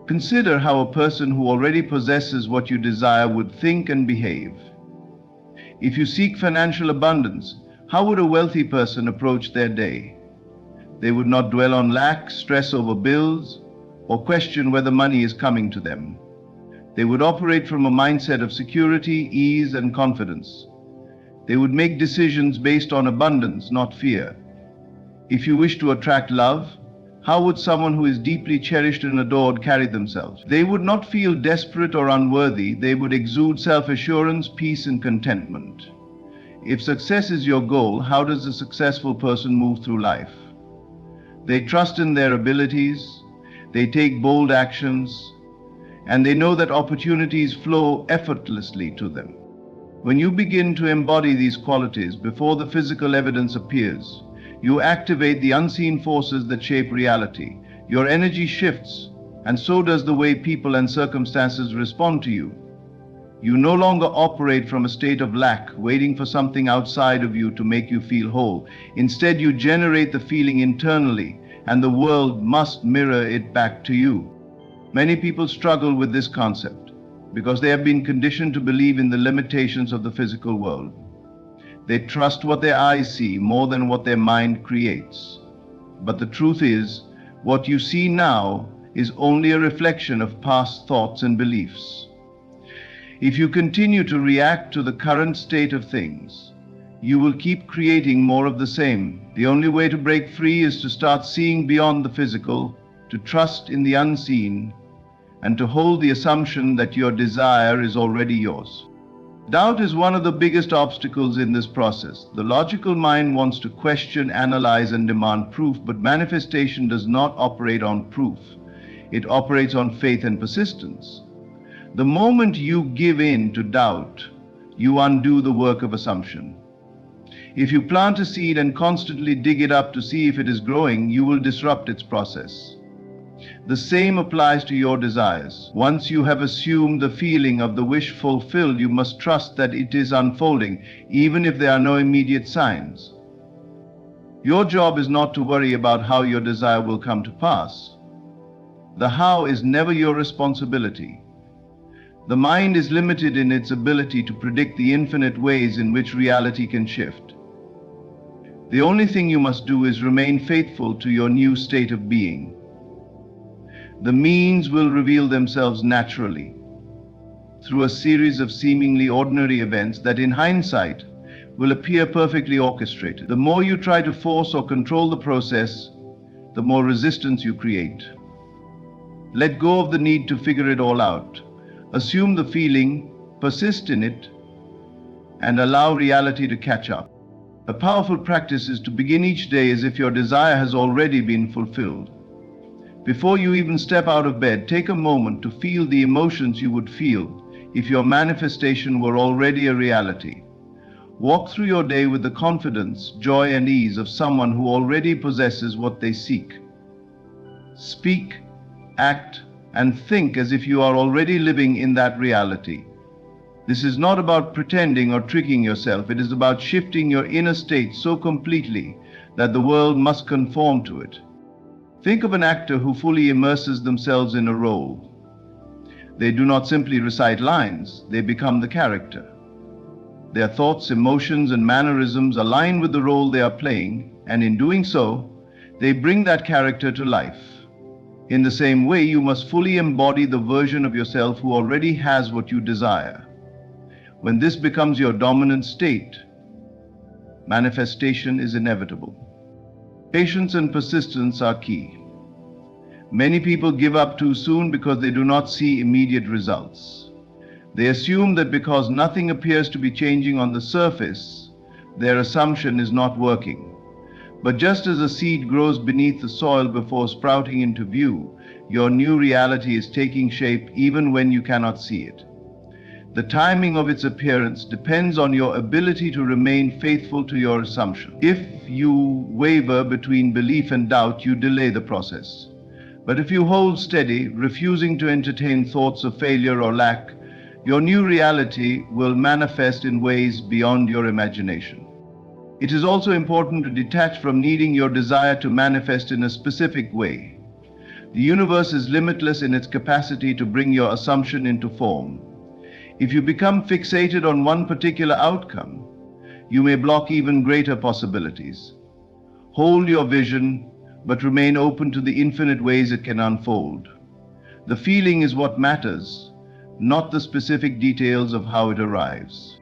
Consider how a person who already possesses what you desire would think and behave. If you seek financial abundance, how would a wealthy person approach their day? They would not dwell on lack, stress over bills, or question whether money is coming to them. They would operate from a mindset of security, ease, and confidence. They would make decisions based on abundance, not fear. If you wish to attract love, how would someone who is deeply cherished and adored carry themselves? They would not feel desperate or unworthy. They would exude self-assurance, peace, and contentment. If success is your goal, how does a successful person move through life? They trust in their abilities, they take bold actions, and they know that opportunities flow effortlessly to them. When you begin to embody these qualities before the physical evidence appears, you activate the unseen forces that shape reality. Your energy shifts, and so does the way people and circumstances respond to you. You no longer operate from a state of lack, waiting for something outside of you to make you feel whole. Instead, you generate the feeling internally, and the world must mirror it back to you. Many people struggle with this concept because they have been conditioned to believe in the limitations of the physical world. They trust what their eyes see more than what their mind creates. But the truth is, what you see now is only a reflection of past thoughts and beliefs. If you continue to react to the current state of things, you will keep creating more of the same. The only way to break free is to start seeing beyond the physical, to trust in the unseen, and to hold the assumption that your desire is already yours. Doubt is one of the biggest obstacles in this process. The logical mind wants to question, analyze, and demand proof, but manifestation does not operate on proof. It operates on faith and persistence. The moment you give in to doubt, you undo the work of assumption. If you plant a seed and constantly dig it up to see if it is growing, you will disrupt its process. The same applies to your desires. Once you have assumed the feeling of the wish fulfilled, you must trust that it is unfolding, even if there are no immediate signs. Your job is not to worry about how your desire will come to pass. The how is never your responsibility. The mind is limited in its ability to predict the infinite ways in which reality can shift. The only thing you must do is remain faithful to your new state of being. The means will reveal themselves naturally, through a series of seemingly ordinary events that in hindsight will appear perfectly orchestrated. The more you try to force or control the process, the more resistance you create. Let go of the need to figure it all out. Assume the feeling, persist in it, and allow reality to catch up. A powerful practice is to begin each day as if your desire has already been fulfilled. Before you even step out of bed, take a moment to feel the emotions you would feel if your manifestation were already a reality. Walk through your day with the confidence, joy, and ease of someone who already possesses what they seek. Speak, act, and think as if you are already living in that reality. This is not about pretending or tricking yourself. It is about shifting your inner state so completely that the world must conform to it. Think of an actor who fully immerses themselves in a role. They do not simply recite lines, they become the character. Their thoughts, emotions, and mannerisms align with the role they are playing, and in doing so, they bring that character to life. In the same way, you must fully embody the version of yourself who already has what you desire. When this becomes your dominant state, manifestation is inevitable. Patience and persistence are key. Many people give up too soon because they do not see immediate results. They assume that because nothing appears to be changing on the surface, their assumption is not working. But just as a seed grows beneath the soil before sprouting into view, your new reality is taking shape even when you cannot see it. The timing of its appearance depends on your ability to remain faithful to your assumption. If you waver between belief and doubt, you delay the process. But if you hold steady, refusing to entertain thoughts of failure or lack, your new reality will manifest in ways beyond your imagination. It is also important to detach from needing your desire to manifest in a specific way. The universe is limitless in its capacity to bring your assumption into form. If you become fixated on one particular outcome, you may block even greater possibilities. Hold your vision, but remain open to the infinite ways it can unfold. The feeling is what matters, not the specific details of how it arrives.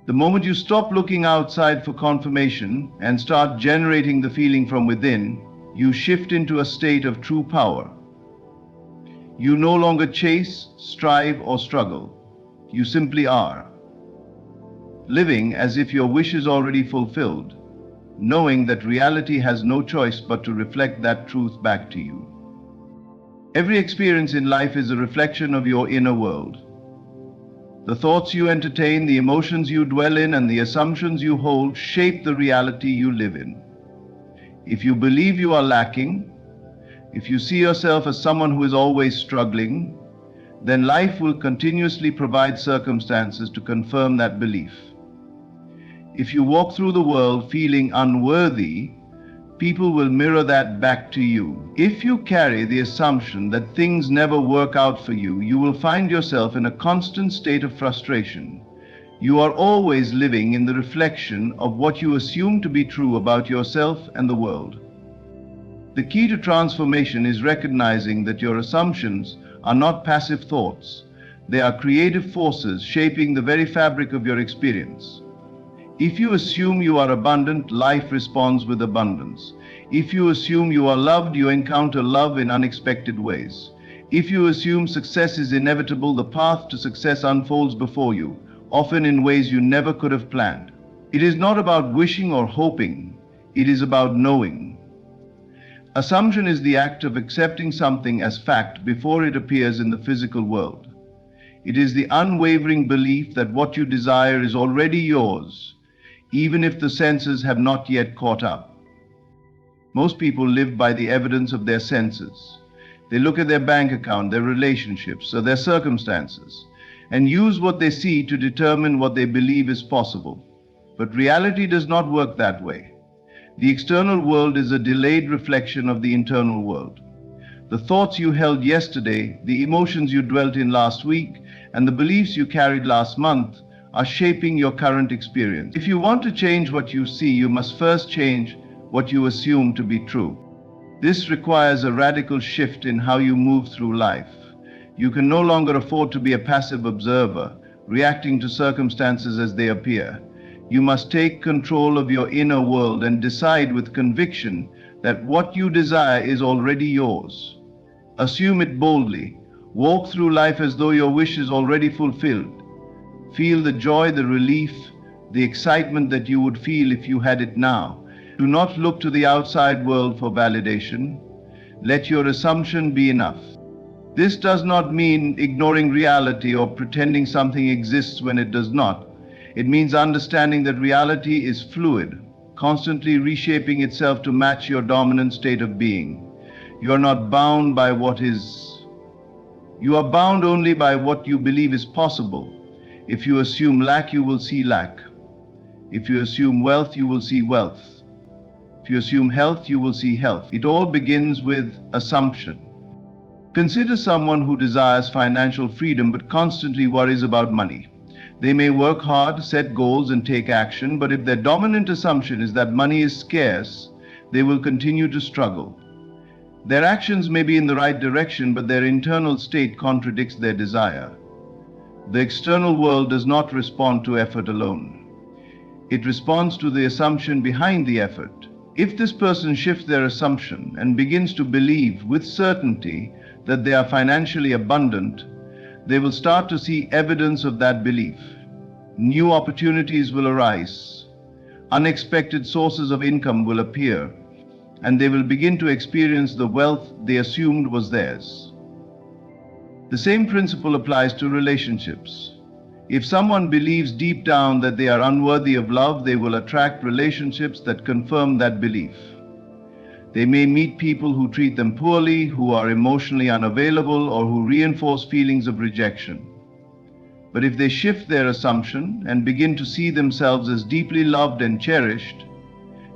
The moment you stop looking outside for confirmation and start generating the feeling from within, you shift into a state of true power. You no longer chase, strive, or struggle. You simply are, living as if your wish is already fulfilled, knowing that reality has no choice but to reflect that truth back to you. Every experience in life is a reflection of your inner world. The thoughts you entertain, the emotions you dwell in, and the assumptions you hold shape the reality you live in. If you believe you are lacking, if you see yourself as someone who is always struggling, then life will continuously provide circumstances to confirm that belief. If you walk through the world feeling unworthy, people will mirror that back to you. If you carry the assumption that things never work out for you, you will find yourself in a constant state of frustration. You are always living in the reflection of what you assume to be true about yourself and the world. The key to transformation is recognizing that your assumptions are not passive thoughts. They are creative forces shaping the very fabric of your experience. If you assume you are abundant, life responds with abundance. If you assume you are loved, you encounter love in unexpected ways. If you assume success is inevitable, the path to success unfolds before you, often in ways you never could have planned. It is not about wishing or hoping, it is about knowing. Assumption is the act of accepting something as fact before it appears in the physical world. It is the unwavering belief that what you desire is already yours, even if the senses have not yet caught up. Most people live by the evidence of their senses. They look at their bank account, their relationships, or their circumstances, and use what they see to determine what they believe is possible. But reality does not work that way. The external world is a delayed reflection of the internal world. The thoughts you held yesterday, the emotions you dwelt in last week, and the beliefs you carried last month are shaping your current experience. If you want to change what you see, you must first change what you assume to be true. This requires a radical shift in how you move through life. You can no longer afford to be a passive observer, reacting to circumstances as they appear. You must take control of your inner world and decide with conviction that what you desire is already yours. Assume it boldly. Walk through life as though your wish is already fulfilled. Feel the joy, the relief, the excitement that you would feel if you had it now. Do not look to the outside world for validation. Let your assumption be enough. This does not mean ignoring reality or pretending something exists when it does not. It means understanding that reality is fluid, constantly reshaping itself to match your dominant state of being. You are not bound by what is. You are bound only by what you believe is possible. If you assume lack, you will see lack. If you assume wealth, you will see wealth. If you assume health, you will see health. It all begins with assumption. Consider someone who desires financial freedom but constantly worries about money. They may work hard, set goals, and take action, but if their dominant assumption is that money is scarce, they will continue to struggle. Their actions may be in the right direction, but their internal state contradicts their desire. The external world does not respond to effort alone. It responds to the assumption behind the effort. If this person shifts their assumption and begins to believe with certainty that they are financially abundant, they will start to see evidence of that belief. New opportunities will arise. Unexpected sources of income will appear, and they will begin to experience the wealth they assumed was theirs. The same principle applies to relationships. If someone believes deep down that they are unworthy of love, they will attract relationships that confirm that belief. They may meet people who treat them poorly, who are emotionally unavailable, or who reinforce feelings of rejection. But if they shift their assumption and begin to see themselves as deeply loved and cherished,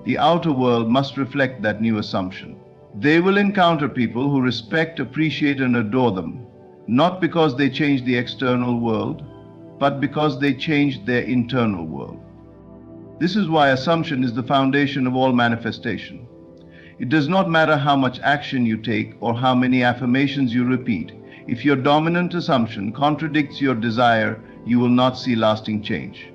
the outer world must reflect that new assumption. They will encounter people who respect, appreciate, and adore them, not because they changed the external world, but because they changed their internal world. This is why assumption is the foundation of all manifestation. It does not matter how much action you take or how many affirmations you repeat. If your dominant assumption contradicts your desire, you will not see lasting change.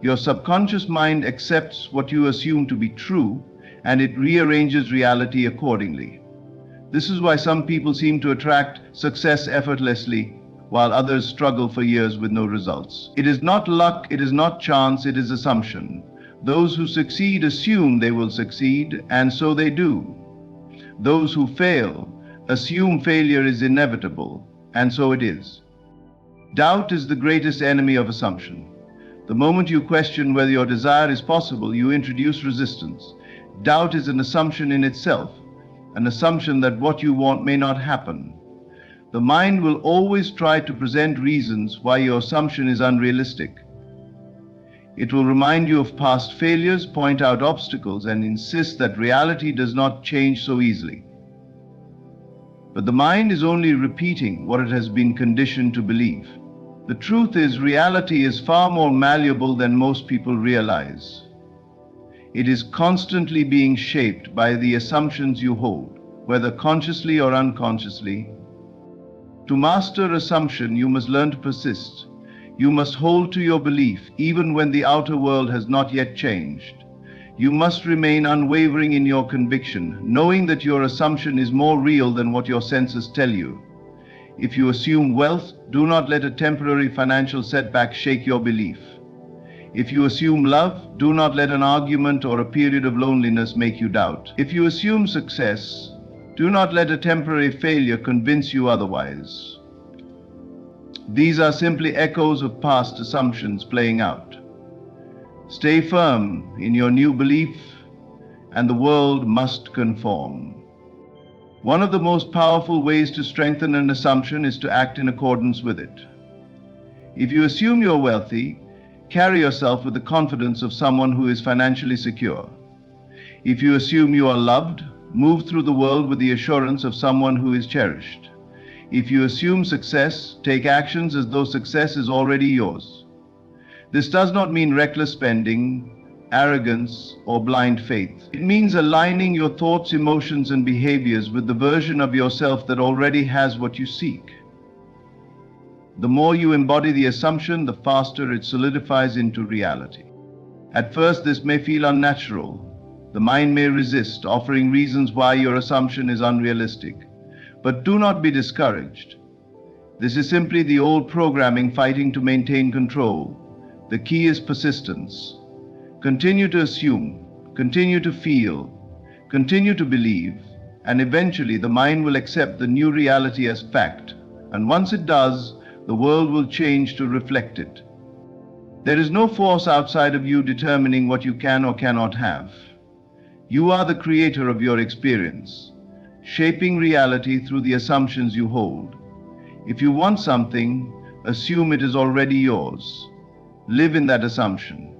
Your subconscious mind accepts what you assume to be true, and it rearranges reality accordingly. This is why some people seem to attract success effortlessly, while others struggle for years with no results. It is not luck, it is not chance, it is assumption. Those who succeed assume they will succeed, and so they do. Those who fail assume failure is inevitable, and so it is. Doubt is the greatest enemy of assumption. The moment you question whether your desire is possible, you introduce resistance. Doubt is an assumption in itself, an assumption that what you want may not happen. The mind will always try to present reasons why your assumption is unrealistic. It will remind you of past failures, point out obstacles, and insist that reality does not change so easily. But the mind is only repeating what it has been conditioned to believe. The truth is, reality is far more malleable than most people realize. It is constantly being shaped by the assumptions you hold, whether consciously or unconsciously. To master assumption, you must learn to persist. You must hold to your belief, even when the outer world has not yet changed. You must remain unwavering in your conviction, knowing that your assumption is more real than what your senses tell you. If you assume wealth, do not let a temporary financial setback shake your belief. If you assume love, do not let an argument or a period of loneliness make you doubt. If you assume success, do not let a temporary failure convince you otherwise. These are simply echoes of past assumptions playing out. Stay firm in your new belief, and the world must conform. One of the most powerful ways to strengthen an assumption is to act in accordance with it. If you assume you're wealthy, carry yourself with the confidence of someone who is financially secure. If you assume you are loved, move through the world with the assurance of someone who is cherished. If you assume success, take actions as though success is already yours. This does not mean reckless spending, arrogance, or blind faith. It means aligning your thoughts, emotions, and behaviors with the version of yourself that already has what you seek. The more you embody the assumption, the faster it solidifies into reality. At first, this may feel unnatural. The mind may resist, offering reasons why your assumption is unrealistic. But do not be discouraged. This is simply the old programming fighting to maintain control. The key is persistence. Continue to assume, continue to feel, continue to believe, and eventually the mind will accept the new reality as fact. And once it does, the world will change to reflect it. There is no force outside of you determining what you can or cannot have. You are the creator of your experience, shaping reality through the assumptions you hold. If you want something, assume it is already yours. Live in that assumption.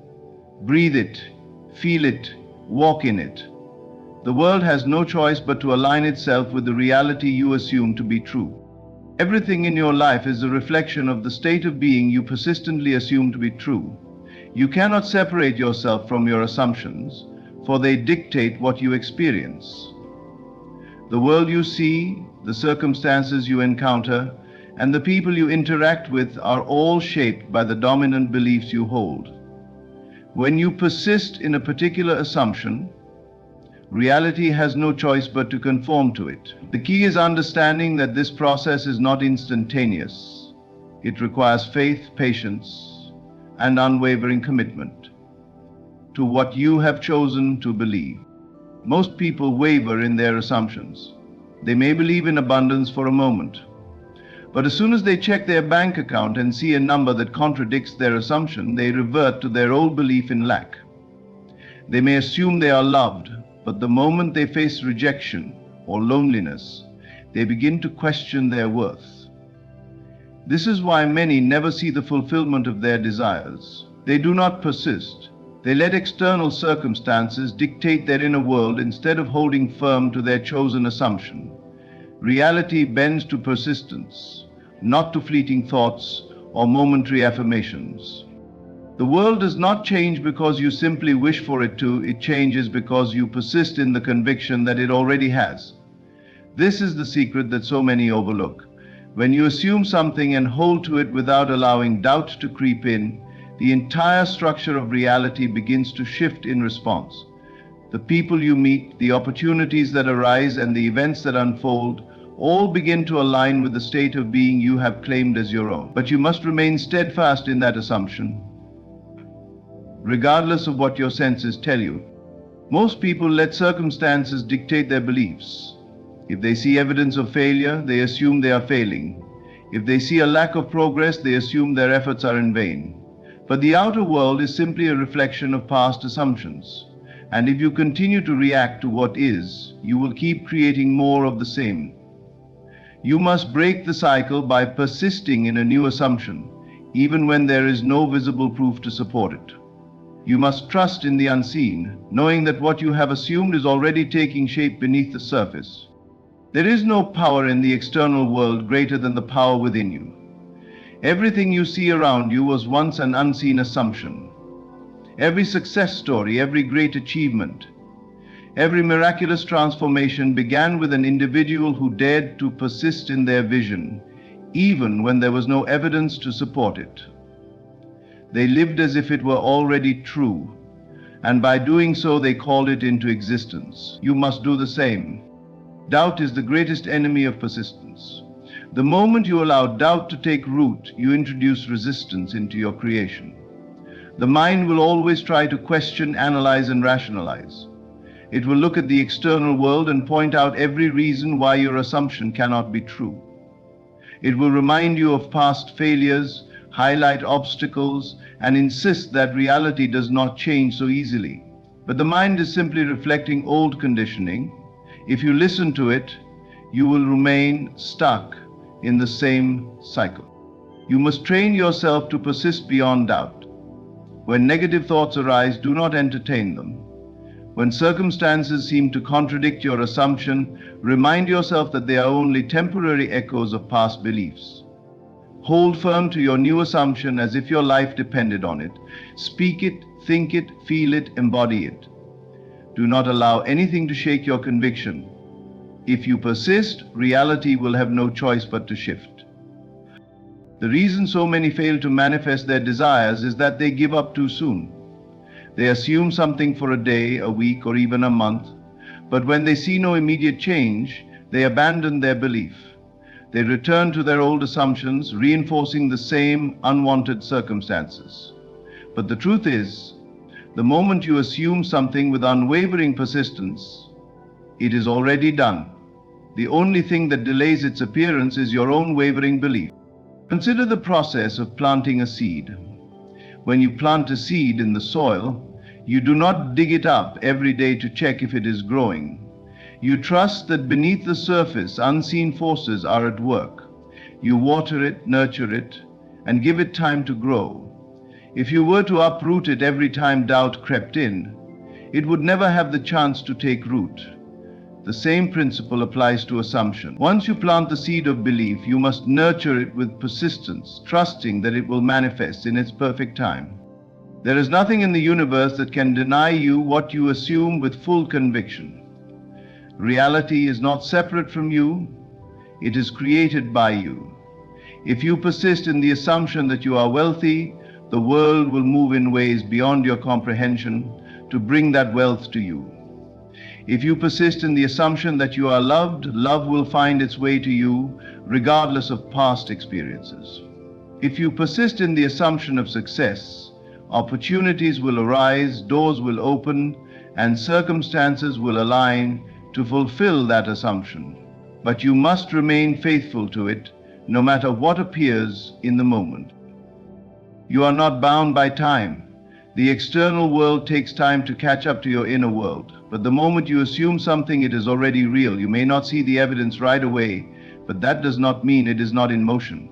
Breathe it, feel it, walk in it. The world has no choice but to align itself with the reality you assume to be true. Everything in your life is a reflection of the state of being you persistently assume to be true. You cannot separate yourself from your assumptions, for they dictate what you experience. The world you see, the circumstances you encounter, and the people you interact with are all shaped by the dominant beliefs you hold. When you persist in a particular assumption, reality has no choice but to conform to it. The key is understanding that this process is not instantaneous. It requires faith, patience, and unwavering commitment to what you have chosen to believe. Most people waver in their assumptions. They may believe in abundance for a moment, but as soon as they check their bank account and see a number that contradicts their assumption, they revert to their old belief in lack. They may assume they are loved, but the moment they face rejection or loneliness, they begin to question their worth. This is why many never see the fulfillment of their desires. They do not persist. They let external circumstances dictate their inner world instead of holding firm to their chosen assumption. Reality bends to persistence, not to fleeting thoughts or momentary affirmations. The world does not change because you simply wish for it to. It changes because you persist in the conviction that it already has. This is the secret that so many overlook. When you assume something and hold to it without allowing doubt to creep in, the entire structure of reality begins to shift in response. The people you meet, the opportunities that arise, and the events that unfold all begin to align with the state of being you have claimed as your own. But you must remain steadfast in that assumption, regardless of what your senses tell you. Most people let circumstances dictate their beliefs. If they see evidence of failure, they assume they are failing. If they see a lack of progress, they assume their efforts are in vain. But the outer world is simply a reflection of past assumptions. And if you continue to react to what is, you will keep creating more of the same. You must break the cycle by persisting in a new assumption, even when there is no visible proof to support it. You must trust in the unseen, knowing that what you have assumed is already taking shape beneath the surface. There is no power in the external world greater than the power within you. Everything you see around you was once an unseen assumption. Every success story, every great achievement, every miraculous transformation began with an individual who dared to persist in their vision, even when there was no evidence to support it. They lived as if it were already true, and by doing so they called it into existence. You must do the same. Doubt is the greatest enemy of persistence. The moment you allow doubt to take root, you introduce resistance into your creation. The mind will always try to question, analyze, and rationalize. It will look at the external world and point out every reason why your assumption cannot be true. It will remind you of past failures, highlight obstacles, and insist that reality does not change so easily. But the mind is simply reflecting old conditioning. If you listen to it, you will remain stuck in the same cycle. You must train yourself to persist beyond doubt. When negative thoughts arise, do not entertain them. When circumstances seem to contradict your assumption, remind yourself that they are only temporary echoes of past beliefs. Hold firm to your new assumption as if your life depended on it. Speak it, think it, feel it, embody it. Do not allow anything to shake your conviction. If you persist, reality will have no choice but to shift. The reason so many fail to manifest their desires is that they give up too soon. They assume something for a day, a week, or even a month, but when they see no immediate change, they abandon their belief. They return to their old assumptions, reinforcing the same unwanted circumstances. But the truth is, the moment you assume something with unwavering persistence, it is already done. The only thing that delays its appearance is your own wavering belief. Consider the process of planting a seed. When you plant a seed in the soil, you do not dig it up every day to check if it is growing. You trust that beneath the surface, unseen forces are at work. You water it, nurture it, and give it time to grow. If you were to uproot it every time doubt crept in, it would never have the chance to take root. The same principle applies to assumption. Once you plant the seed of belief, you must nurture it with persistence, trusting that it will manifest in its perfect time. There is nothing in the universe that can deny you what you assume with full conviction. Reality is not separate from you, it is created by you. If you persist in the assumption that you are wealthy, the world will move in ways beyond your comprehension to bring that wealth to you. If you persist in the assumption that you are loved, love will find its way to you regardless of past experiences. If you persist in the assumption of success, opportunities will arise, doors will open, and circumstances will align to fulfill that assumption. But you must remain faithful to it, no matter what appears in the moment. You are not bound by time. The external world takes time to catch up to your inner world. But the moment you assume something, it is already real. You may not see the evidence right away, but that does not mean it is not in motion.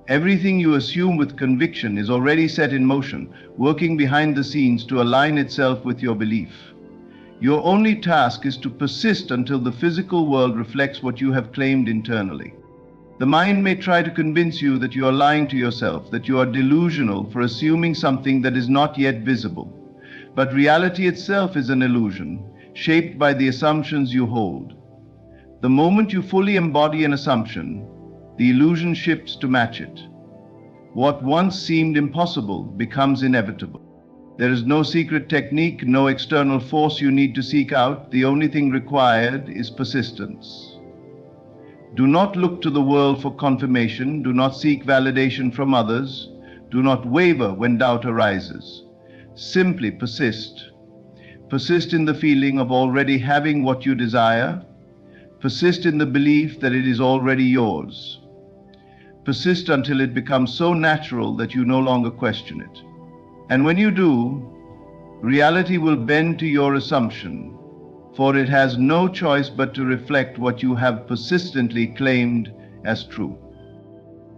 Everything you assume with conviction is already set in motion, working behind the scenes to align itself with your belief. Your only task is to persist until the physical world reflects what you have claimed internally. The mind may try to convince you that you are lying to yourself, that you are delusional for assuming something that is not yet visible. But reality itself is an illusion, shaped by the assumptions you hold. The moment you fully embody an assumption, the illusion shifts to match it. What once seemed impossible becomes inevitable. There is no secret technique, no external force you need to seek out. The only thing required is persistence. Do not look to the world for confirmation. Do not seek validation from others. Do not waver when doubt arises. Simply persist. Persist in the feeling of already having what you desire. Persist in the belief that it is already yours. Persist until it becomes so natural that you no longer question it. And when you do, reality will bend to your assumption, for it has no choice but to reflect what you have persistently claimed as true.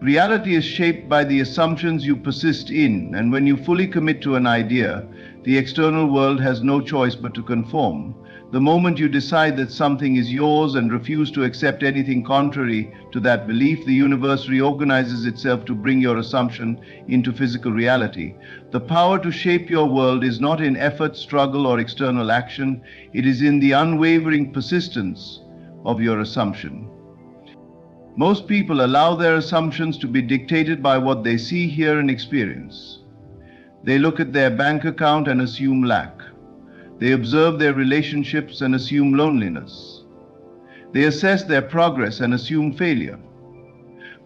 Reality is shaped by the assumptions you persist in, and when you fully commit to an idea, the external world has no choice but to conform. The moment you decide that something is yours and refuse to accept anything contrary to that belief, the universe reorganizes itself to bring your assumption into physical reality. The power to shape your world is not in effort, struggle, or external action. It is in the unwavering persistence of your assumption. Most people allow their assumptions to be dictated by what they see, hear, and experience. They look at their bank account and assume lack. They observe their relationships and assume loneliness. They assess their progress and assume failure.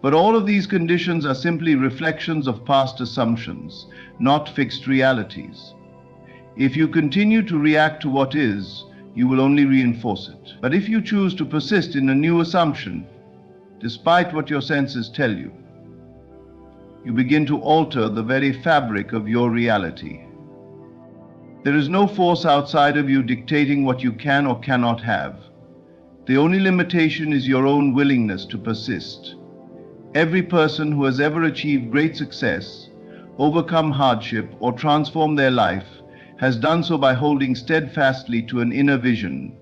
But all of these conditions are simply reflections of past assumptions, not fixed realities. If you continue to react to what is, you will only reinforce it. But if you choose to persist in a new assumption, despite what your senses tell you, you begin to alter the very fabric of your reality. There is no force outside of you dictating what you can or cannot have. The only limitation is your own willingness to persist. Every person who has ever achieved great success, overcome hardship, or transformed their life has done so by holding steadfastly to an inner vision.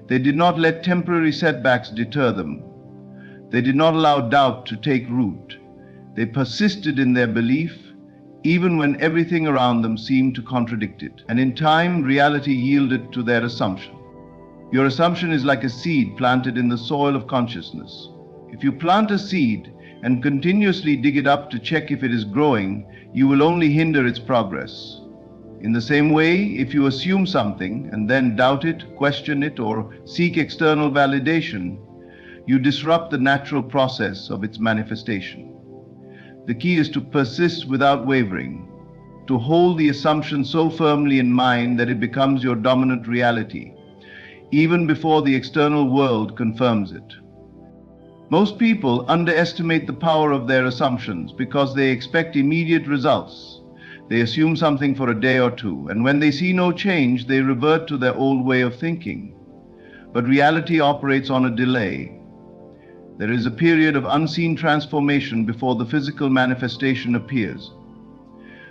They did not let temporary setbacks deter them. They did not allow doubt to take root. They persisted in their belief, even when everything around them seemed to contradict it. And in time, reality yielded to their assumption. Your assumption is like a seed planted in the soil of consciousness. If you plant a seed and continuously dig it up to check if it is growing, you will only hinder its progress. In the same way, if you assume something and then doubt it, question it, or seek external validation, you disrupt the natural process of its manifestation. The key is to persist without wavering, to hold the assumption so firmly in mind that it becomes your dominant reality, even before the external world confirms it. Most people underestimate the power of their assumptions because they expect immediate results. They assume something for a day or two, and when they see no change, they revert to their old way of thinking. But reality operates on a delay. There is a period of unseen transformation before the physical manifestation appears.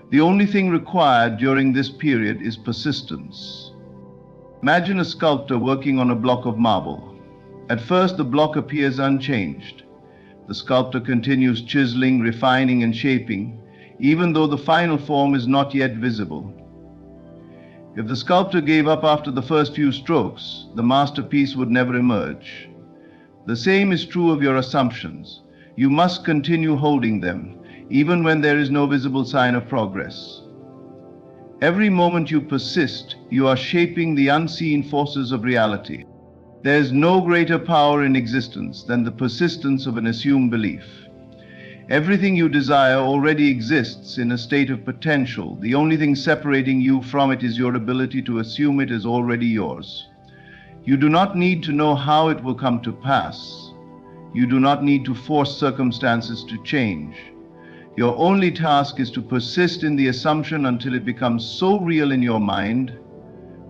The only thing required during this period is persistence. Imagine a sculptor working on a block of marble. At first, the block appears unchanged. The sculptor continues chiseling, refining, and shaping, even though the final form is not yet visible. If the sculptor gave up after the first few strokes, the masterpiece would never emerge. The same is true of your assumptions. You must continue holding them, even when there is no visible sign of progress. Every moment you persist, you are shaping the unseen forces of reality. There is no greater power in existence than the persistence of an assumed belief. Everything you desire already exists in a state of potential. The only thing separating you from it is your ability to assume it as already yours. You do not need to know how it will come to pass. You do not need to force circumstances to change. Your only task is to persist in the assumption until it becomes so real in your mind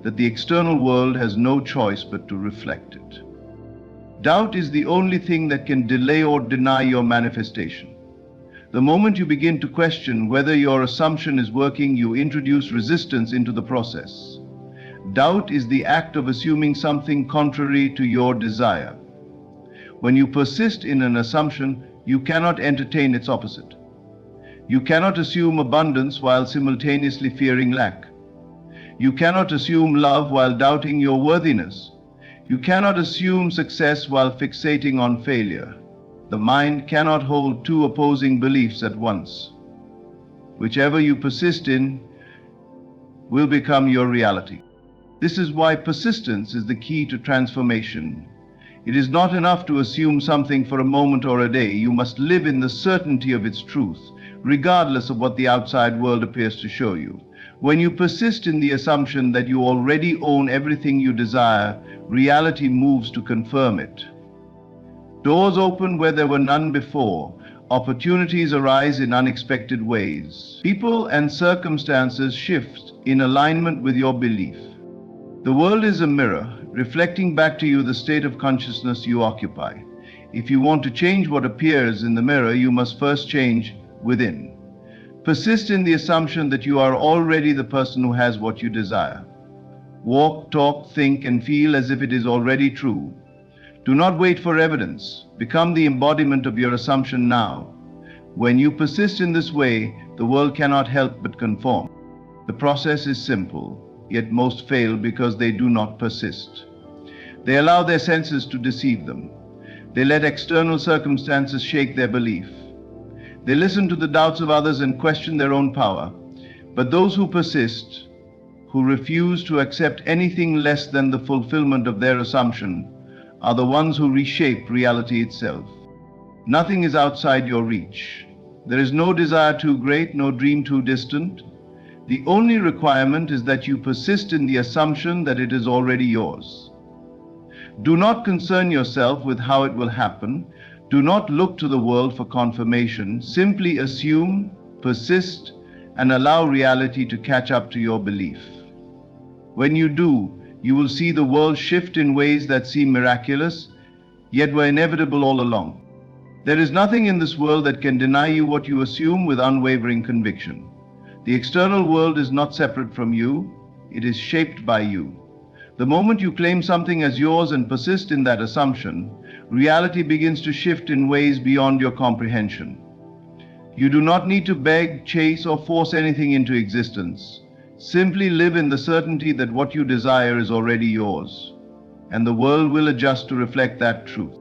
that the external world has no choice but to reflect it. Doubt is the only thing that can delay or deny your manifestation. The moment you begin to question whether your assumption is working, you introduce resistance into the process. Doubt is the act of assuming something contrary to your desire. When you persist in an assumption, you cannot entertain its opposite. You cannot assume abundance while simultaneously fearing lack. You cannot assume love while doubting your worthiness. You cannot assume success while fixating on failure. The mind cannot hold two opposing beliefs at once. Whichever you persist in will become your reality. This is why persistence is the key to transformation. It is not enough to assume something for a moment or a day. You must live in the certainty of its truth, regardless of what the outside world appears to show you. When you persist in the assumption that you already own everything you desire, reality moves to confirm it. Doors open where there were none before. Opportunities arise in unexpected ways. People and circumstances shift in alignment with your belief. The world is a mirror, reflecting back to you the state of consciousness you occupy. If you want to change what appears in the mirror, you must first change within. Persist in the assumption that you are already the person who has what you desire. Walk, talk, think, and feel as if it is already true. Do not wait for evidence. Become the embodiment of your assumption now. When you persist in this way, the world cannot help but conform. The process is simple, yet most fail because they do not persist. They allow their senses to deceive them. They let external circumstances shake their belief. They listen to the doubts of others and question their own power. But those who persist, who refuse to accept anything less than the fulfillment of their assumption, are the ones who reshape reality itself. Nothing is outside your reach. There is no desire too great, no dream too distant. The only requirement is that you persist in the assumption that it is already yours. Do not concern yourself with how it will happen. Do not look to the world for confirmation. Simply assume, persist, and allow reality to catch up to your belief. When you do, You will see the world shift in ways that seem miraculous, yet were inevitable all along. There is nothing in this world that can deny you what you assume with unwavering conviction. The external world is not separate from you, it is shaped by you. The moment you claim something as yours and persist in that assumption, reality begins to shift in ways beyond your comprehension. You do not need to beg, chase, or force anything into existence. Simply live in the certainty that what you desire is already yours, and the world will adjust to reflect that truth.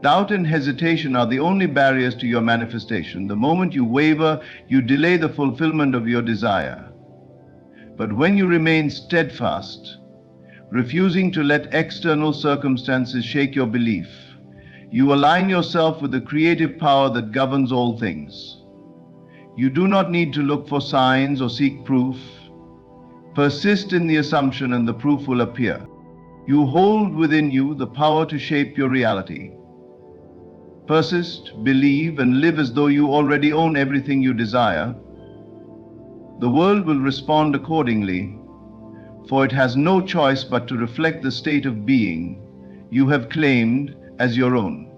Doubt and hesitation are the only barriers to your manifestation. The moment you waver, you delay the fulfillment of your desire. But when you remain steadfast, refusing to let external circumstances shake your belief, you align yourself with the creative power that governs all things. You do not need to look for signs or seek proof. Persist in the assumption and the proof will appear. You hold within you the power to shape your reality. Persist, believe, and live as though you already own everything you desire. The world will respond accordingly, for it has no choice but to reflect the state of being you have claimed as your own.